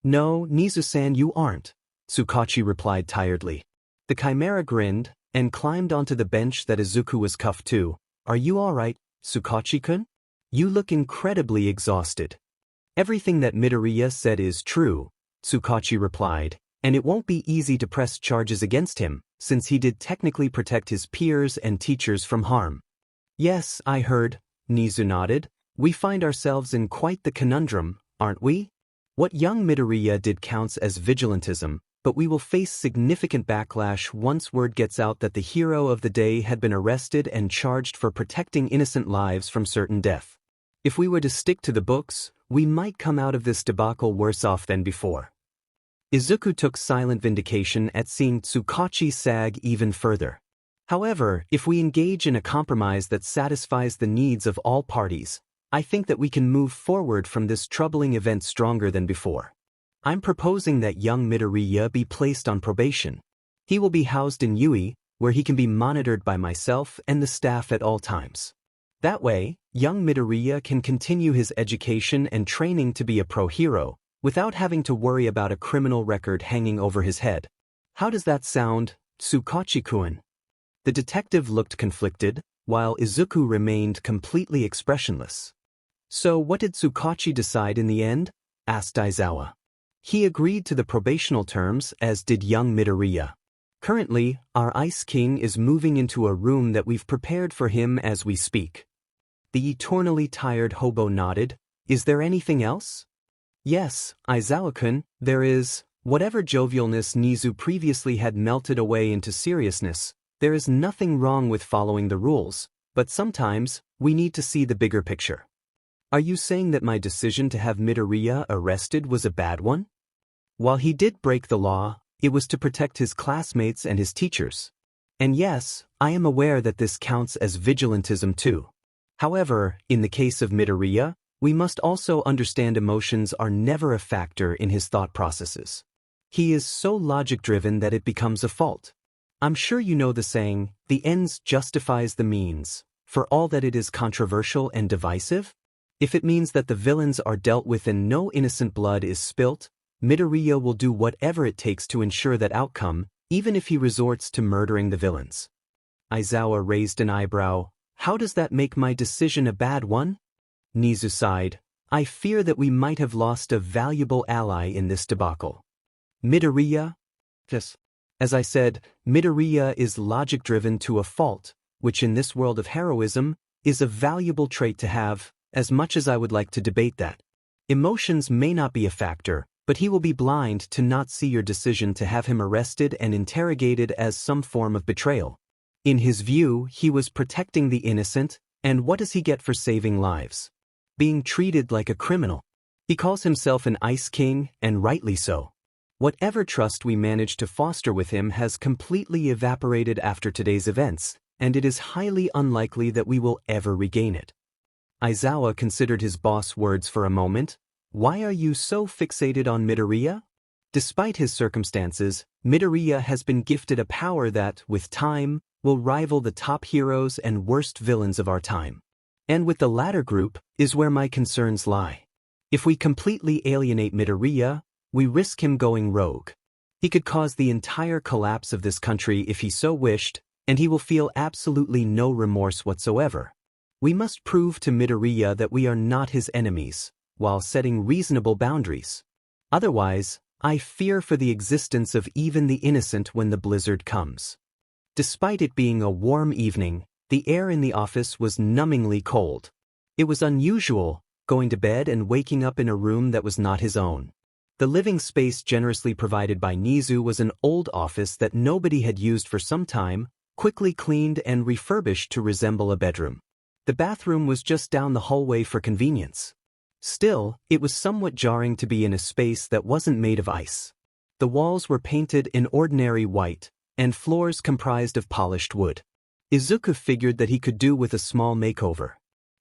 S1: No, Nezu-san, you aren't, Tsukachi replied tiredly. The Chimera grinned and climbed onto the bench that Izuku was cuffed to. Are you all right, Tsukachi-kun? You look incredibly exhausted. Everything that Midoriya said is true, Tsukachi replied, and it won't be easy to press charges against him, since he did technically protect his peers and teachers from harm. Yes, I heard, Nezu nodded. We find ourselves in quite the conundrum, aren't we? What young Midoriya did counts as vigilantism, but we will face significant backlash once word gets out that the hero of the day had been arrested and charged for protecting innocent lives from certain death. If we were to stick to the books, we might come out of this debacle worse off than before. Izuku took silent vindication at seeing Tsukachi sag even further. However, if we engage in a compromise that satisfies the needs of all parties, I think that we can move forward from this troubling event stronger than before. I'm proposing that young Midoriya be placed on probation. He will be housed in Yui, where he can be monitored by myself and the staff at all times. That way, young Midoriya can continue his education and training to be a pro-hero, without having to worry about a criminal record hanging over his head. How does that sound, Tsukachi-kun? The detective looked conflicted, while Izuku remained completely expressionless. So what did Tsukachi decide in the end? Asked Aizawa. He agreed to the probational terms, as did young Midoriya. Currently, our Ice King is moving into a room that we've prepared for him as we speak. The eternally tired hobo nodded. Is there anything else? Yes, Aizawa-kun, there is. Whatever jovialness Nezu previously had melted away into seriousness, there is nothing wrong with following the rules, but sometimes, we need to see the bigger picture. Are you saying that my decision to have Midoriya arrested was a bad one? While he did break the law, it was to protect his classmates and his teachers. And yes, I am aware that this counts as vigilantism too. However, in the case of Midoriya, we must also understand emotions are never a factor in his thought processes. He is so logic-driven that it becomes a fault. I'm sure you know the saying, the ends justifies the means, for all that it is controversial and divisive. If it means that the villains are dealt with and no innocent blood is spilt, Midoriya will do whatever it takes to ensure that outcome, even if he resorts to murdering the villains. Aizawa raised an eyebrow. How does that make my decision a bad one? Nezu sighed. I fear that we might have lost a valuable ally in this debacle. Midoriya? Yes. As I said, Midoriya is logic-driven to a fault, which in this world of heroism, is a valuable trait to have, as much as I would like to debate that. Emotions may not be a factor, but he will be blind to not see your decision to have him arrested and interrogated as some form of betrayal. In his view, he was protecting the innocent, and what does he get for saving lives? Being treated like a criminal. He calls himself an Ice King, and rightly so. Whatever trust we managed to foster with him has completely evaporated after today's events, and it is highly unlikely that we will ever regain it. Aizawa considered his boss' words for a moment. Why are you so fixated on Midoriya? Despite his circumstances, Midoriya has been gifted a power that, with time, will rival the top heroes and worst villains of our time. And with the latter group, is where my concerns lie. If we completely alienate Midoriya, we risk him going rogue. He could cause the entire collapse of this country if he so wished, and he will feel absolutely no remorse whatsoever. We must prove to Midoriya that we are not his enemies, while setting reasonable boundaries. Otherwise, I fear for the existence of even the innocent when the blizzard comes. Despite it being a warm evening, the air in the office was numbingly cold. It was unusual, going to bed and waking up in a room that was not his own. The living space generously provided by Nezu was an old office that nobody had used for some time, quickly cleaned and refurbished to resemble a bedroom. The bathroom was just down the hallway for convenience. Still, it was somewhat jarring to be in a space that wasn't made of ice. The walls were painted in ordinary white, and floors comprised of polished wood. Izuku figured that he could do with a small makeover.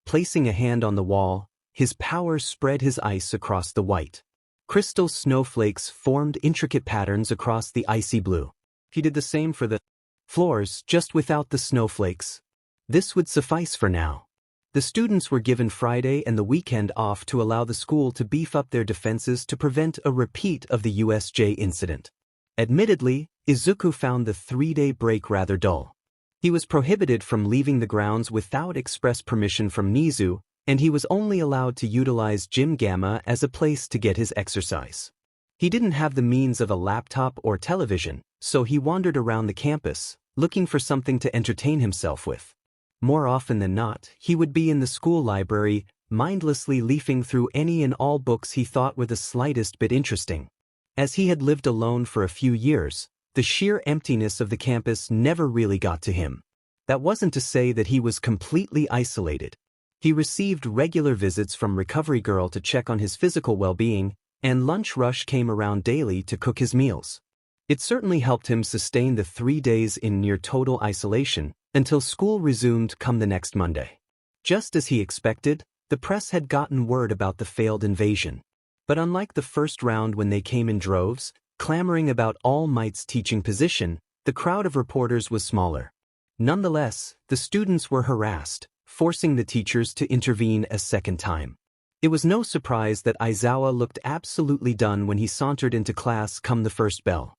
S1: Placing a hand on the wall, his power spread his ice across the white. Crystal snowflakes formed intricate patterns across the icy blue. He did the same for the floors, just without the snowflakes. This would suffice for now. The students were given Friday and the weekend off to allow the school to beef up their defenses to prevent a repeat of the USJ incident. Admittedly, Izuku found the 3-day break rather dull. He was prohibited from leaving the grounds without express permission from Nezu, and he was only allowed to utilize Gym Gamma as a place to get his exercise. He didn't have the means of a laptop or television, so he wandered around the campus, looking for something to entertain himself with. More often than not, he would be in the school library, mindlessly leafing through any and all books he thought were the slightest bit interesting. As he had lived alone for a few years, the sheer emptiness of the campus never really got to him. That wasn't to say that he was completely isolated. He received regular visits from Recovery Girl to check on his physical well-being, and Lunch Rush came around daily to cook his meals. It certainly helped him sustain the 3 days in near total isolation, until school resumed come the next Monday. Just as he expected, the press had gotten word about the failed invasion. But unlike the first round when they came in droves, clamoring about All Might's teaching position, the crowd of reporters was smaller. Nonetheless, the students were harassed, forcing the teachers to intervene a second time. It was no surprise that Aizawa looked absolutely done when he sauntered into class come the first bell.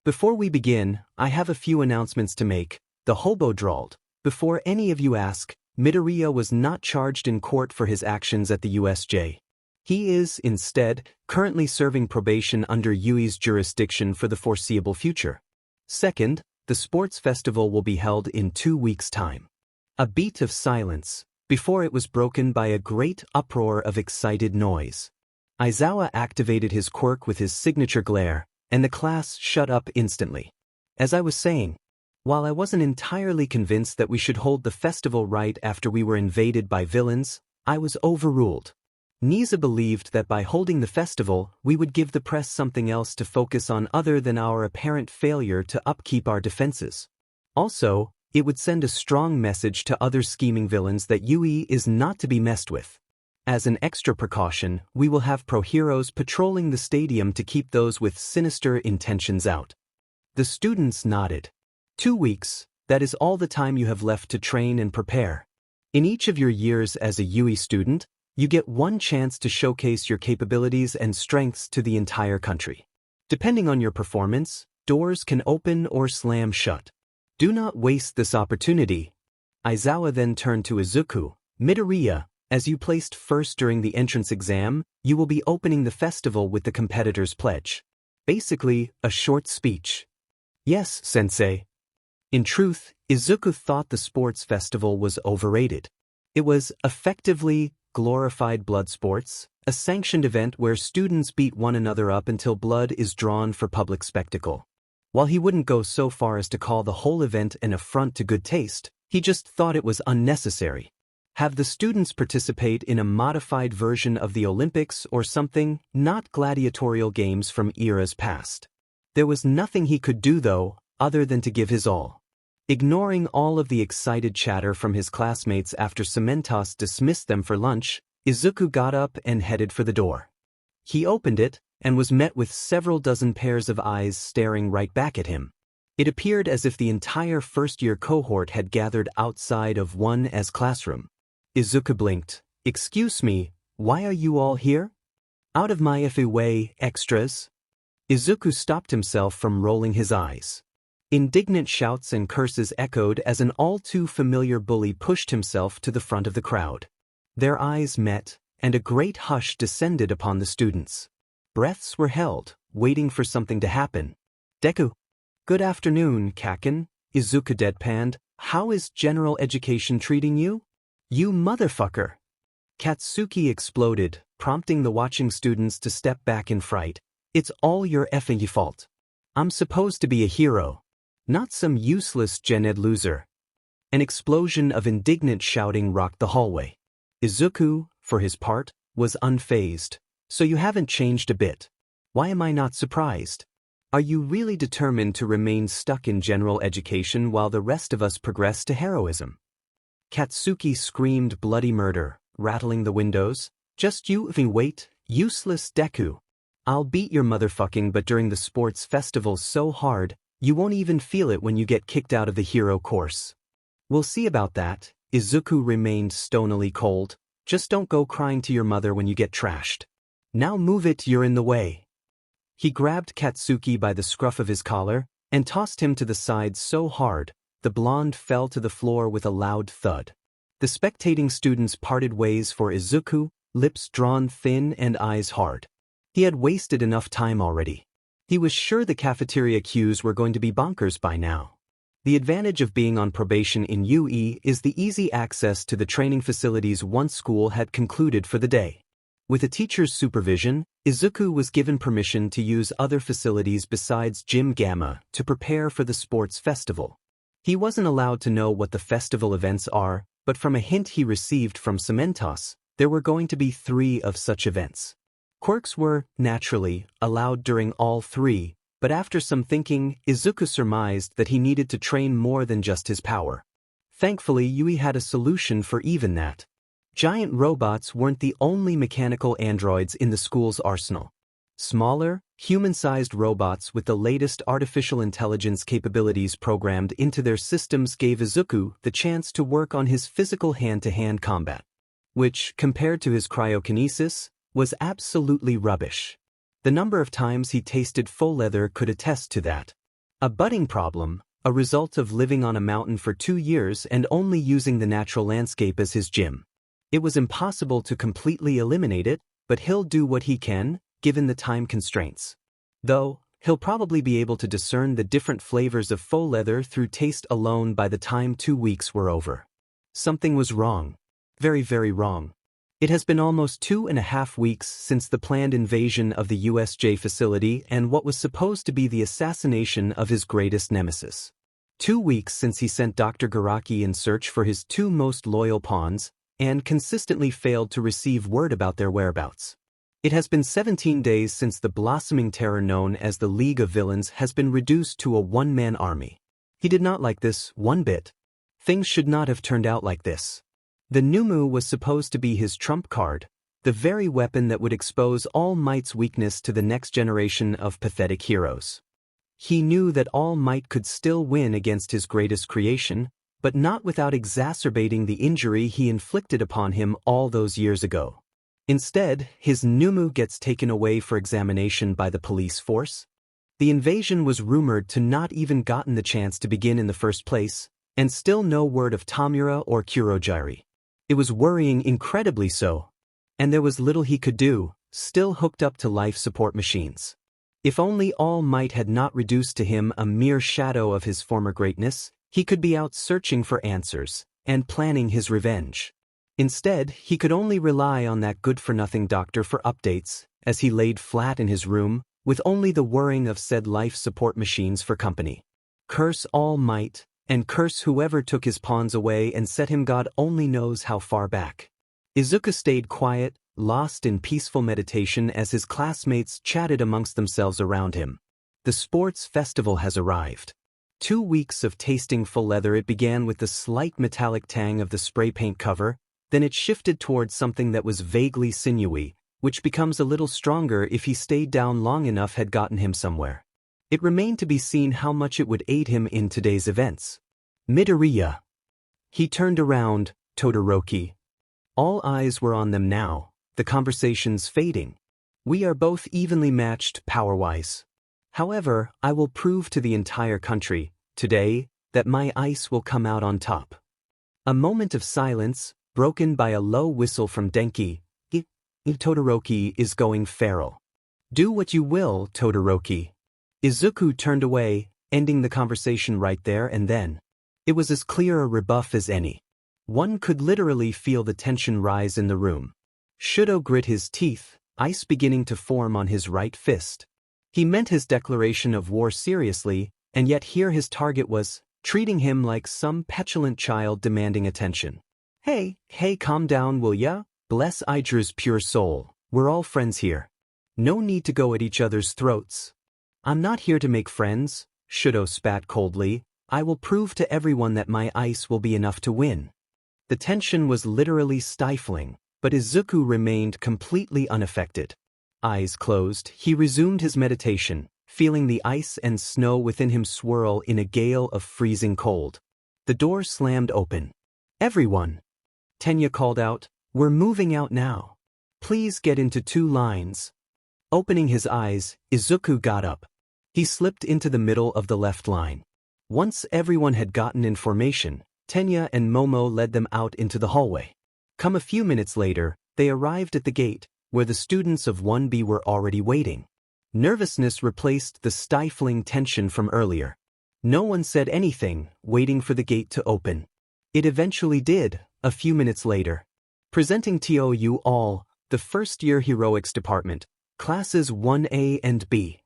S1: Before we begin, I have a few announcements to make, the hobo drawled. Before any of you ask, Midoriya was not charged in court for his actions at the USJ. He is, instead, currently serving probation under Yui's jurisdiction for the foreseeable future. Second, the sports festival will be held in 2 weeks' time. A beat of silence, before it was broken by a great uproar of excited noise. Aizawa activated his quirk with his signature glare, and the class shut up instantly. As I was saying, while I wasn't entirely convinced that we should hold the festival right after we were invaded by villains, I was overruled. Nezu believed that by holding the festival, we would give the press something else to focus on other than our apparent failure to upkeep our defenses. Also, it would send a strong message to other scheming villains that Yui is not to be messed with. As an extra precaution, we will have pro-heroes patrolling the stadium to keep those with sinister intentions out. The students nodded. 2 weeks, that is all the time you have left to train and prepare. In each of your years as a Yui student, you get one chance to showcase your capabilities and strengths to the entire country. Depending on your performance, doors can open or slam shut. Do not waste this opportunity. Aizawa then turned to Izuku. Midoriya, as you placed first during the entrance exam, you will be opening the festival with the competitor's pledge. Basically, a short speech. Yes, sensei. In truth, Izuku thought the sports festival was overrated. It was, effectively, glorified blood sports, a sanctioned event where students beat one another up until blood is drawn for public spectacle. While he wouldn't go so far as to call the whole event an affront to good taste, he just thought it was unnecessary. Have the students participate in a modified version of the Olympics or something, not gladiatorial games from eras past. There was nothing he could do though, other than to give his all. Ignoring all of the excited chatter from his classmates after Cementos dismissed them for lunch, Izuku got up and headed for the door. He opened it, and was met with several dozen pairs of eyes staring right back at him. It appeared as if the entire first-year cohort had gathered outside of one's classroom. Izuku blinked. "Excuse me, why are you all here?" "Out of my way, extras." Izuku stopped himself from rolling his eyes. Indignant shouts and curses echoed as an all-too-familiar bully pushed himself to the front of the crowd. Their eyes met, and a great hush descended upon the students. Breaths were held, waiting for something to happen. "Deku." "Good afternoon, Kaken," Izuku deadpanned. "How is general education treating you?" "You motherfucker!" Katsuki exploded, prompting the watching students to step back in fright. "It's all your effing fault. I'm supposed to be a hero, not some useless gen ed loser." An explosion of indignant shouting rocked the hallway. Izuku, for his part, was unfazed. "So you haven't changed a bit. Why am I not surprised? Are you really determined to remain stuck in general education while the rest of us progress to heroism?" Katsuki screamed bloody murder, rattling the windows. "Just you wait, useless Deku. I'll beat your motherfucking butt during the sports festival so hard, you won't even feel it when you get kicked out of the hero course." "We'll see about that." Izuku remained stonily cold. "Just don't go crying to your mother when you get trashed. Now move it, you're in the way." He grabbed Katsuki by the scruff of his collar and tossed him to the side so hard, the blonde fell to the floor with a loud thud. The spectating students parted ways for Izuku, lips drawn thin and eyes hard. He had wasted enough time already. He was sure the cafeteria queues were going to be bonkers by now. The advantage of being on probation in UE is the easy access to the training facilities once school had concluded for the day. With a teacher's supervision, Izuku was given permission to use other facilities besides Gym Gamma to prepare for the sports festival. He wasn't allowed to know what the festival events are, but from a hint he received from Cementos, there were going to be 3 of such events. Quirks were, naturally, allowed during all 3, but after some thinking, Izuku surmised that he needed to train more than just his power. Thankfully, Yui had a solution for even that. Giant robots weren't the only mechanical androids in the school's arsenal. Smaller, human-sized robots with the latest artificial intelligence capabilities programmed into their systems gave Izuku the chance to work on his physical hand-to-hand combat, which, compared to his cryokinesis, was absolutely rubbish. The number of times he tasted full leather could attest to that. A budding problem, a result of living on a mountain for 2 years and only using the natural landscape as his gym. It was impossible to completely eliminate it, but he'll do what he can, given the time constraints. Though, he'll probably be able to discern the different flavors of faux leather through taste alone by the time 2 weeks were over. Something was wrong. Very, very wrong. It has been almost 2.5 weeks since the planned invasion of the USJ facility and what was supposed to be the assassination of his greatest nemesis. 2 weeks since he sent Dr. Garaki in search for his 2 most loyal pawns, and consistently failed to receive word about their whereabouts. It has been 17 days since the blossoming terror known as the League of Villains has been reduced to a one-man army. He did not like this one bit. Things should not have turned out like this. The Numu was supposed to be his trump card, the very weapon that would expose All Might's weakness to the next generation of pathetic heroes. He knew that All Might could still win against his greatest creation, but not without exacerbating the injury he inflicted upon him all those years ago. Instead, his Numu gets taken away for examination by the police force. The invasion was rumored to not even gotten the chance to begin in the first place, and still no word of Tamura or Kurogiri. It was worrying incredibly so. And there was little he could do, still hooked up to life support machines. If only All Might had not reduced to him a mere shadow of his former greatness, he could be out searching for answers, and planning his revenge. Instead, he could only rely on that good-for-nothing doctor for updates, as he laid flat in his room, with only the whirring of said life support machines for company. Curse All Might, and curse whoever took his pawns away and set him God only knows how far back. Izuku stayed quiet, lost in peaceful meditation as his classmates chatted amongst themselves around him. The sports festival has arrived. 2 weeks of tasting full leather. It began with the slight metallic tang of the spray paint cover, then it shifted towards something that was vaguely sinewy, which becomes a little stronger if he stayed down long enough had gotten him somewhere. It remained to be seen how much it would aid him in today's events. Midoriya. He turned around, Todoroki. All eyes were on them now, the conversations fading. We are both evenly matched power-wise. However, I will prove to the entire country, today, that my ice will come out on top. A moment of silence, broken by a low whistle from Denki. Todoroki is going feral. Do what you will, Todoroki. Izuku turned away, ending the conversation right there and then. It was as clear a rebuff as any. One could literally feel the tension rise in the room. Shudo grit his teeth, ice beginning to form on his right fist. He meant his declaration of war seriously, and yet here his target was, treating him like some petulant child demanding attention. Hey, calm down will ya? Bless Idra's pure soul, we're all friends here. No need to go at each other's throats. I'm not here to make friends, Shudo spat coldly. I will prove to everyone that my ice will be enough to win. The tension was literally stifling, but Izuku remained completely unaffected. Eyes closed, he resumed his meditation, feeling the ice and snow within him swirl in a gale of freezing cold. The door slammed open. Everyone! Tenya called out, we're moving out now. Please get into 2 lines. Opening his eyes, Izuku got up. He slipped into the middle of the left line. Once everyone had gotten in formation, Tenya and Momo led them out into the hallway. Come a few minutes later, they arrived at the gate, where the students of 1B were already waiting. Nervousness replaced the stifling tension from earlier. No one said anything, waiting for the gate to open. It eventually did, a few minutes later. Presenting to you all, the first-year heroics department, classes 1A and B.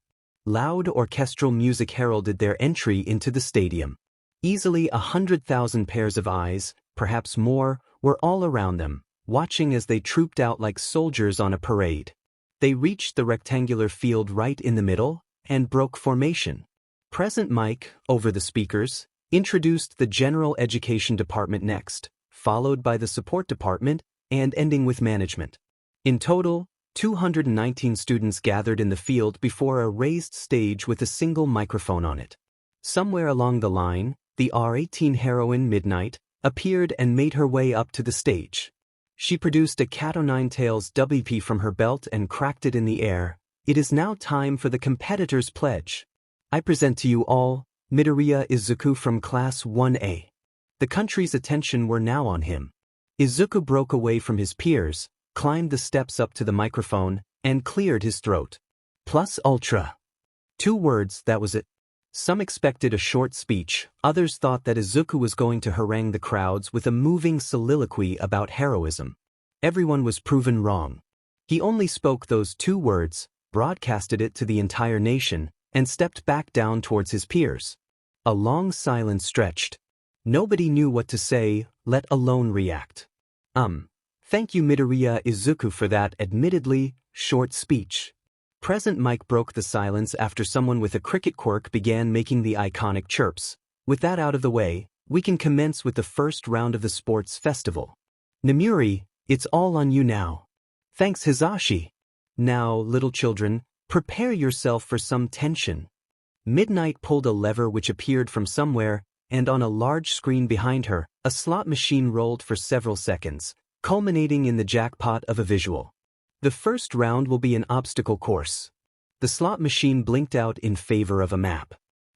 S1: Loud orchestral music heralded their entry into the stadium. Easily 100,000 pairs of eyes, perhaps more, were all around them, watching as they trooped out like soldiers on a parade. They reached the rectangular field right in the middle, and broke formation. Present Mike, over the speakers, introduced the General Education Department next, followed by the Support Department, and ending with Management. In total, 219 students gathered in the field before a raised stage with a single microphone on it. Somewhere along the line, the R18 heroine Midnight appeared and made her way up to the stage. She produced a cat o' nine tails WP from her belt and cracked it in the air. It is now time for the competitor's pledge. I present to you all, Midoriya Izuku from Class 1A. The country's attention were now on him. Izuku broke away from his peers, climbed the steps up to the microphone, and cleared his throat. Plus ultra. 2 words, that was it. Some expected a short speech, others thought that Izuku was going to harangue the crowds with a moving soliloquy about heroism. Everyone was proven wrong. He only spoke those 2 words, broadcasted it to the entire nation, and stepped back down towards his peers. A long silence stretched. Nobody knew what to say, let alone react. Thank you Midoriya Izuku for that admittedly short speech. Present Mike broke the silence after someone with a cricket quirk began making the iconic chirps. With that out of the way, we can commence with the first round of the sports festival. Namuri, it's all on you now. Thanks Hisashi. Now, little children, prepare yourself for some tension. Midnight pulled a lever which appeared from somewhere, and on a large screen behind her, a slot machine rolled for several seconds, culminating in the jackpot of a visual. The first round will be an obstacle course. The slot machine blinked out in favor of a map.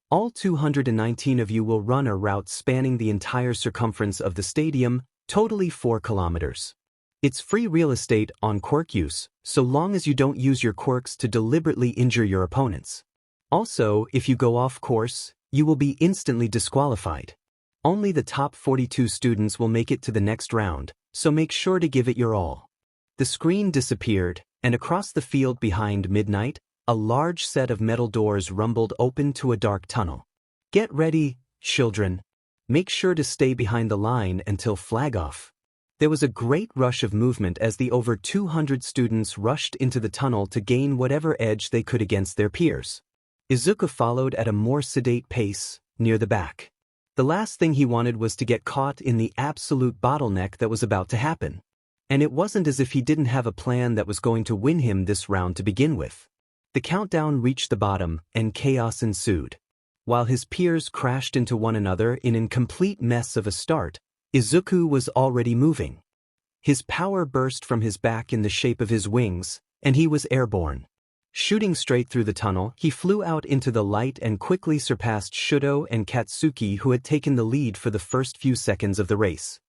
S1: All 219 of you will run a route spanning the entire circumference of the stadium, totally 4 kilometers. It's free real estate on quirk use, so long as you don't use your quirks to deliberately injure your opponents. Also, if you go off course, you will be instantly disqualified. Only the top 42 students will make it to the next round, so make sure to give it your all. The screen disappeared, and across the field behind Midnight, a large set of metal doors rumbled open to a dark tunnel. Get ready, children. Make sure to stay behind the line until flag off. There was a great rush of movement as the over 200 students rushed into the tunnel to gain whatever edge they could against their peers. Izuku followed at a more sedate pace, near the back. The last thing he wanted was to get caught in the absolute bottleneck that was about to happen. And it wasn't as if he didn't have a plan that was going to win him this round to begin with. The countdown reached the bottom, and chaos ensued. While his peers crashed into one another in a complete mess of a start, Izuku was already moving. His power burst from his back in the shape of his wings, and he was airborne. Shooting straight through the tunnel, he flew out into the light and quickly surpassed Shudo and Katsuki, who had taken the lead for the first few seconds of the race.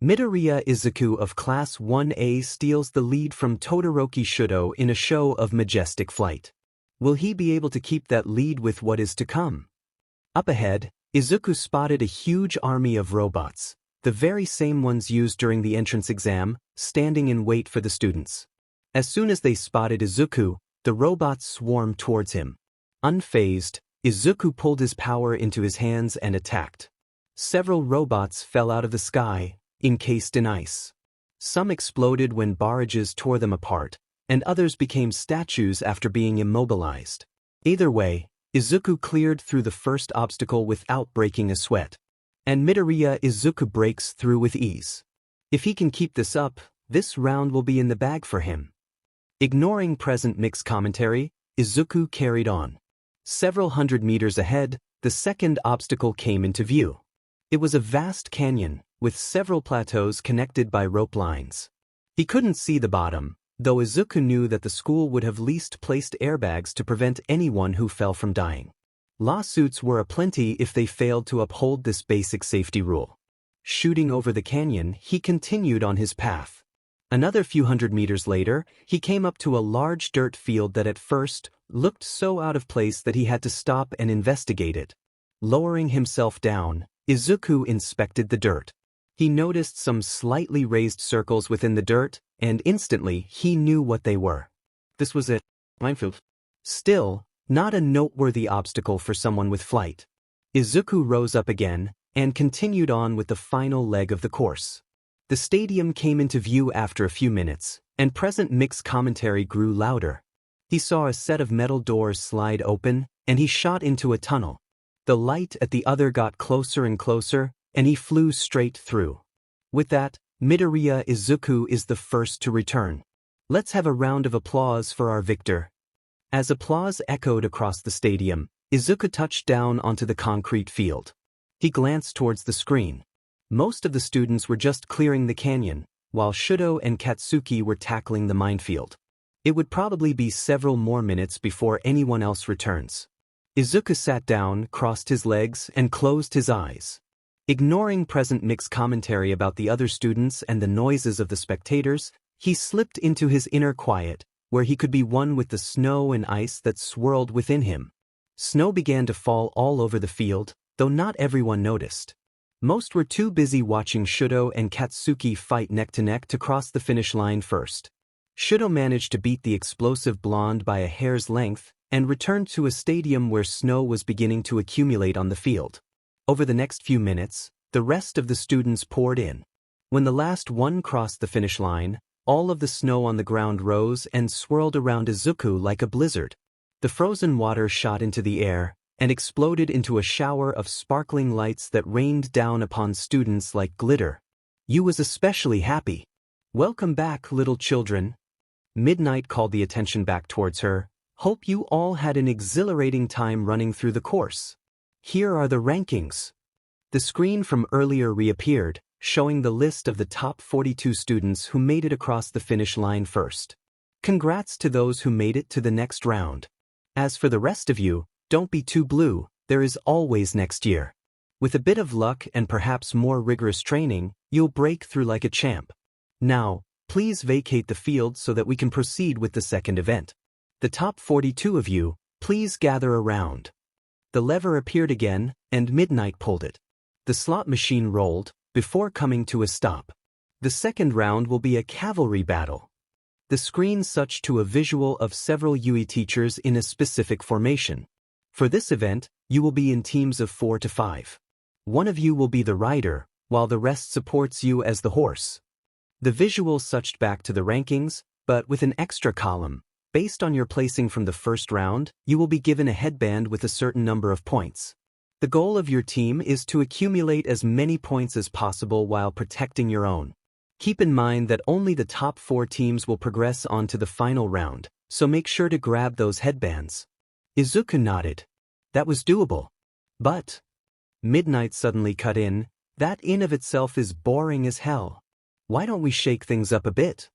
S1: Midoriya Izuku of Class 1A steals the lead from Todoroki Shudo in a show of majestic flight. Will he be able to keep that lead with what is to come? Up ahead, Izuku spotted a huge army of robots, the very same ones used during the entrance exam, standing in wait for the students. As soon as they spotted Izuku, the robots swarmed towards him. Unfazed, Izuku pulled his power into his hands and attacked. Several robots fell out of the sky, encased in ice. Some exploded when barrages tore them apart, and others became statues after being immobilized. Either way, Izuku cleared through the first obstacle without breaking a sweat. And Midoriya Izuku breaks through with ease. If he can keep this up, this round will be in the bag for him. Ignoring present mixed commentary, Izuku carried on. Several hundred meters ahead, the second obstacle came into view. It was a vast canyon, with several plateaus connected by rope lines. He couldn't see the bottom, though Izuku knew that the school would have least placed airbags to prevent anyone who fell from dying. Lawsuits were aplenty if they failed to uphold this basic safety rule. Shooting over the canyon, he continued on his path. Another few hundred meters later, he came up to a large dirt field that at first looked so out of place that he had to stop and investigate it. Lowering himself down, Izuku inspected the dirt. He noticed some slightly raised circles within the dirt, and instantly he knew what they were. This was it. Minefield. Still, not a noteworthy obstacle for someone with flight. Izuku rose up again, and continued on with the final leg of the course. The stadium came into view after a few minutes, and present mixed commentary grew louder. He saw a set of metal doors slide open, and he shot into a tunnel. The light at the other got closer and closer, and he flew straight through. With that, Midoriya Izuku is the first to return. Let's have a round of applause for our victor. As applause echoed across the stadium, Izuku touched down onto the concrete field. He glanced towards the screen. Most of the students were just clearing the canyon, while Shudo and Katsuki were tackling the minefield. It would probably be several more minutes before anyone else returns. Izuku sat down, crossed his legs, and closed his eyes. Ignoring present mixed commentary about the other students and the noises of the spectators, he slipped into his inner quiet, where he could be one with the snow and ice that swirled within him. Snow began to fall all over the field, though not everyone noticed. Most were too busy watching Shudo and Katsuki fight neck to neck to cross the finish line first. Shudo managed to beat the explosive blonde by a hair's length and returned to a stadium where snow was beginning to accumulate on the field. Over the next few minutes, the rest of the students poured in. When the last one crossed the finish line, all of the snow on the ground rose and swirled around Izuku like a blizzard. The frozen water shot into the air and exploded into a shower of sparkling lights that rained down upon students like glitter. You was especially happy. Welcome back, little children. Midnight called the attention back towards her. Hope you all had an exhilarating time running through the course. Here are the rankings. The screen from earlier reappeared, showing the list of the top 42 students who made it across the finish line first. Congrats to those who made it to the next round. As for the rest of you, don't be too blue, there is always next year. With a bit of luck and perhaps more rigorous training, you'll break through like a champ. Now, please vacate the field so that we can proceed with the second event. The top 42 of you, please gather around. The lever appeared again, and Midnight pulled it. The slot machine rolled, before coming to a stop. The second round will be a cavalry battle. The screen switched to a visual of several UE teachers in a specific formation. For this event, you will be in teams of 4 to 5. One of you will be the rider, while the rest supports you as the horse. The visual switched back to the rankings, but with an extra column. Based on your placing from the first round, you will be given a headband with a certain number of points. The goal of your team is to accumulate as many points as possible while protecting your own. Keep in mind that only the top 4 teams will progress on to the final round, so make sure to grab those headbands. Izuku nodded. That was doable. But Midnight suddenly cut in. That in of itself is boring as hell. Why don't we shake things up a bit?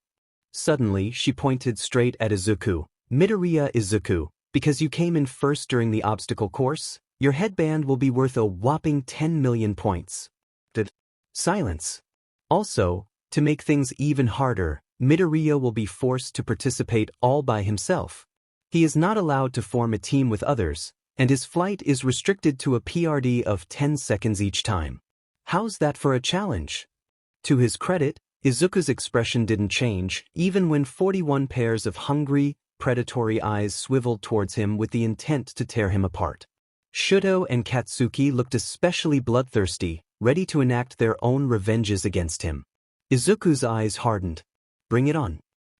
S1: Suddenly, she pointed straight at Izuku. Midoriya Izuku, because you came in first during the obstacle course, your headband will be worth a whopping 10 million points. Silence. Also, to make things even harder, Midoriya will be forced to participate all by himself. He is not allowed to form a team with others, and his flight is restricted to a PRD of 10 seconds each time. How's that for a challenge? To his credit, Izuku's expression didn't change, even when 41 pairs of hungry, predatory eyes swiveled towards him with the intent to tear him apart. Shudo and Katsuki looked especially bloodthirsty, ready to enact their own revenges against him. Izuku's eyes hardened. Bring it on.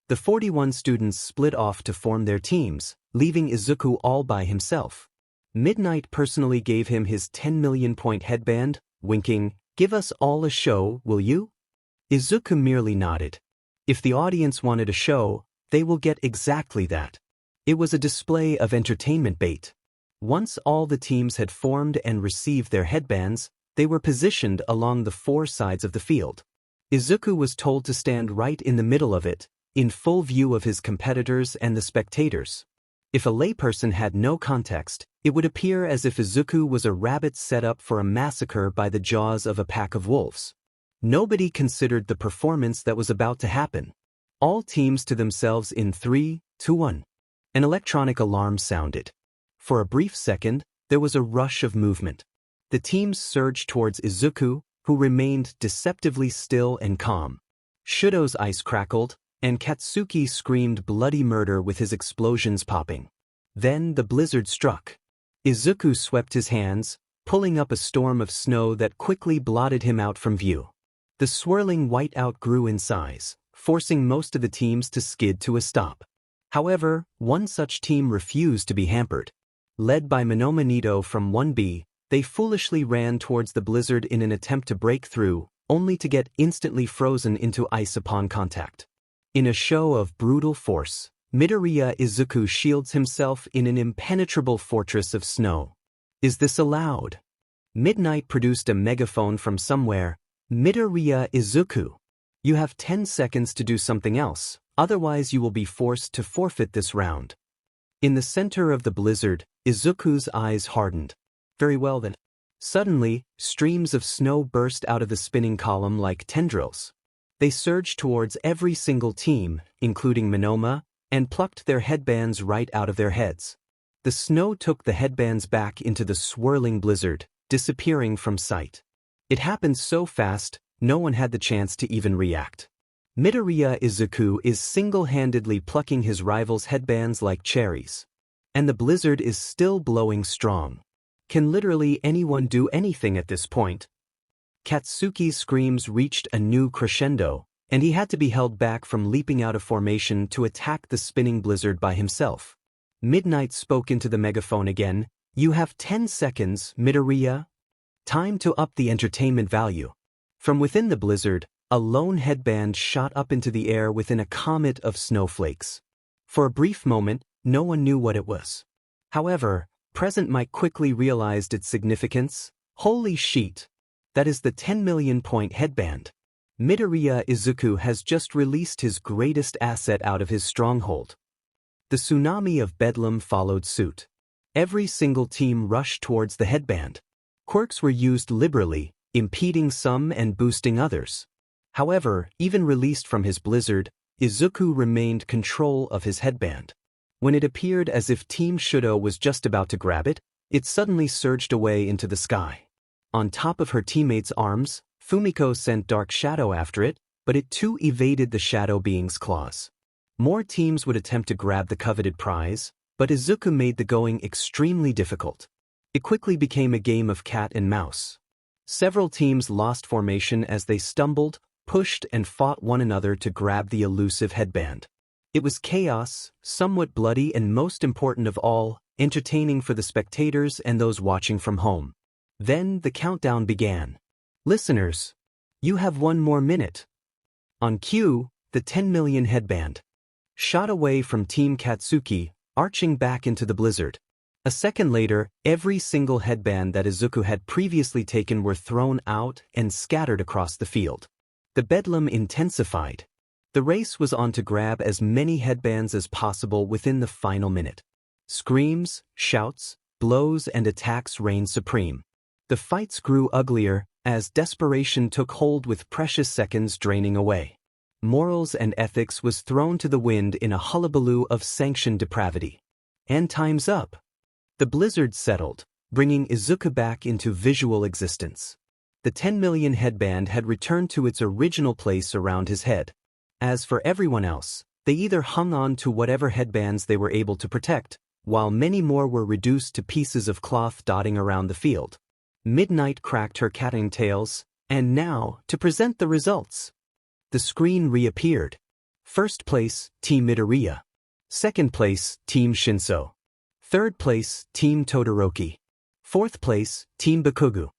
S1: The 41 students split off to form their teams, leaving Izuku all by himself. Midnight personally gave him his 10 million point headband, winking, "Give us all a show, will you?" Izuku merely nodded. If the audience wanted a show, they will get exactly that. It was a display of entertainment bait. Once all the teams had formed and received their headbands, they were positioned along the 4 sides of the field. Izuku was told to stand right in the middle of it, in full view of his competitors and the spectators. If a layperson had no context, it would appear as if Izuku was a rabbit set up for a massacre by the jaws of a pack of wolves. Nobody considered the performance that was about to happen. All teams to themselves in 3, 2, 1. An electronic alarm sounded. For a brief second, there was a rush of movement. The teams surged towards Izuku, who remained deceptively still and calm. Shudo's ice crackled, and Katsuki screamed bloody murder with his explosions popping. Then the blizzard struck. Izuku swept his hands, pulling up a storm of snow that quickly blotted him out from view. The swirling whiteout grew in size, forcing most of the teams to skid to a stop. However, one such team refused to be hampered. Led by Monoma Nito from 1B, they foolishly ran towards the blizzard in an attempt to break through, only to get instantly frozen into ice upon contact. In a show of brutal force, Midoriya Izuku shields himself in an impenetrable fortress of snow. Is this allowed? Midnight produced a megaphone from somewhere. Midoriya Izuku. You have 10 seconds to do something else, otherwise you will be forced to forfeit this round. In the center of the blizzard, Izuku's eyes hardened. Very well then. Suddenly, streams of snow burst out of the spinning column like tendrils. They surged towards every single team, including Monoma, and plucked their headbands right out of their heads. The snow took the headbands back into the swirling blizzard, disappearing from sight. It happened so fast, no one had the chance to even react. Midoriya Izuku is single-handedly plucking his rivals' headbands like cherries. And the blizzard is still blowing strong. Can literally anyone do anything at this point? Katsuki's screams reached a new crescendo, and he had to be held back from leaping out of formation to attack the spinning blizzard by himself. Midnight spoke into the megaphone again. You have 10 seconds, Midoriya. Time to up the entertainment value. From within the blizzard, a lone headband shot up into the air within a comet of snowflakes. For a brief moment, no one knew what it was. However, Present Mike quickly realized its significance. Holy shit! That is the 10 million point headband. Midoriya Izuku has just released his greatest asset out of his stronghold. The tsunami of bedlam followed suit. Every single team rushed towards the headband. Quirks were used liberally, impeding some and boosting others. However, even released from his blizzard, Izuku remained control of his headband. When it appeared as if Team Shudo was just about to grab it, it suddenly surged away into the sky. On top of her teammates' arms, Fumiko sent Dark Shadow after it, but it too evaded the Shadow Being's claws. More teams would attempt to grab the coveted prize, but Izuku made the going extremely difficult. It quickly became a game of cat and mouse. Several teams lost formation as they stumbled, pushed and fought one another to grab the elusive headband. It was chaos, somewhat bloody and most important of all, entertaining for the spectators and those watching from home. Then the countdown began. Listeners, you have one more minute. On cue, the 10 million headband shot away from Team Katsuki, arching back into the blizzard. A second later, every single headband that Izuku had previously taken were thrown out and scattered across the field. The bedlam intensified. The race was on to grab as many headbands as possible within the final minute. Screams, shouts, blows and attacks reigned supreme. The fights grew uglier as desperation took hold with precious seconds draining away. Morals and ethics was thrown to the wind in a hullabaloo of sanctioned depravity. And time's up. The blizzard settled, bringing Izuku back into visual existence. The 10 million headband had returned to its original place around his head. As for everyone else, they either hung on to whatever headbands they were able to protect, while many more were reduced to pieces of cloth dotting around the field. Midnight cracked her cottontails, and now, to present the results. The screen reappeared. First place, Team Midoriya. Second place, Team Shinso. Third place, Team Todoroki. Fourth place, Team Bakugo.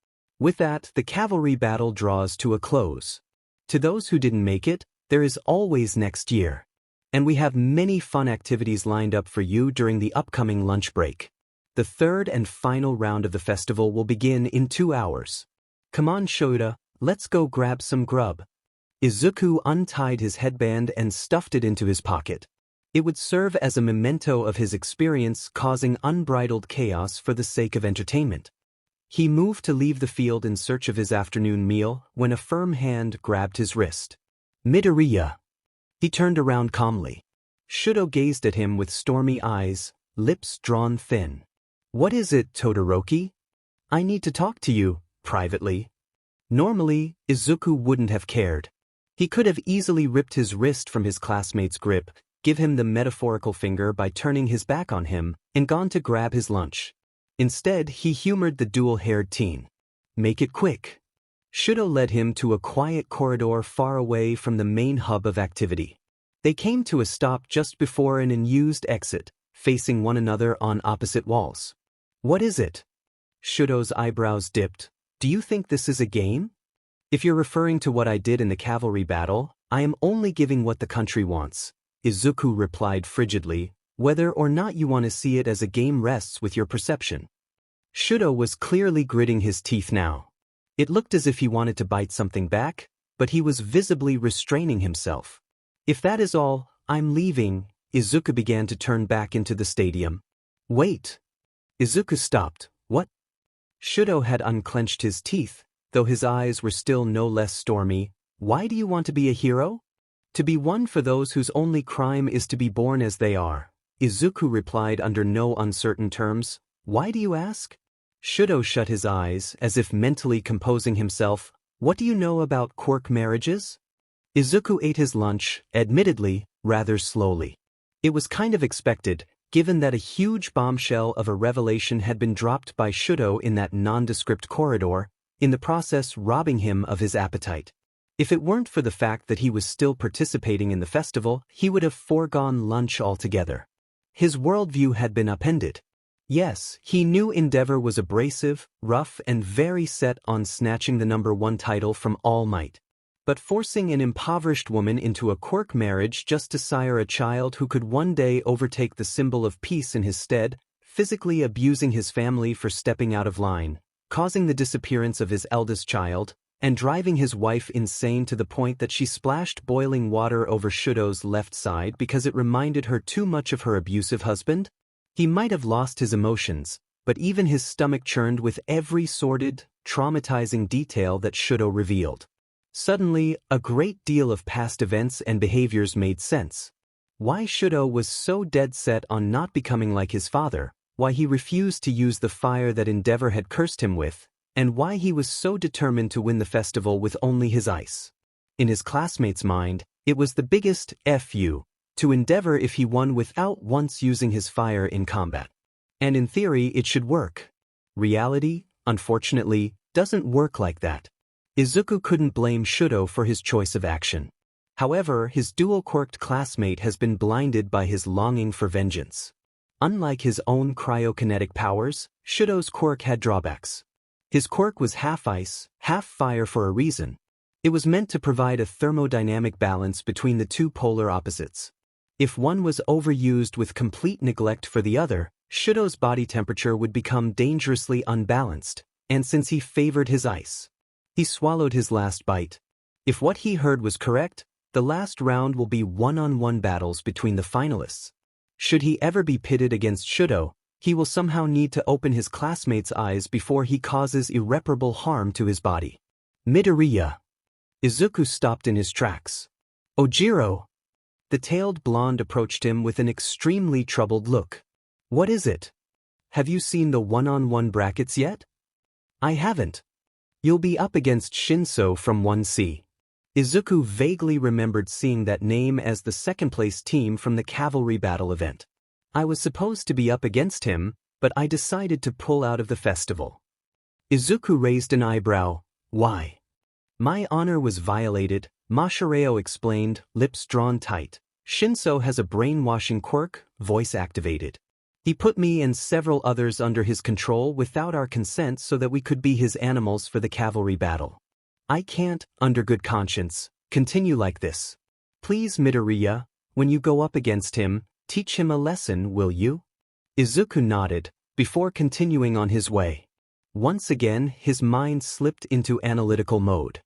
S1: With that, the cavalry battle draws to a close. To those who didn't make it, there is always next year. And we have many fun activities lined up for you during the upcoming lunch break. The third and final round of the festival will begin in 2 hours. Come on, Shota, let's go grab some grub. Izuku untied his headband and stuffed it into his pocket. It would serve as a memento of his experience causing unbridled chaos for the sake of entertainment. He moved to leave the field in search of his afternoon meal when a firm hand grabbed his wrist. Midoriya. He turned around calmly. Shudo gazed at him with stormy eyes, lips drawn thin. What is it, Todoroki? I need to talk to you, privately. Normally, Izuku wouldn't have cared. He could have easily ripped his wrist from his classmate's grip, give him the metaphorical finger by turning his back on him, and gone to grab his lunch. Instead, he humored the dual-haired teen. Make it quick. Shudo led him to a quiet corridor far away from the main hub of activity. They came to a stop just before an unused exit, facing one another on opposite walls. What is it? Shudo's eyebrows dipped. Do you think this is a game? If you're referring to what I did in the cavalry battle, I am only giving what the country wants. Izuku replied frigidly. Whether or not you want to see it as a game rests with your perception. Shudo was clearly gritting his teeth now. It looked as if he wanted to bite something back, but he was visibly restraining himself. If that is all, I'm leaving. Izuku began to turn back into the stadium. Wait. Izuku stopped. What? Shudo had unclenched his teeth, though his eyes were still no less stormy. Why do you want to be a hero? To be one for those whose only crime is to be born as they are. Izuku replied under no uncertain terms. Why do you ask? Shudo shut his eyes, as if mentally composing himself. What do you know about quirk marriages? Izuku ate his lunch, admittedly, rather slowly. It was kind of expected, given that a huge bombshell of a revelation had been dropped by Shudo in that nondescript corridor, in the process robbing him of his appetite. If it weren't for the fact that he was still participating in the festival, he would have foregone lunch altogether. His worldview had been upended. Yes, he knew Endeavor was abrasive, rough, and very set on snatching the #1 title from All Might. But forcing an impoverished woman into a quirk marriage just to sire a child who could one day overtake the symbol of peace in his stead, physically abusing his family for stepping out of line, causing the disappearance of his eldest child, and driving his wife insane to the point that she splashed boiling water over Shudo's left side because it reminded her too much of her abusive husband? He might have lost his emotions, but even his stomach churned with every sordid, traumatizing detail that Shudo revealed. Suddenly, a great deal of past events and behaviors made sense. Why Shudo was so dead set on not becoming like his father, why he refused to use the fire that Endeavor had cursed him with, and why he was so determined to win the festival with only his ice. In his classmates' mind, it was the biggest F.U. to Endeavor if he won without once using his fire in combat. And in theory, it should work. Reality, unfortunately, doesn't work like that. Izuku couldn't blame Shudo for his choice of action. However, his dual-quirked classmate has been blinded by his longing for vengeance. Unlike his own cryokinetic powers, Shudo's quirk had drawbacks. His quirk was half ice, half fire for a reason. It was meant to provide a thermodynamic balance between the two polar opposites. If one was overused with complete neglect for the other, Shudo's body temperature would become dangerously unbalanced, and since he favored his ice, he swallowed his last bite. If what he heard was correct, the last round will be one-on-one battles between the finalists. Should he ever be pitted against Shudo, he will somehow need to open his classmate's eyes before he causes irreparable harm to his body. Midoriya. Izuku stopped in his tracks. Ojiro. The tailed blonde approached him with an extremely troubled look. What is it? Have you seen the one-on-one brackets yet? I haven't. You'll be up against Shinso from 1C. Izuku vaguely remembered seeing that name as the second-place team from the Cavalry battle event. I was supposed to be up against him, but I decided to pull out of the festival. Izuku raised an eyebrow. Why? My honor was violated, Mashireo explained, lips drawn tight. Shinso has a brainwashing quirk, voice activated. He put me and several others under his control without our consent so that we could be his animals for the Cavalry battle. I can't, under good conscience, continue like this. Please, Midoriya, when you go up against him, teach him a lesson, will you? Izuku nodded, before continuing on his way. Once again, his mind slipped into analytical mode.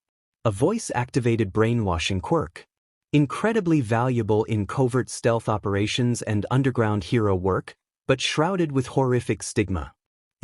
S1: A voice-activated brainwashing quirk. Incredibly valuable in covert stealth operations and underground hero work, but shrouded with horrific stigma.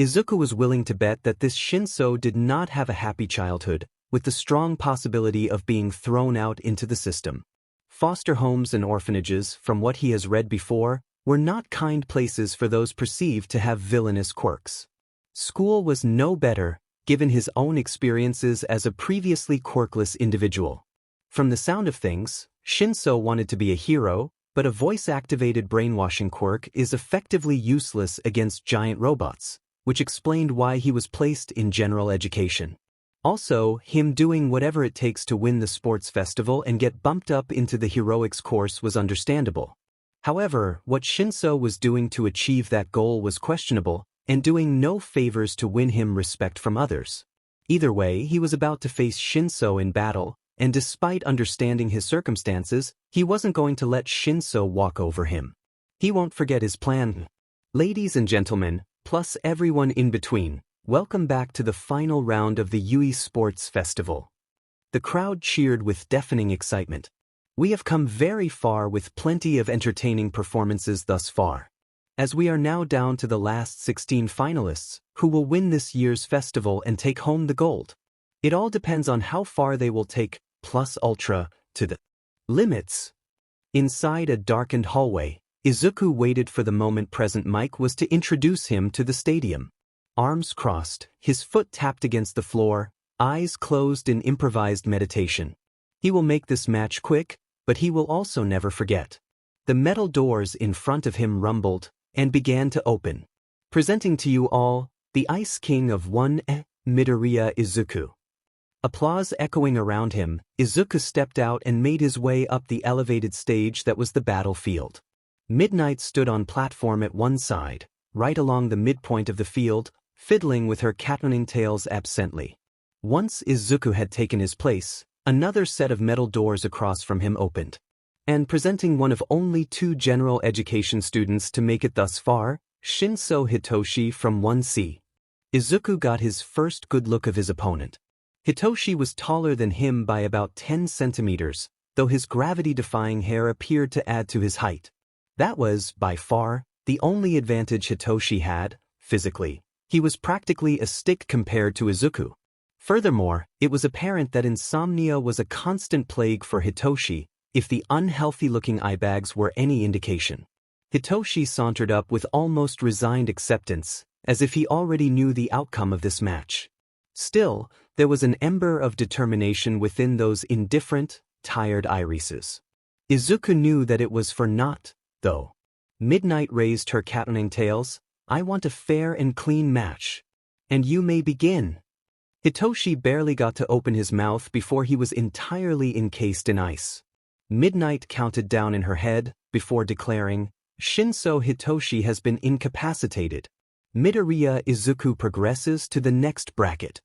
S1: Izuku was willing to bet that this Shinso did not have a happy childhood, with the strong possibility of being thrown out into the system. Foster homes and orphanages, from what he has read before, were not kind places for those perceived to have villainous quirks. School was no better, given his own experiences as a previously quirkless individual. From the sound of things, Shinso wanted to be a hero, but a voice-activated brainwashing quirk is effectively useless against giant robots, which explained why he was placed in general education. Also, him doing whatever it takes to win the sports festival and get bumped up into the heroics course was understandable. However, what Shinso was doing to achieve that goal was questionable, and doing no favors to win him respect from others. Either way, he was about to face Shinso in battle, and despite understanding his circumstances, he wasn't going to let Shinso walk over him. He won't forget his plan. Ladies and gentlemen, plus everyone in between, welcome back to the final round of the Yui Sports Festival. The crowd cheered with deafening excitement. We have come very far with plenty of entertaining performances thus far. As we are now down to the last 16 finalists, who will win this year's festival and take home the gold. It all depends on how far they will take Plus Ultra to the limits. Inside a darkened hallway, Izuku waited for the moment Present Mike was to introduce him to the stadium. Arms crossed, his foot tapped against the floor, eyes closed in improvised meditation. He will make this match quick, but he will also never forget. The metal doors in front of him rumbled and began to open. Presenting to you all, the Ice King of 1E, Midoriya Izuku. Applause echoing around him, Izuku stepped out and made his way up the elevated stage that was the battlefield. Midnight stood on platform at one side, right along the midpoint of the field, fiddling with her cat-running tails absently. Once Izuku had taken his place, another set of metal doors across from him opened. And presenting one of only 2 general education students to make it thus far, Shinso Hitoshi from 1C. Izuku got his first good look of his opponent. Hitoshi was taller than him by about 10 centimeters, though his gravity-defying hair appeared to add to his height. That was, by far, the only advantage Hitoshi had, physically. He was practically a stick compared to Izuku. Furthermore, it was apparent that insomnia was a constant plague for Hitoshi, if the unhealthy-looking eye bags were any indication. Hitoshi sauntered up with almost resigned acceptance, as if he already knew the outcome of this match. Still, there was an ember of determination within those indifferent, tired irises. Izuku knew that it was for naught, though. Midnight raised her cat-running tails. I want a fair and clean match. And you may begin. Hitoshi barely got to open his mouth before he was entirely encased in ice. Midnight counted down in her head before declaring, Shinso Hitoshi has been incapacitated. Midoriya Izuku progresses to the next bracket.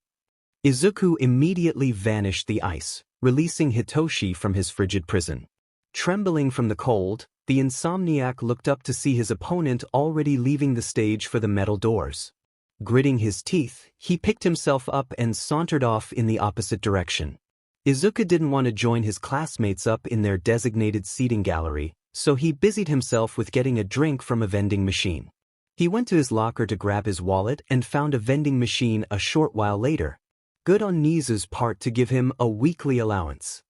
S1: Izuku immediately vanished the ice, releasing Hitoshi from his frigid prison. Trembling from the cold, the insomniac looked up to see his opponent already leaving the stage for the metal doors. Gritting his teeth, he picked himself up and sauntered off in the opposite direction. Izuku didn't want to join his classmates up in their designated seating gallery, so he busied himself with getting a drink from a vending machine. He went to his locker to grab his wallet and found a vending machine a short while later. Good on Nezu's part to give him a weekly allowance.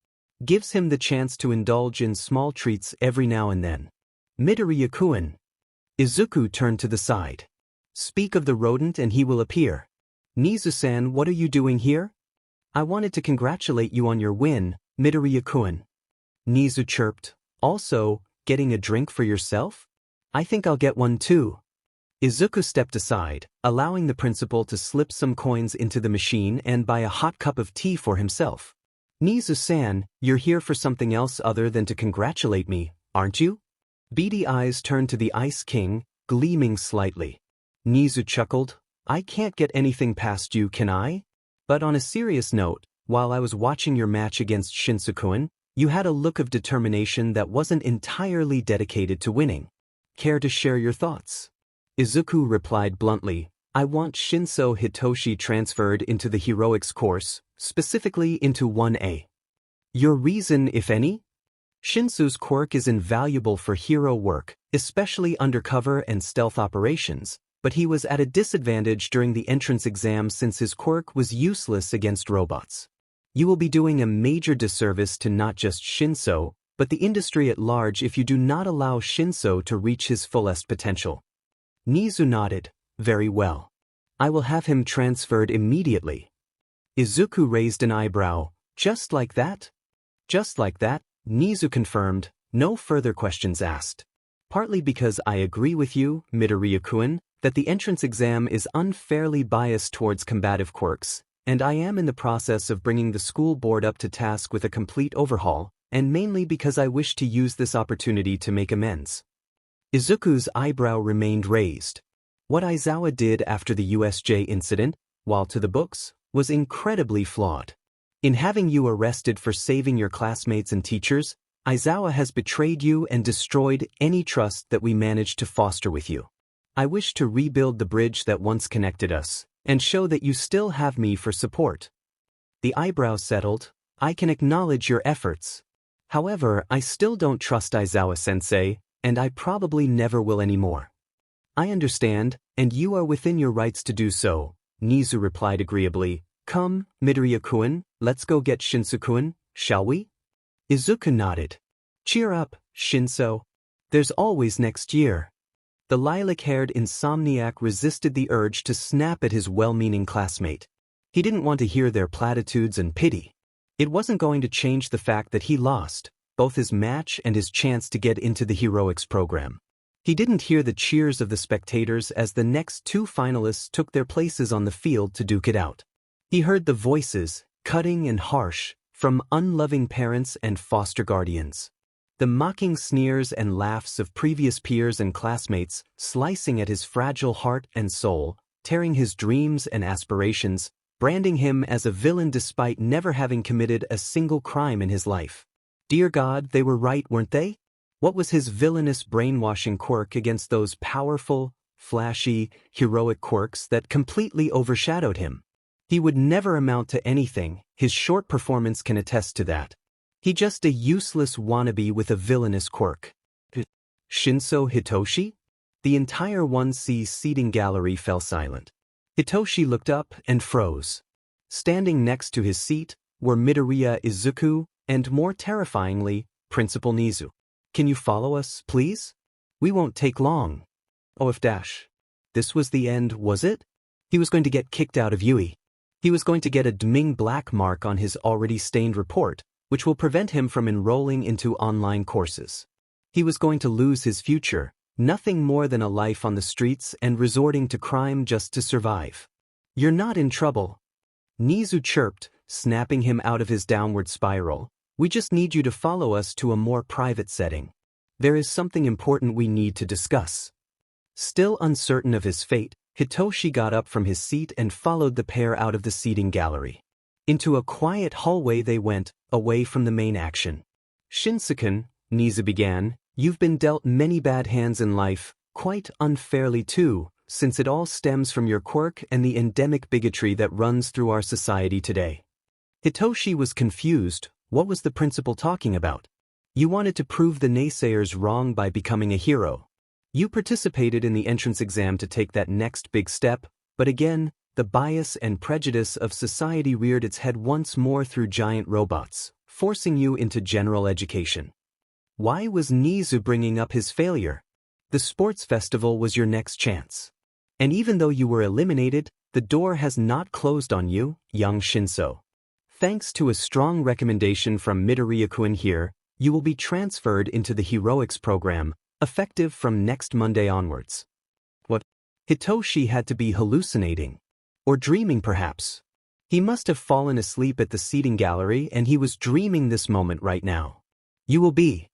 S1: Gives him the chance to indulge in small treats every now and then. Midoriya-kun. Izuku turned to the side. Speak of the rodent and he will appear. Nezu-san, what are you doing here? I wanted to congratulate you on your win, Midoriya-kun. Nezu chirped. Also, getting a drink for yourself? I think I'll get one too. Izuku stepped aside, allowing the principal to slip some coins into the machine and buy a hot cup of tea for himself. Nezu-san, you're here for something else other than to congratulate me, aren't you? Beady eyes turned to the Ice King, gleaming slightly. Nezu chuckled. I can't get anything past you, can I? But on a serious note, while I was watching your match against Shinso-kun, you had a look of determination that wasn't entirely dedicated to winning. Care to share your thoughts? Izuku replied bluntly, I want Shinso Hitoshi transferred into the heroics course, specifically into 1A. Your reason, if any? Shinso's quirk is invaluable for hero work, especially undercover and stealth operations, but he was at a disadvantage during the entrance exam since his quirk was useless against robots. You will be doing a major disservice to not just Shinso, but the industry at large if you do not allow Shinso to reach his fullest potential. Nezu nodded. Very well. I will have him transferred immediately. Izuku raised an eyebrow. Just like that? Just like that, Nezu confirmed, no further questions asked. Partly because I agree with you, Midoriya-kun, that the entrance exam is unfairly biased towards combative quirks, and I am in the process of bringing the school board up to task with a complete overhaul, and mainly because I wish to use this opportunity to make amends. Izuku's eyebrow remained raised. What Aizawa did after the USJ incident, while to the books, was incredibly flawed. In having you arrested for saving your classmates and teachers, Aizawa has betrayed you and destroyed any trust that we managed to foster with you. I wish to rebuild the bridge that once connected us, and show that you still have me for support. The eyebrows settled. I can acknowledge your efforts. However, I still don't trust Aizawa-sensei, and I probably never will anymore. I understand, and you are within your rights to do so, Nezu replied agreeably. Come, Midoriya-kun, let's go get Shinso-kun, shall we? Izuku nodded. Cheer up, Shinso. There's always next year. The lilac-haired insomniac resisted the urge to snap at his well-meaning classmate. He didn't want to hear their platitudes and pity. It wasn't going to change the fact that he lost, both his match and his chance to get into the heroics program. He didn't hear the cheers of the spectators as the next two finalists took their places on the field to duke it out. He heard the voices, cutting and harsh, from unloving parents and foster guardians. The mocking sneers and laughs of previous peers and classmates slicing at his fragile heart and soul, tearing his dreams and aspirations, branding him as a villain despite never having committed a single crime in his life. Dear God, they were right, weren't they? What was his villainous brainwashing quirk against those powerful, flashy, heroic quirks that completely overshadowed him? He would never amount to anything, his short performance can attest to that. He just a useless wannabe with a villainous quirk. Shinso Hitoshi? The entire 1C seating gallery fell silent. Hitoshi looked up and froze. Standing next to his seat were Midoriya Izuku and, more terrifyingly, Principal Nezu. Can you follow us, please? We won't take long. Oh, if dash. This was the end, was it? He was going to get kicked out of UE. He was going to get a Dming black mark on his already stained report, which will prevent him from enrolling into online courses. He was going to lose his future, nothing more than a life on the streets and resorting to crime just to survive. You're not in trouble. Nezu chirped, snapping him out of his downward spiral. "We just need you to follow us to a more private setting. There is something important we need to discuss." Still uncertain of his fate, Hitoshi got up from his seat and followed the pair out of the seating gallery. Into a quiet hallway they went, away from the main action. "Shinso-kun," Nezu began, "you've been dealt many bad hands in life, quite unfairly too, since it all stems from your quirk and the endemic bigotry that runs through our society today." Hitoshi was confused. What was the principal talking about? "You wanted to prove the naysayers wrong by becoming a hero. You participated in the entrance exam to take that next big step, but again, the bias and prejudice of society reared its head once more through giant robots, forcing you into general education." Why was Nezu bringing up his failure? The sports festival was your next chance. And even though you were eliminated, the door has not closed on you, young Shinso. Thanks to a strong recommendation from Midoriya-kun here, you will be transferred into the heroics program, effective from next Monday onwards. What? Hitoshi had to be hallucinating. Or dreaming perhaps. He must have fallen asleep at the seating gallery and he was dreaming this moment right now. "You will be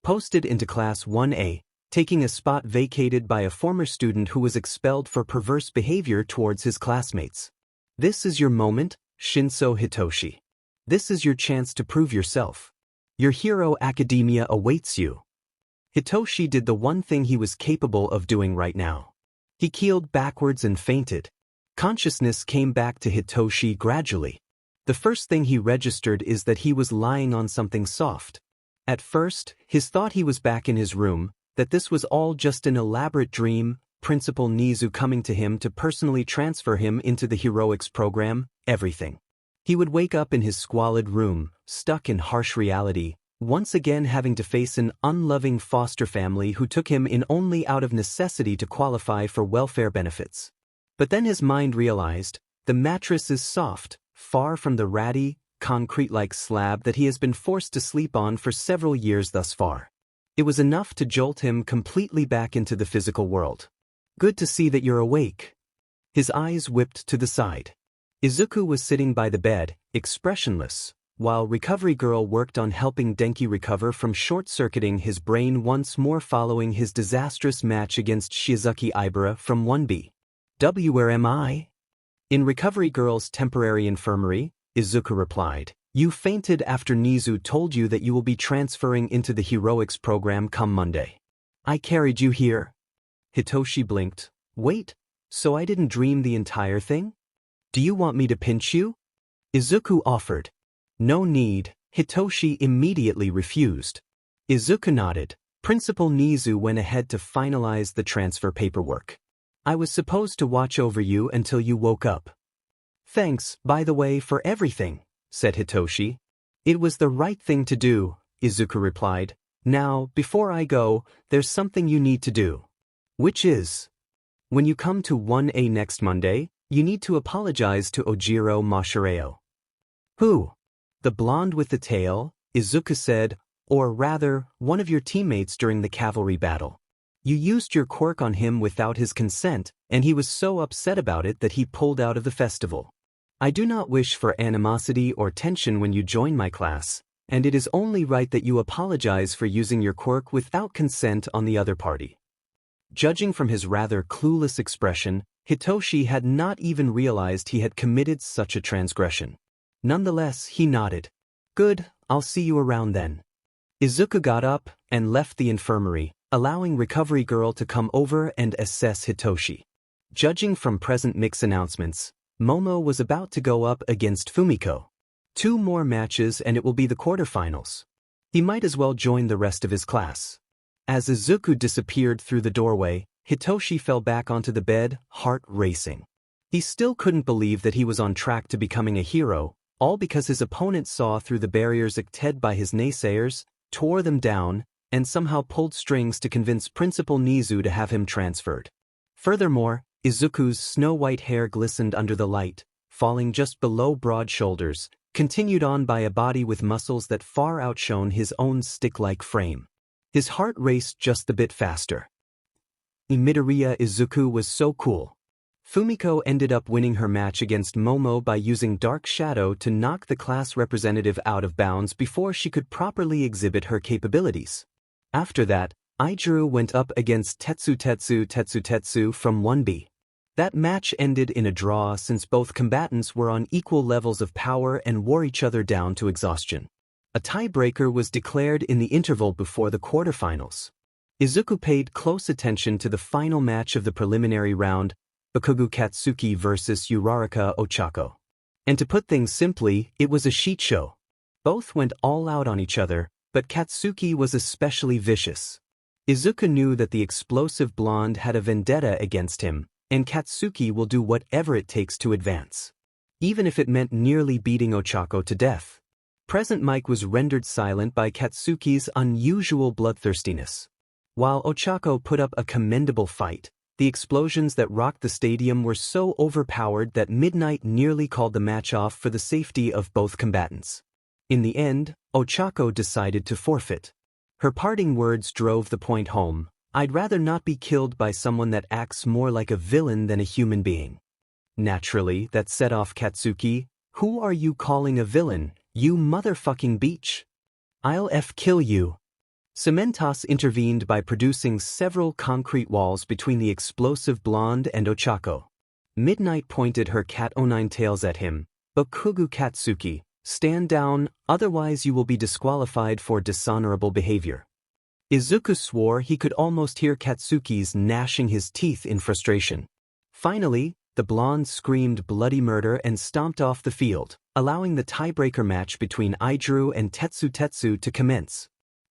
S1: posted into Class 1A, taking a spot vacated by a former student who was expelled for perverse behavior towards his classmates. This is your moment, Shinso Hitoshi. This is your chance to prove yourself. Your hero academia awaits you." Hitoshi did the one thing he was capable of doing right now. He keeled backwards and fainted. Consciousness came back to Hitoshi gradually. The first thing he registered is that he was lying on something soft. At first, his thought he was back in his room, that this was all just an elaborate dream, Principal Nezu coming to him to personally transfer him into the heroics program, everything. He would wake up in his squalid room, stuck in harsh reality, once again having to face an unloving foster family who took him in only out of necessity to qualify for welfare benefits. But then his mind realized, the mattress is soft, far from the ratty, concrete-like slab that he has been forced to sleep on for several years thus far. It was enough to jolt him completely back into the physical world. "Good to see that you're awake." His eyes whipped to the side. Izuku was sitting by the bed, expressionless, while Recovery Girl worked on helping Denki recover from short-circuiting his brain once more following his disastrous match against Shizuki Ibara from 1B. "Where am I?" "In Recovery Girl's temporary infirmary," Izuku replied. "You fainted after Nezu told you that you will be transferring into the heroics program come Monday. I carried you here." Hitoshi blinked. "Wait, so I didn't dream the entire thing? Do you want me to pinch you?" Izuku offered. "No need," Hitoshi immediately refused. Izuku nodded. Principal Nezu went ahead to finalize the transfer paperwork. "I was supposed to watch over you until you woke up." "Thanks, by the way, for everything," said Hitoshi. "It was the right thing to do," Izuku replied. "Now, before I go, there's something you need to do." "Which is?" "When you come to 1A next Monday, you need to apologize to Ojiro Mashireo." "Who?" "The blonde with the tail," Izuku said, "or rather, one of your teammates during the Cavalry battle. You used your quirk on him without his consent, and he was so upset about it that he pulled out of the festival. I do not wish for animosity or tension when you join my class, and it is only right that you apologize for using your quirk without consent on the other party." Judging from his rather clueless expression, Hitoshi had not even realized he had committed such a transgression. Nonetheless, he nodded. "Good, I'll see you around then." Izuku got up and left the infirmary, allowing Recovery Girl to come over and assess Hitoshi. Judging from present mix announcements, Momo was about to go up against Fumiko. 2 more matches and it will be the quarterfinals. He might as well join the rest of his class. As Izuku disappeared through the doorway, Hitoshi fell back onto the bed, heart racing. He still couldn't believe that he was on track to becoming a hero, all because his opponent saw through the barriers erected by his naysayers, tore them down, and somehow pulled strings to convince Principal Nezu to have him transferred. Furthermore, Izuku's snow-white hair glistened under the light, falling just below broad shoulders, continued on by a body with muscles that far outshone his own stick-like frame. His heart raced just a bit faster. Midoriya Izuku was so cool. Fumiko ended up winning her match against Momo by using Dark Shadow to knock the class representative out of bounds before she could properly exhibit her capabilities. After that, Izuku went up against Tetsu from 1B. That match ended in a draw since both combatants were on equal levels of power and wore each other down to exhaustion. A tiebreaker was declared in the interval before the quarterfinals. Izuku paid close attention to the final match of the preliminary round, Bakugo Katsuki vs Uraraka Ochako. And to put things simply, it was a shit show. Both went all out on each other, but Katsuki was especially vicious. Izuku knew that the explosive blonde had a vendetta against him, and Katsuki will do whatever it takes to advance. Even if it meant nearly beating Ochako to death. Present Mike was rendered silent by Katsuki's unusual bloodthirstiness. While Ochako put up a commendable fight, the explosions that rocked the stadium were so overpowered that Midnight nearly called the match off for the safety of both combatants. In the end, Ochako decided to forfeit. Her parting words drove the point home: "I'd rather not be killed by someone that acts more like a villain than a human being." Naturally, that set off Katsuki. "Who are you calling a villain, you motherfucking beach? I'll kill you." Cementos intervened by producing several concrete walls between the explosive blonde and Ochako. Midnight pointed her cat-o'-nine tails at him. "Bakugo Katsuki, stand down, otherwise you will be disqualified for dishonorable behavior." Izuku swore he could almost hear Katsuki's gnashing his teeth in frustration. Finally, the blonde screamed bloody murder and stomped off the field, allowing the tiebreaker match between Izuku and Tetsu to commence.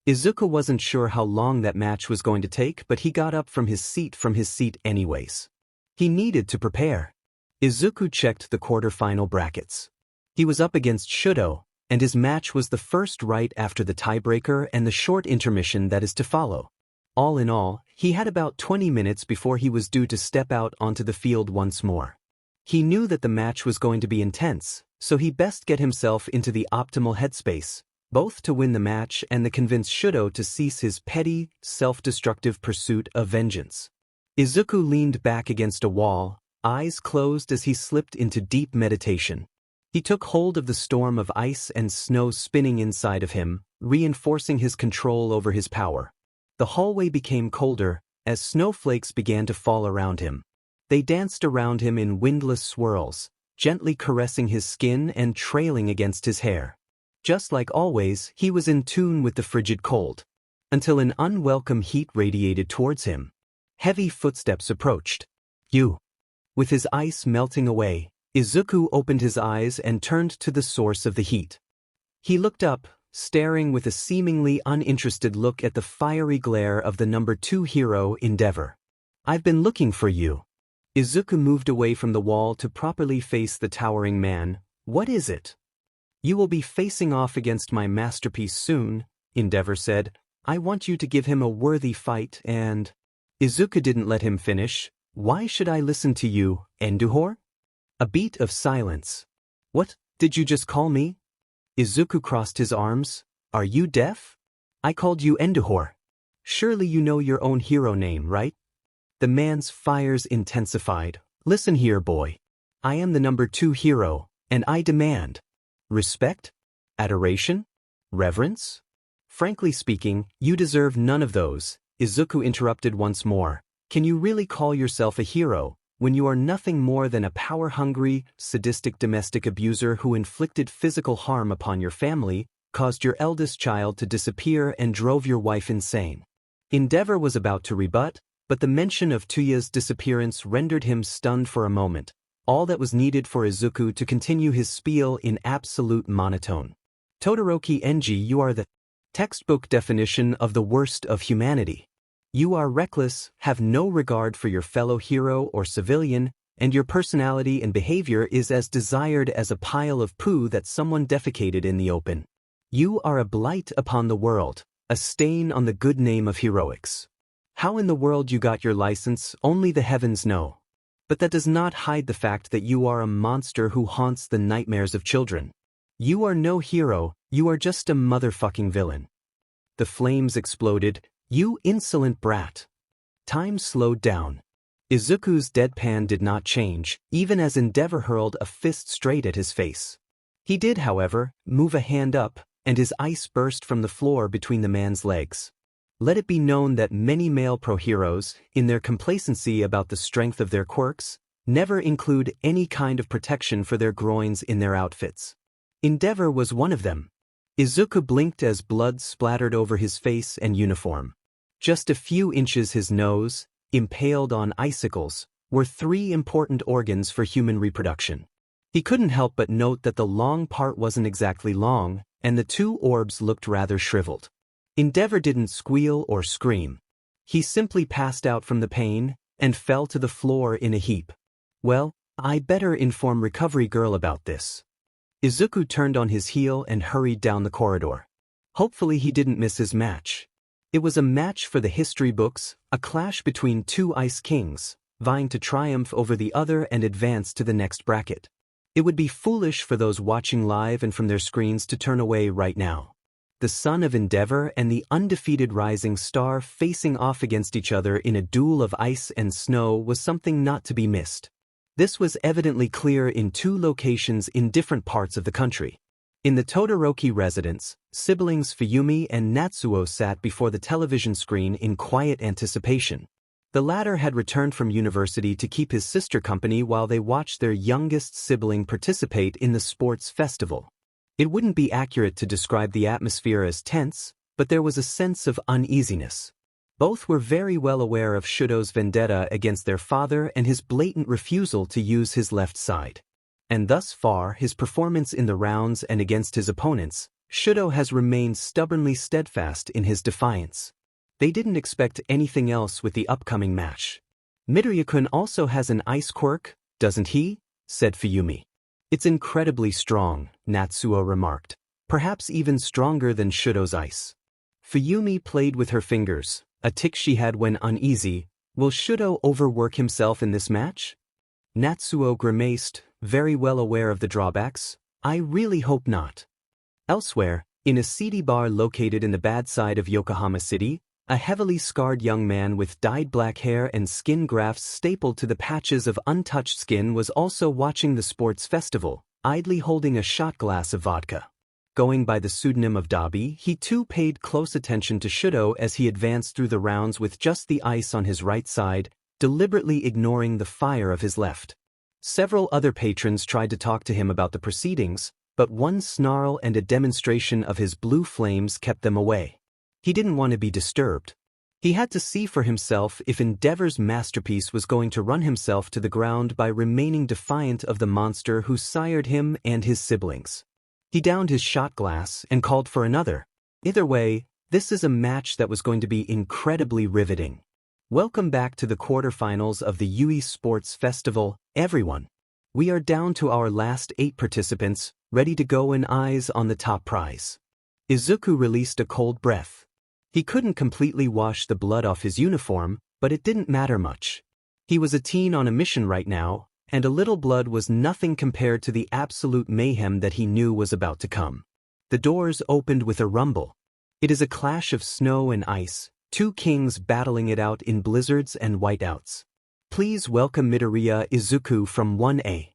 S1: Izuku wasn't sure how long that match was going to take, but he got up from his seat anyways. He needed to prepare. Izuku checked the quarterfinal brackets. He was up against Shudo, and his match was the first right after the tiebreaker and the short intermission that is to follow. All in all, he had about 20 minutes before he was due to step out onto the field once more. He knew that the match was going to be intense, so he best get himself into the optimal headspace, both to win the match and to convince Shudo to cease his petty, self-destructive pursuit of vengeance. Izuku leaned back against a wall, eyes closed as he slipped into deep meditation. He took hold of the storm of ice and snow spinning inside of him, reinforcing his control over his power. The hallway became colder as snowflakes began to fall around him. They danced around him in windless swirls, gently caressing his skin and trailing against his hair. Just like always, he was in tune with the frigid cold, until an unwelcome heat radiated towards him. Heavy footsteps approached. With his ice melting away, Izuku opened his eyes and turned to the source of the heat. He looked up, staring with a seemingly uninterested look at the fiery glare of the number 2 hero, Endeavor. "I've been looking for you." Izuku moved away from the wall to properly face the towering man. "What is it?" "You will be facing off against my masterpiece soon," Endeavor said. "I want you to give him a worthy fight and—" Izuku didn't let him finish. "Why should I listen to you, Enduhor?" A beat of silence. "What, did you just call me?" Izuku crossed his arms. "Are you deaf? I called you Enduhor. Surely you know your own hero name, right?" The man's fires intensified. "Listen here, boy. I am the number 2 hero, and I demand respect? Adoration? Reverence? Frankly speaking, you deserve none of those." Izuku interrupted once more. "Can you really call yourself a hero when you are nothing more than a power-hungry, sadistic domestic abuser who inflicted physical harm upon your family, caused your eldest child to disappear, and drove your wife insane?" Endeavor was about to rebut, but the mention of Tuya's disappearance rendered him stunned for a moment, all that was needed for Izuku to continue his spiel in absolute monotone. "Todoroki Enji, you are the textbook definition of the worst of humanity. You are reckless, have no regard for your fellow hero or civilian, and your personality and behavior is as desired as a pile of poo that someone defecated in the open. You are a blight upon the world, a stain on the good name of heroics. How in the world you got your license, only the heavens know. But that does not hide the fact that you are a monster who haunts the nightmares of children. You are no hero, you are just a motherfucking villain." The flames exploded. "You insolent brat." Time slowed down. Izuku's deadpan did not change, even as Endeavor hurled a fist straight at his face. He did, however, move a hand up, and his ice burst from the floor between the man's legs. Let it be known that many male pro-heroes, in their complacency about the strength of their quirks, never include any kind of protection for their groins in their outfits. Endeavor was one of them. Izuku blinked as blood splattered over his face and uniform. Just a few inches his nose, impaled on icicles, were 3 important organs for human reproduction. He couldn't help but note that the long part wasn't exactly long, and the 2 orbs looked rather shriveled. Endeavor didn't squeal or scream. He simply passed out from the pain and fell to the floor in a heap. Well, I better inform Recovery Girl about this. Izuku turned on his heel and hurried down the corridor. Hopefully he didn't miss his match. It was a match for the history books, a clash between 2 Ice Kings, vying to triumph over the other and advance to the next bracket. It would be foolish for those watching live and from their screens to turn away right now. The son of Endeavor and the undefeated rising star facing off against each other in a duel of ice and snow was something not to be missed. This was evidently clear in 2 locations in different parts of the country. In the Todoroki residence, siblings Fuyumi and Natsuo sat before the television screen in quiet anticipation. The latter had returned from university to keep his sister company while they watched their youngest sibling participate in the sports festival. It wouldn't be accurate to describe the atmosphere as tense, but there was a sense of uneasiness. Both were very well aware of Shudo's vendetta against their father and his blatant refusal to use his left side. And thus far, his performance in the rounds and against his opponents, Shudo has remained stubbornly steadfast in his defiance. They didn't expect anything else with the upcoming match. Midoriya-kun also has an ice quirk, doesn't he? Said Fuyumi. It's incredibly strong, Natsuo remarked. Perhaps even stronger than Shudo's ice. Fuyumi played with her fingers, a tic she had when uneasy. Will Shudo overwork himself in this match? Natsuo grimaced, very well aware of the drawbacks. I really hope not. Elsewhere, in a seedy bar located in the bad side of Yokohama City, a heavily scarred young man with dyed black hair and skin grafts stapled to the patches of untouched skin was also watching the sports festival, idly holding a shot glass of vodka. Going by the pseudonym of Dabi, he too paid close attention to Shudo as he advanced through the rounds with just the ice on his right side, deliberately ignoring the fire of his left. Several other patrons tried to talk to him about the proceedings, but one snarl and a demonstration of his blue flames kept them away. He didn't want to be disturbed. He had to see for himself if Endeavor's masterpiece was going to run himself to the ground by remaining defiant of the monster who sired him and his siblings. He downed his shot glass and called for another. Either way, this is a match that was going to be incredibly riveting. Welcome back to the quarterfinals of the Yui Sports Festival, everyone. We are down to our last 8 participants, ready to go and eyes on the top prize. Izuku released a cold breath. He couldn't completely wash the blood off his uniform, but it didn't matter much. He was a teen on a mission right now, and a little blood was nothing compared to the absolute mayhem that he knew was about to come. The doors opened with a rumble. It is a clash of snow and ice, 2 kings battling it out in blizzards and whiteouts. Please welcome Midoriya Izuku from 1A.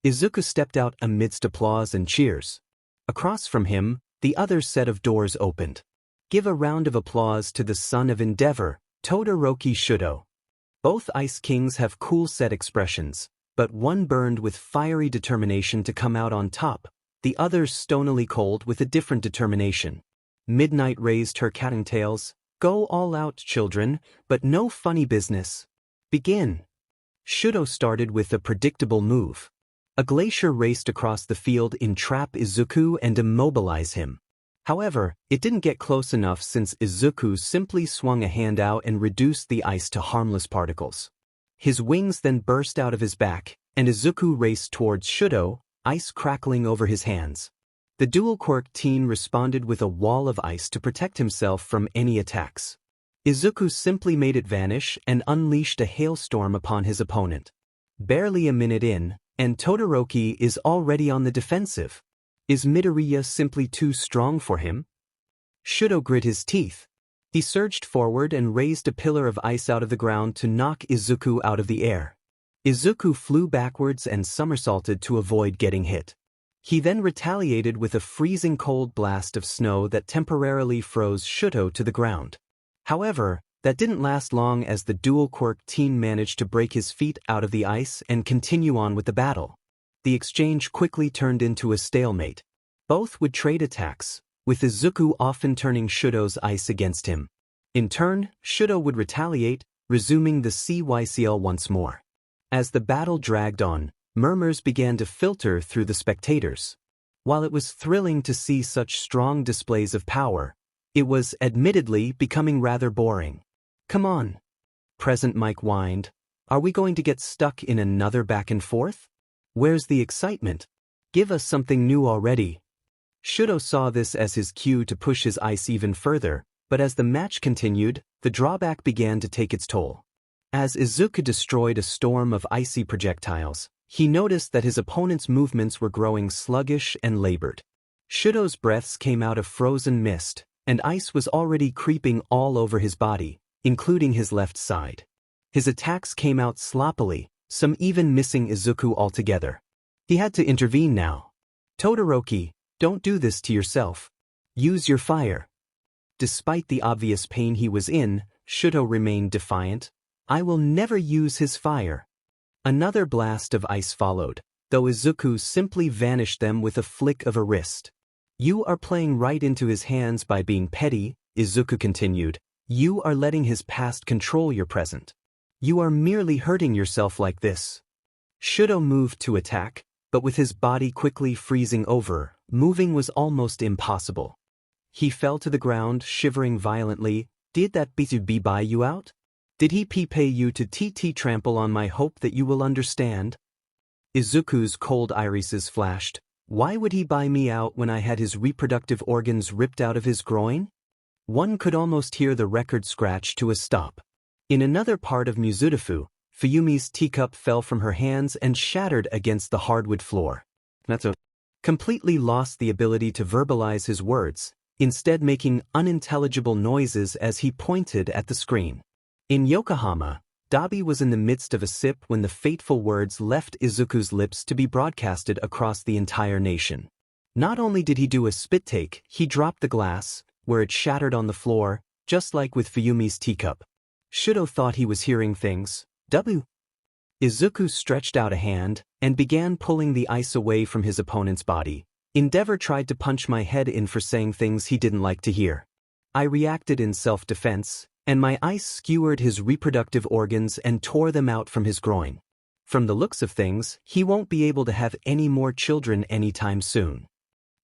S1: Izuku stepped out amidst applause and cheers. Across from him, the other set of doors opened. Give a round of applause to the son of Endeavor, Todoroki Shudo. Both Ice Kings have cool set expressions, but one burned with fiery determination to come out on top, the other stonily cold with a different determination. Midnight raised her cottontails. Go all out, children, but no funny business. Begin. Shudo started with a predictable move. A glacier raced across the field to entrap Izuku and immobilize him. However, it didn't get close enough since Izuku simply swung a hand out and reduced the ice to harmless particles. His wings then burst out of his back, and Izuku raced towards Shudo, ice crackling over his hands. The dual quirk teen responded with a wall of ice to protect himself from any attacks. Izuku simply made it vanish and unleashed a hailstorm upon his opponent. Barely a minute in, and Todoroki is already on the defensive. Is Midoriya simply too strong for him? Shudo grit his teeth. He surged forward and raised a pillar of ice out of the ground to knock Izuku out of the air. Izuku flew backwards and somersaulted to avoid getting hit. He then retaliated with a freezing cold blast of snow that temporarily froze Shuto to the ground. However, that didn't last long as the dual-quirk teen managed to break his feet out of the ice and continue on with the battle. The exchange quickly turned into a stalemate. Both would trade attacks, with Izuku often turning Shuto's ice against him. In turn, Shuto would retaliate, resuming the CYCL once more. As the battle dragged on, murmurs began to filter through the spectators. While it was thrilling to see such strong displays of power, it was admittedly becoming rather boring. "Come on," Present Mike whined. "Are we going to get stuck in another back and forth? Where's the excitement? Give us something new already." Shuto saw this as his cue to push his ice even further, but as the match continued, the drawback began to take its toll. As Izuku destroyed a storm of icy projectiles, he noticed that his opponent's movements were growing sluggish and labored. Shuto's breaths came out of frozen mist, and ice was already creeping all over his body, including his left side. His attacks came out sloppily, some even missing Izuku altogether. He had to intervene now. "Todoroki, don't do this to yourself. Use your fire." Despite the obvious pain he was in, Shuto remained defiant. "I will never use his fire." Another blast of ice followed, though Izuku simply vanished them with a flick of a wrist. "You are playing right into his hands by being petty," Izuku continued. "You are letting his past control your present. You are merely hurting yourself like this." Shuto moved to attack, but with his body quickly freezing over, moving was almost impossible. He fell to the ground, shivering violently. "Did that BGMI buy you out? Did he pay you to trample on my hope that you will understand?" Izuku's cold irises flashed. Why would he buy me out when I had his reproductive organs ripped out of his groin? One could almost hear the record scratch to a stop. In another part of Mizudafu, Fuyumi's teacup fell from her hands and shattered against the hardwood floor. Natsu completely lost the ability to verbalize his words, instead making unintelligible noises as he pointed at the screen. In Yokohama, Dabi was in the midst of a sip when the fateful words left Izuku's lips to be broadcasted across the entire nation. Not only did he do a spit take, he dropped the glass, where it shattered on the floor, just like with Fuyumi's teacup. Shuto thought he was hearing things. W. Izuku stretched out a hand and began pulling the ice away from his opponent's body. Endeavor tried to punch my head in for saying things he didn't like to hear. I reacted in self-defense, and my ice skewered his reproductive organs and tore them out from his groin. From the looks of things, he won't be able to have any more children anytime soon.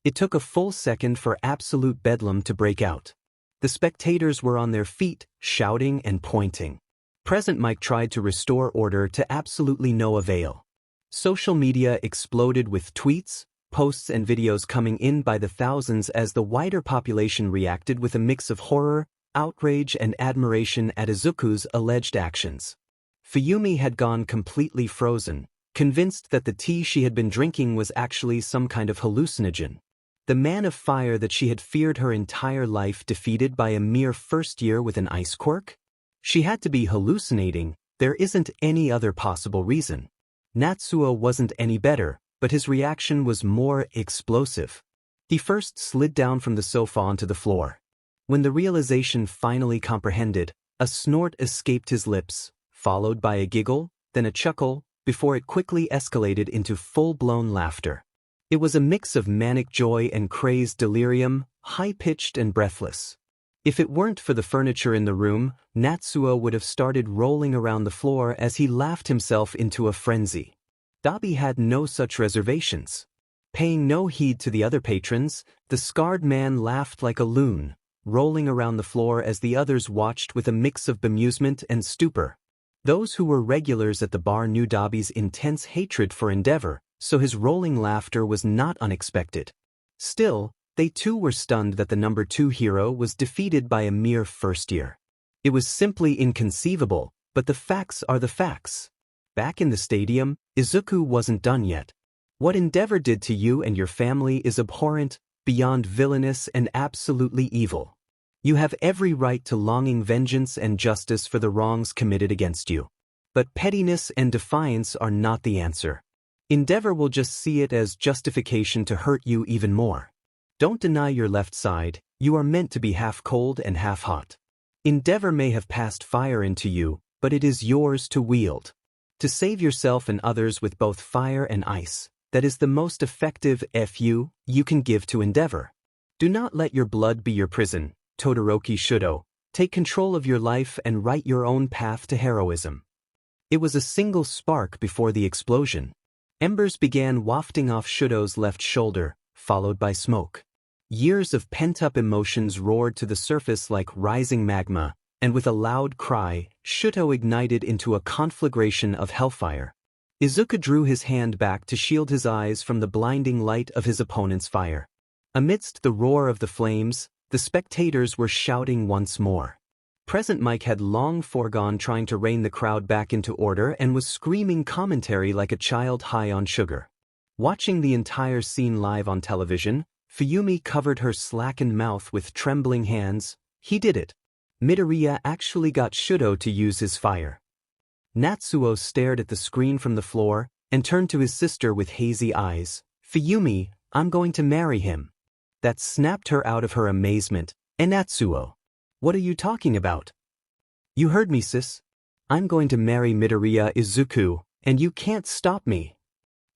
S1: It took a full second for absolute bedlam to break out. The spectators were on their feet, shouting and pointing. Present Mike tried to restore order to absolutely no avail. Social media exploded with tweets, posts and videos coming in by the thousands as the wider population reacted with a mix of horror, outrage and admiration at Izuku's alleged actions. Fuyumi had gone completely frozen, convinced that the tea she had been drinking was actually some kind of hallucinogen. The man of fire that she had feared her entire life defeated by a mere first year with an ice quirk? She had to be hallucinating, there isn't any other possible reason. Natsuo wasn't any better, but his reaction was more explosive. He first slid down from the sofa onto the floor. When the realization finally comprehended, a snort escaped his lips, followed by a giggle, then a chuckle, before it quickly escalated into full-blown laughter. It was a mix of manic joy and crazed delirium, high-pitched and breathless. If it weren't for the furniture in the room, Natsuo would have started rolling around the floor as he laughed himself into a frenzy. Dabi had no such reservations. Paying no heed to the other patrons, the scarred man laughed like a loon, rolling around the floor as the others watched with a mix of bemusement and stupor. Those who were regulars at the bar knew Dabi's intense hatred for Endeavor, so his rolling laughter was not unexpected. Still, they too were stunned that the number 2 hero was defeated by a mere first year. It was simply inconceivable, but the facts are the facts. Back in the stadium, Izuku wasn't done yet. What Endeavor did to you and your family is abhorrent, beyond villainous and absolutely evil. You have every right to longing vengeance and justice for the wrongs committed against you. But pettiness and defiance are not the answer. Endeavor will just see it as justification to hurt you even more. Don't deny your left side, you are meant to be half cold and half hot. Endeavor may have passed fire into you, but it is yours to wield. To save yourself and others with both fire and ice, that is the most effective FU you can give to Endeavor. Do not let your blood be your prison, Todoroki Shudo. Take control of your life and write your own path to heroism. It was a single spark before the explosion. Embers began wafting off Shudo's left shoulder, followed by smoke. Years of pent-up emotions roared to the surface like rising magma, and with a loud cry, Shudo ignited into a conflagration of hellfire. Izuku drew his hand back to shield his eyes from the blinding light of his opponent's fire. Amidst the roar of the flames, the spectators were shouting once more. Present Mike had long foregone trying to rein the crowd back into order and was screaming commentary like a child high on sugar. Watching the entire scene live on television, Fuyumi covered her slackened mouth with trembling hands. He did it. Midoriya actually got Shudo to use his fire. Natsuo stared at the screen from the floor and turned to his sister with hazy eyes. Fuyumi, I'm going to marry him. That snapped her out of her amazement. And Natsuo, what are you talking about? You heard me, sis. I'm going to marry Midoriya Izuku, and you can't stop me.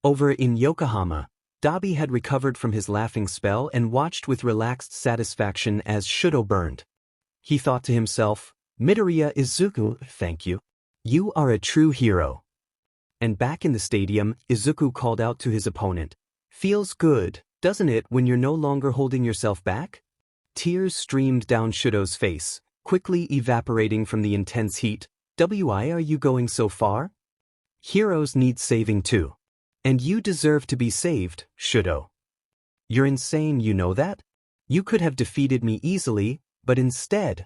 S1: Over in Yokohama, Dabi had recovered from his laughing spell and watched with relaxed satisfaction as Shudo burned. He thought to himself, Midoriya Izuku, thank you. You are a true hero. And back in the stadium, Izuku called out to his opponent. Feels good, doesn't it, when you're no longer holding yourself back? Tears streamed down Shudo's face, quickly evaporating from the intense heat. Why are you going so far? Heroes need saving too. And you deserve to be saved, Shudo. You're insane, you know that? You could have defeated me easily, but instead.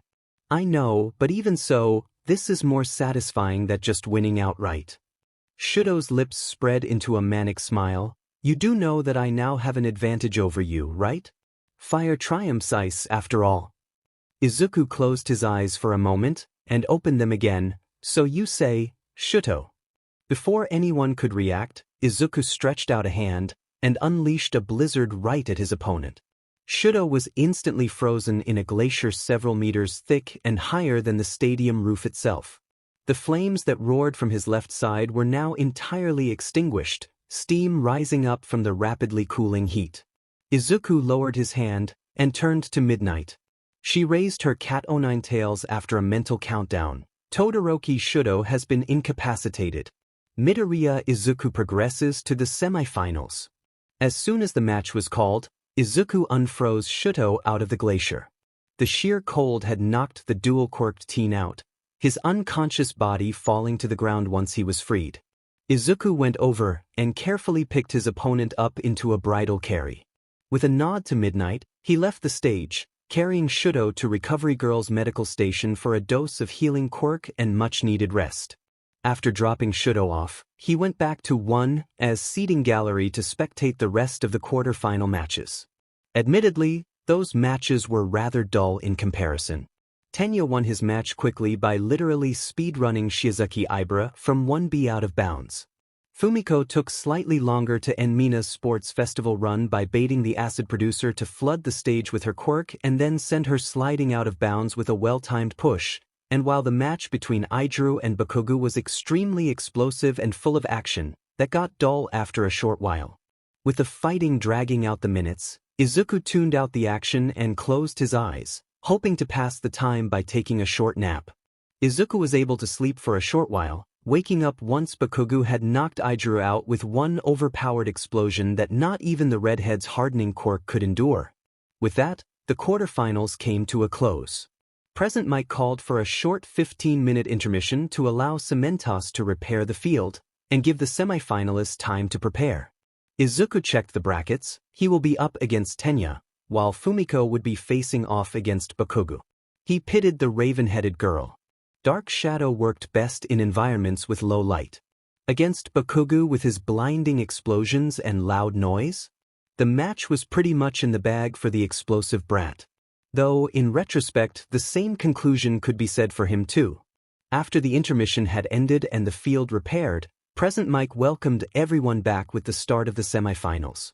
S1: I know, but even so, this is more satisfying than just winning outright. Shudo's lips spread into a manic smile. You do know that I now have an advantage over you, right? Fire triumphs ice after all. Izuku closed his eyes for a moment, and opened them again. So you say, Shudo. Before anyone could react, Izuku stretched out a hand, and unleashed a blizzard right at his opponent. Shudo was instantly frozen in a glacier several meters thick and higher than the stadium roof itself. The flames that roared from his left side were now entirely extinguished, steam rising up from the rapidly cooling heat. Izuku lowered his hand, and turned to Midnight. She raised her cat o' nine tails after a mental countdown. Todoroki Shudo has been incapacitated. Midoriya Izuku progresses to the semifinals. As soon as the match was called, Izuku unfroze Shudo out of the glacier. The sheer cold had knocked the dual-quirked teen out, his unconscious body falling to the ground once he was freed. Izuku went over and carefully picked his opponent up into a bridal carry. With a nod to Midnight, he left the stage, carrying Shudo to Recovery Girl's medical station for a dose of healing quirk and much-needed rest. After dropping Shudo off, he went back to 1's seating gallery to spectate the rest of the quarter-final matches. Admittedly, those matches were rather dull in comparison. Tenya won his match quickly by literally speedrunning Shizuki Ibara from 1B out of bounds. Fumiko took slightly longer to end Mina's sports festival run by baiting the acid producer to flood the stage with her quirk and then send her sliding out of bounds with a well-timed push. And while the match between Idru and Bakugo was extremely explosive and full of action, that got dull after a short while. With the fighting dragging out the minutes, Izuku tuned out the action and closed his eyes, hoping to pass the time by taking a short nap. Izuku was able to sleep for a short while, waking up once Bakugo had knocked Idru out with one overpowered explosion that not even the redhead's hardening quirk could endure. With that, the quarterfinals came to a close. Present Mike called for a short 15-minute intermission to allow Cementos to repair the field and give the semifinalists time to prepare. Izuku checked the brackets. He will be up against Tenya, while Fumiko would be facing off against Bakugo. He pitted the raven-headed girl. Dark Shadow worked best in environments with low light. Against Bakugo with his blinding explosions and loud noise? The match was pretty much in the bag for the explosive brat. Though, in retrospect, the same conclusion could be said for him too. After the intermission had ended and the field repaired, Present Mike welcomed everyone back with the start of the semifinals.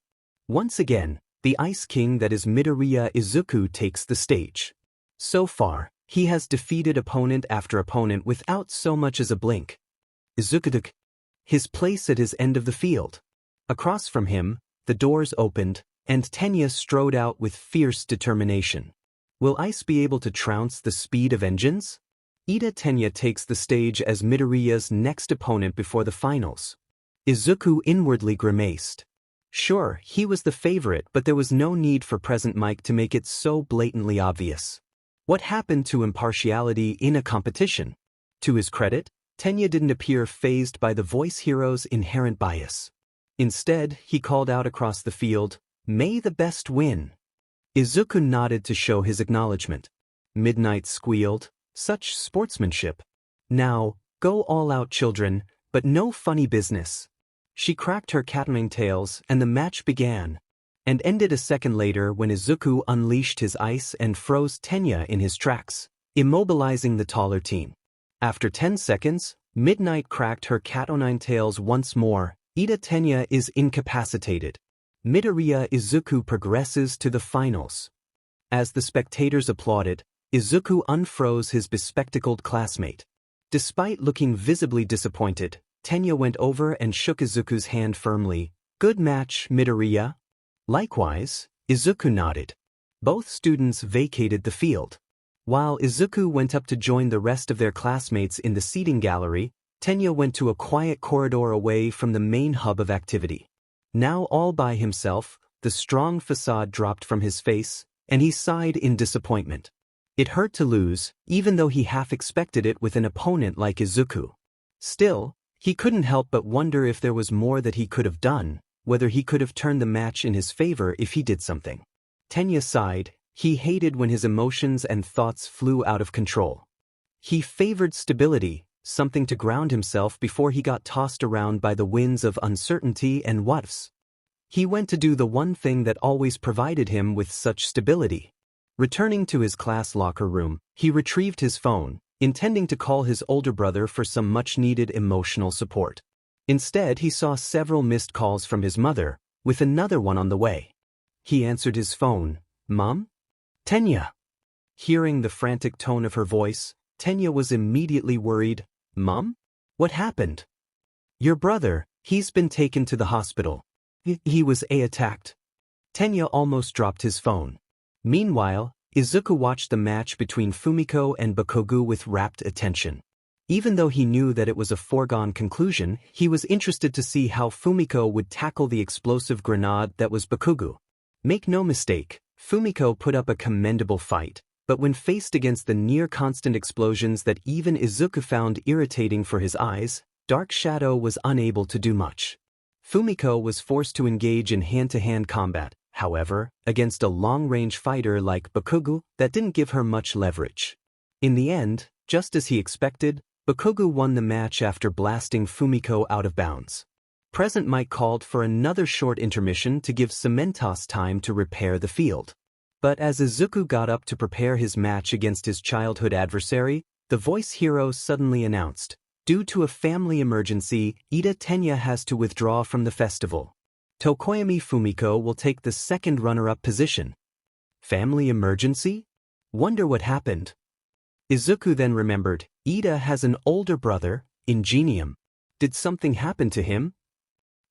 S1: Once again, the Ice King that is Midoriya Izuku takes the stage. So far, he has defeated opponent after opponent without so much as a blink. Izuku took his place at his end of the field. Across from him, the doors opened, and Tenya strode out with fierce determination. Will Ice be able to trounce the speed of engines? Ida Tenya takes the stage as Midoriya's next opponent before the finals. Izuku inwardly grimaced. Sure, he was the favorite, but there was no need for Present Mike to make it so blatantly obvious. What happened to impartiality in a competition? To his credit, Tenya didn't appear fazed by the voice hero's inherent bias. Instead, he called out across the field, "May the best win." Izuku nodded to show his acknowledgement. Midnight squealed, "Such sportsmanship. Now, go all out, children, but no funny business." She cracked her cat-o'-nine tails and the match began, and ended a second later when Izuku unleashed his ice and froze Tenya in his tracks, immobilizing the taller team. After 10 seconds, Midnight cracked her cat-o'-nine tails once more. Ida Tenya is incapacitated. Midoriya Izuku progresses to the finals. As the spectators applauded, Izuku unfroze his bespectacled classmate. Despite looking visibly disappointed, Tenya went over and shook Izuku's hand firmly. "Good match, Midoriya." Likewise, Izuku nodded. Both students vacated the field. While Izuku went up to join the rest of their classmates in the seating gallery, Tenya went to a quiet corridor away from the main hub of activity. Now all by himself, the strong facade dropped from his face, and he sighed in disappointment. It hurt to lose, even though he half expected it with an opponent like Izuku. Still, he couldn't help but wonder if there was more that he could have done, whether he could have turned the match in his favor if he did something. Tenya sighed. He hated when his emotions and thoughts flew out of control. He favored stability, something to ground himself before he got tossed around by the winds of uncertainty and what-ifs. He went to do the one thing that always provided him with such stability. Returning to his class locker room, he retrieved his phone, intending to call his older brother for some much-needed emotional support. Instead, he saw several missed calls from his mother, with another one on the way. He answered his phone. "Mom?" "Tenya." Hearing the frantic tone of her voice, Tenya was immediately worried. "Mom? What happened?" "Your brother, he's been taken to the hospital. He was attacked." Tenya almost dropped his phone. Meanwhile, Izuku watched the match between Fumiko and Bakugo with rapt attention. Even though he knew that it was a foregone conclusion, he was interested to see how Fumiko would tackle the explosive grenade that was Bakugo. Make no mistake, Fumiko put up a commendable fight, but when faced against the near-constant explosions that even Izuku found irritating for his eyes, Dark Shadow was unable to do much. Fumiko was forced to engage in hand-to-hand combat, however, against a long-range fighter like Bakugo that didn't give her much leverage. In the end, just as he expected, Bakugo won the match after blasting Fumiko out of bounds. Present Mike called for another short intermission to give Cementos time to repair the field. But as Izuku got up to prepare his match against his childhood adversary, the voice hero suddenly announced, "Due to a family emergency, Ida Tenya has to withdraw from the festival. Tokoyami Fumiko will take the second runner-up position." Family emergency? Wonder what happened. Izuku then remembered, Ida has an older brother, Ingenium. Did something happen to him?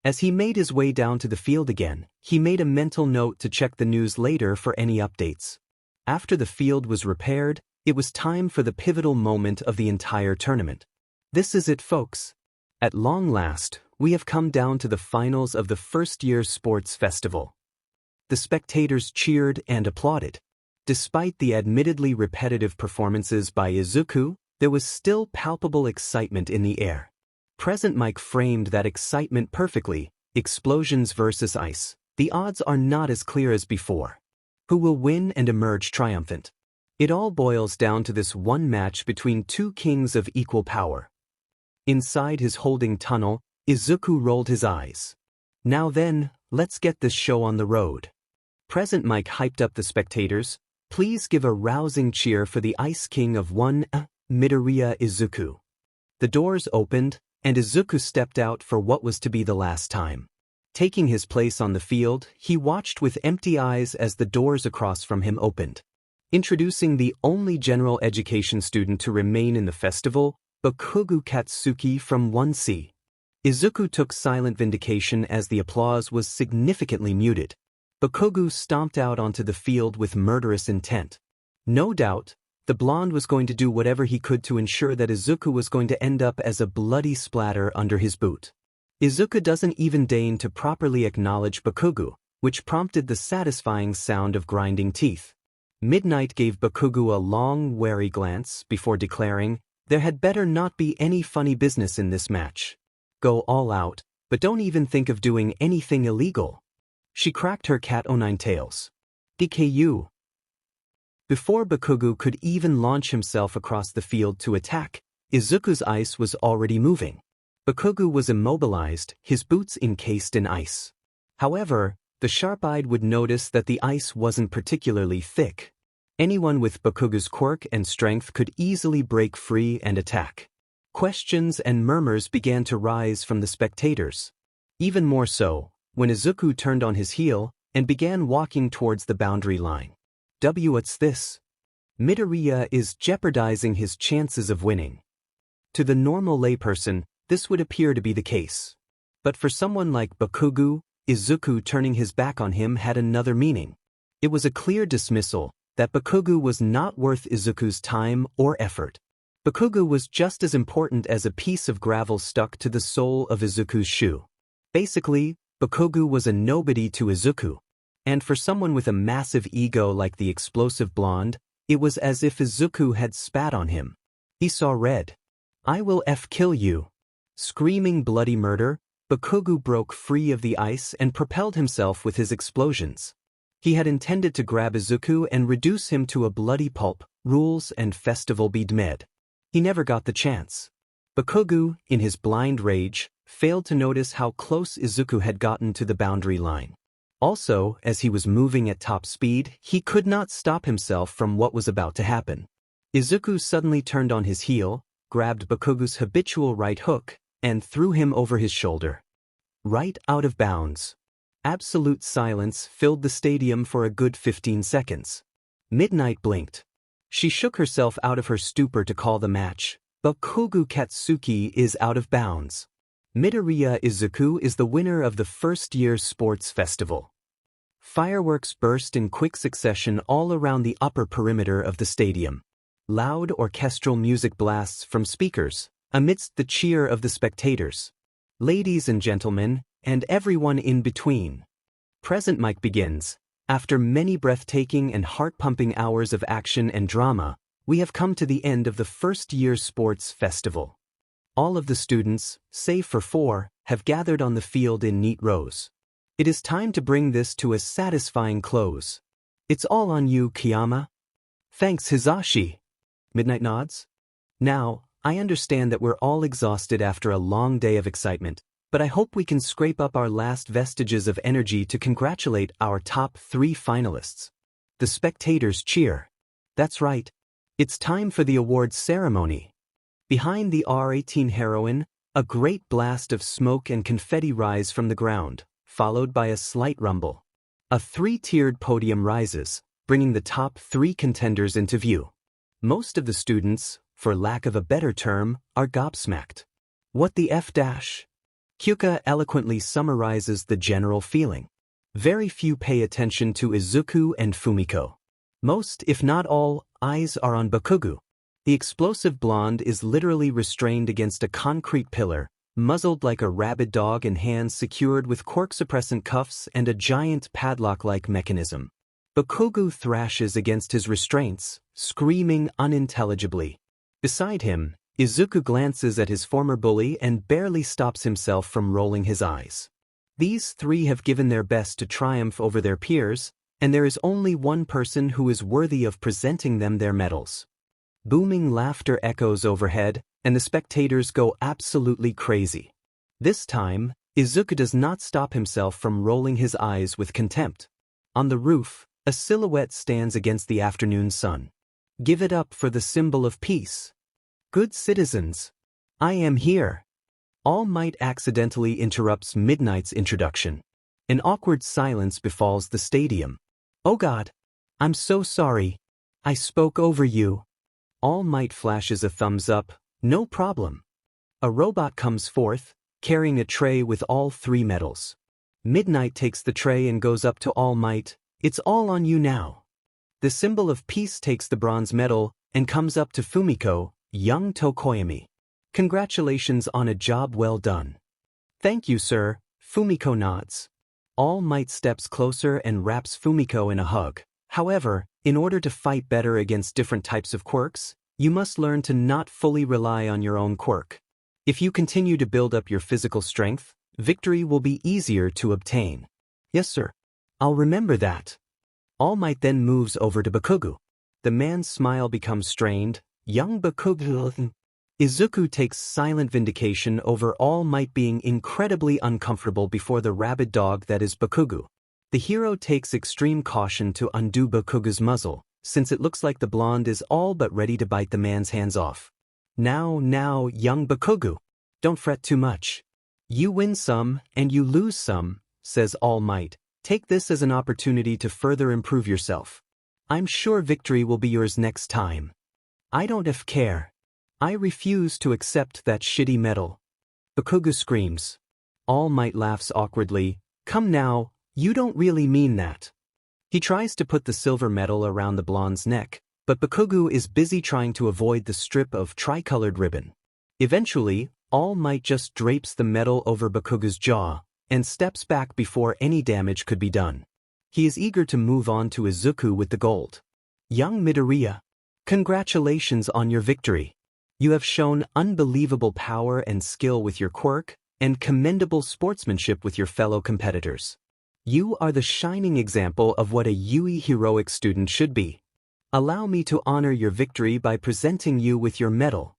S1: As he made his way down to the field again, he made a mental note to check the news later for any updates. After the field was repaired, it was time for the pivotal moment of the entire tournament. This is it, folks. At long last, we have come down to the finals of the first-year sports festival. The spectators cheered and applauded. Despite the admittedly repetitive performances by Izuku, there was still palpable excitement in the air. Present Mike framed that excitement perfectly. Explosions versus ice. The odds are not as clear as before. Who will win and emerge triumphant? It all boils down to this one match between two kings of equal power. Inside his holding tunnel, Izuku rolled his eyes. Now then, let's get this show on the road. Present Mike hyped up the spectators. Please give a rousing cheer for the Ice King of one, Midoriya Izuku. The doors opened, and Izuku stepped out for what was to be the last time. Taking his place on the field, he watched with empty eyes as the doors across from him opened. Introducing the only general education student to remain in the festival, Bakugo Katsuki from 1C. Izuku took silent vindication as the applause was significantly muted. Bakugo stomped out onto the field with murderous intent. No doubt, the blonde was going to do whatever he could to ensure that Izuku was going to end up as a bloody splatter under his boot. Izuku doesn't even deign to properly acknowledge Bakugo, which prompted the satisfying sound of grinding teeth. Midnight gave Bakugo a long, wary glance before declaring, "There had better not be any funny business in this match. Go all out, but don't even think of doing anything illegal." She cracked her cat o' nine tails. DKU. Before Bakugo could even launch himself across the field to attack, Izuku's ice was already moving. Bakugo was immobilized, his boots encased in ice. However, the sharp-eyed would notice that the ice wasn't particularly thick. Anyone with Bakugo's quirk and strength could easily break free and attack. Questions and murmurs began to rise from the spectators. Even more so, when Izuku turned on his heel and began walking towards the boundary line. What's this? Midoriya is jeopardizing his chances of winning. To the normal layperson, this would appear to be the case. But for someone like Bakugo, Izuku turning his back on him had another meaning. It was a clear dismissal that Bakugo was not worth Izuku's time or effort. Bakugo was just as important as a piece of gravel stuck to the sole of Izuku's shoe. Basically, Bakugo was a nobody to Izuku. And for someone with a massive ego like the explosive blonde, it was as if Izuku had spat on him. He saw red. "I will kill you." Screaming bloody murder, Bakugo broke free of the ice and propelled himself with his explosions. He had intended to grab Izuku and reduce him to a bloody pulp, rules and festival be dmed. He never got the chance. Bakugo, in his blind rage, failed to notice how close Izuku had gotten to the boundary line. Also, as he was moving at top speed, he could not stop himself from what was about to happen. Izuku suddenly turned on his heel, grabbed Bakugo's habitual right hook, and threw him over his shoulder. Right out of bounds. Absolute silence filled the stadium for a good 15 seconds. Midnight blinked. She shook herself out of her stupor to call the match. Bakugo Katsuki is out of bounds. Midoriya Izuku is the winner of the first-year sports festival. Fireworks burst in quick succession all around the upper perimeter of the stadium. Loud orchestral music blasts from speakers, amidst the cheer of the spectators. Ladies and gentlemen, and everyone in between. Present mic begins. After many breathtaking and heart-pumping hours of action and drama, we have come to the end of the first-year sports festival. All of the students, save for 4, have gathered on the field in neat rows. It is time to bring this to a satisfying close. It's all on you, Kiyama. Thanks, Hizashi. Midnight nods. Now, I understand that we're all exhausted after a long day of excitement, but I hope we can scrape up our last vestiges of energy to congratulate our top 3 finalists. The spectators cheer. That's right. It's time for the awards ceremony. Behind the R18 heroine, a great blast of smoke and confetti rise from the ground, followed by a slight rumble. A 3-tiered podium rises, bringing the top 3 contenders into view. Most of the students, for lack of a better term, are gobsmacked. What the F dash? Kyuka eloquently summarizes the general feeling. Very few pay attention to Izuku and Fumiko. Most, if not all, eyes are on Bakugo. The explosive blonde is literally restrained against a concrete pillar, muzzled like a rabid dog and hands secured with cork-suppressant cuffs and a giant padlock-like mechanism. Bakugo thrashes against his restraints, screaming unintelligibly. Beside him, Izuku glances at his former bully and barely stops himself from rolling his eyes. These 3 have given their best to triumph over their peers, and there is only one person who is worthy of presenting them their medals. Booming laughter echoes overhead, and the spectators go absolutely crazy. This time, Izuku does not stop himself from rolling his eyes with contempt. On the roof, A silhouette stands against the afternoon sun. Give it up for the symbol of peace. Good citizens, I am here. All Might accidentally interrupts Midnight's introduction. An awkward silence befalls the stadium. Oh God, I'm so sorry. I spoke over you. All Might flashes a thumbs up. No problem. A robot comes forth, carrying a tray with all 3 medals. Midnight takes the tray and goes up to All Might. It's all on you now. The symbol of peace takes the bronze medal and comes up to Fumiko, young Tokoyami. Congratulations on a job well done. Thank you, sir. Fumiko nods. All Might steps closer and wraps Fumiko in a hug. However, in order to fight better against different types of quirks, you must learn to not fully rely on your own quirk. If you continue to build up your physical strength, victory will be easier to obtain. Yes, sir. I'll remember that. All Might then moves over to Bakugo. The man's smile becomes strained. Young Bakugo. Izuku takes silent vindication over All Might being incredibly uncomfortable before the rabid dog that is Bakugo. The hero takes extreme caution to undo Bakugo's muzzle, since it looks like the blonde is all but ready to bite the man's hands off. Now, young Bakugo. Don't fret too much. You win some, and you lose some, says All Might. Take this as an opportunity to further improve yourself. I'm sure victory will be yours next time. I don't care. I refuse to accept that shitty medal. Bakugo screams. All Might laughs awkwardly. Come now, you don't really mean that. He tries to put the silver medal around the blonde's neck, but Bakugo is busy trying to avoid the strip of tricolored ribbon. Eventually, All Might just drapes the medal over Bakugo's jaw and steps back before any damage could be done. He is eager to move on to Izuku with the gold. Young Midoriya, congratulations on your victory. You have shown unbelievable power and skill with your quirk, and commendable sportsmanship with your fellow competitors. You are the shining example of what a Yui heroic student should be. Allow me to honor your victory by presenting you with your medal.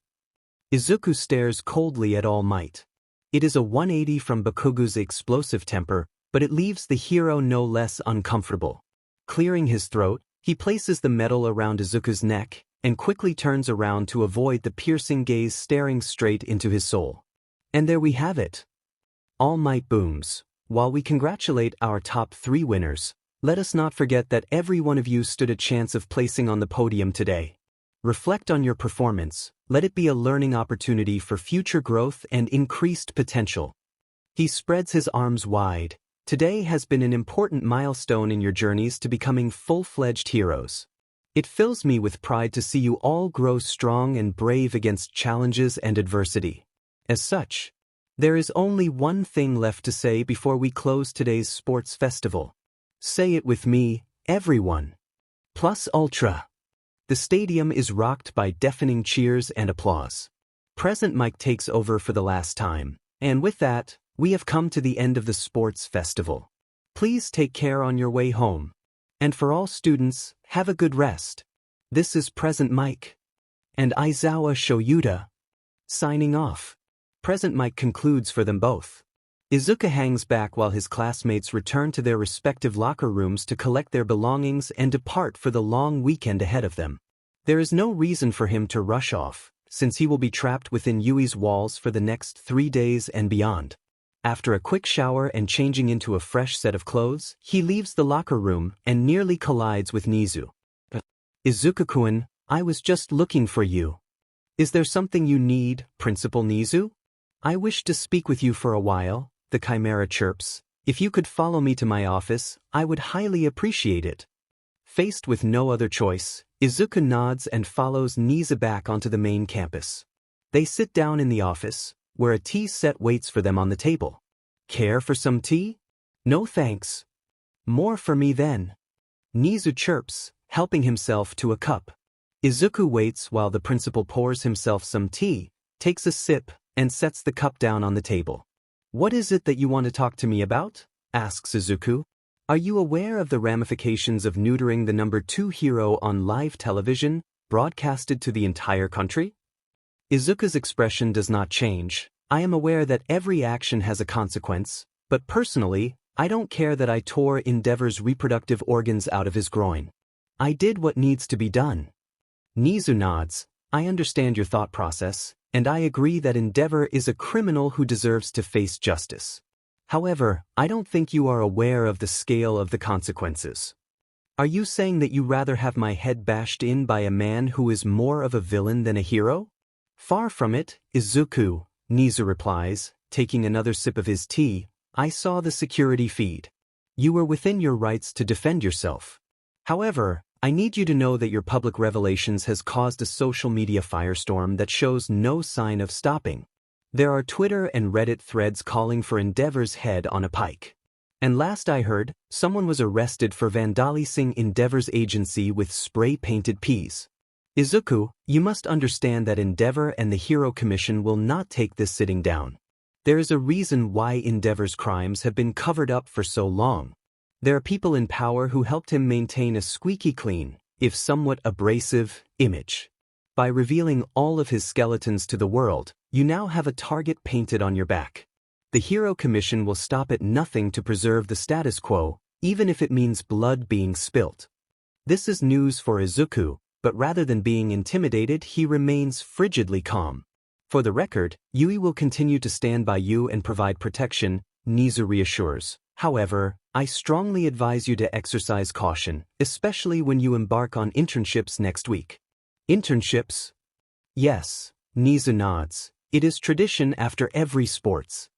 S1: Izuku stares coldly at All Might. It is a 180 from Bakugo's explosive temper, but it leaves the hero no less uncomfortable. Clearing his throat, he places the medal around Izuku's neck and quickly turns around to avoid the piercing gaze staring straight into his soul. And there we have it. All Might booms. While we congratulate our top 3 winners, let us not forget that every one of you stood a chance of placing on the podium today. Reflect on your performance. Let it be a learning opportunity for future growth and increased potential. He spreads his arms wide. Today has been an important milestone in your journeys to becoming full-fledged heroes. It fills me with pride to see you all grow strong and brave against challenges and adversity. As such, there is only one thing left to say before we close today's sports festival. Say it with me, everyone. Plus ultra. The stadium is rocked by deafening cheers and applause. Present Mike takes over for the last time, and with that, we have come to the end of the sports festival. Please take care on your way home. And for all students, have a good rest. This is Present Mike. And Aizawa Shoyuta. Signing off. Present Mike concludes for them both. Izuku hangs back while his classmates return to their respective locker rooms to collect their belongings and depart for the long weekend ahead of them. There is no reason for him to rush off, since he will be trapped within Yui's walls for the next 3 days and beyond. After a quick shower and changing into a fresh set of clothes, he leaves the locker room and nearly collides with Nezu. Izuku-kun, I was just looking for you. Is there something you need, Principal Nezu? I wish to speak with you for a while, the Chimera chirps. If you could follow me to my office, I would highly appreciate it. Faced with no other choice, Izuku nods and follows Nezu back onto the main campus. They sit down in the office, where a tea set waits for them on the table. Care for some tea? No thanks. More for me then. Nezu chirps, helping himself to a cup. Izuku waits while the principal pours himself some tea, takes a sip, and sets the cup down on the table. What is it that you want to talk to me about? Asks Izuku. Are you aware of the ramifications of neutering the number 2 hero on live television, broadcasted to the entire country? Izuku's expression does not change. I am aware that every action has a consequence, but personally, I don't care that I tore Endeavor's reproductive organs out of his groin. I did what needs to be done. Nezu nods. I understand your thought process, and I agree that Endeavor is a criminal who deserves to face justice. However, I don't think you are aware of the scale of the consequences. Are you saying that you rather have my head bashed in by a man who is more of a villain than a hero? Far from it, Izuku, Nezu replies, taking another sip of his tea. I saw the security feed. You were within your rights to defend yourself. However, I need you to know that your public revelations has caused a social media firestorm that shows no sign of stopping. There are Twitter and Reddit threads calling for Endeavor's head on a pike. And last I heard, someone was arrested for vandalizing Endeavor's agency with spray-painted peas. Izuku, you must understand that Endeavor and the Hero Commission will not take this sitting down. There is a reason why Endeavor's crimes have been covered up for so long. There are people in power who helped him maintain a squeaky clean, if somewhat abrasive, image. By revealing all of his skeletons to the world, you now have a target painted on your back. The Hero Commission will stop at nothing to preserve the status quo, even if it means blood being spilt. This is news for Izuku, but rather than being intimidated, he remains frigidly calm. For the record, Yui will continue to stand by you and provide protection, Nezu reassures. However, I strongly advise you to exercise caution, especially when you embark on internships next week. Internships? Yes, Nezu nods. It is tradition after every sports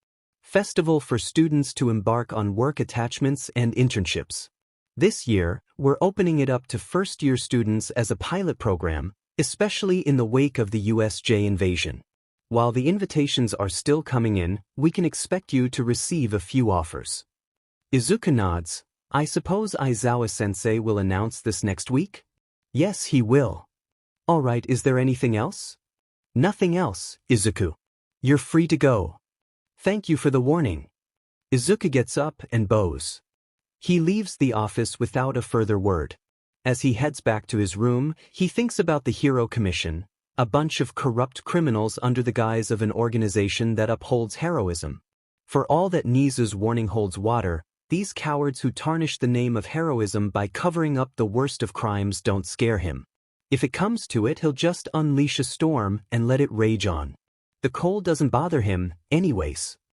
S1: festival for students to embark on work attachments and internships. This year, we're opening it up to first-year students as a pilot program, especially in the wake of the USJ invasion. While the invitations are still coming in, we can expect you to receive a few offers. Izuku nods. I suppose Aizawa-sensei will announce this next week? Yes, he will. Alright, is there anything else? Nothing else, Izuku. You're free to go. Thank you for the warning. Izuku gets up and bows. He leaves the office without a further word. As he heads back to his room, he thinks about the Hero Commission, a bunch of corrupt criminals under the guise of an organization that upholds heroism. For all that Nezu's warning holds water, these cowards who tarnish the name of heroism by covering up the worst of crimes don't scare him. If it comes to it, he'll just unleash a storm and let it rage on. The cold doesn't bother him, anyways.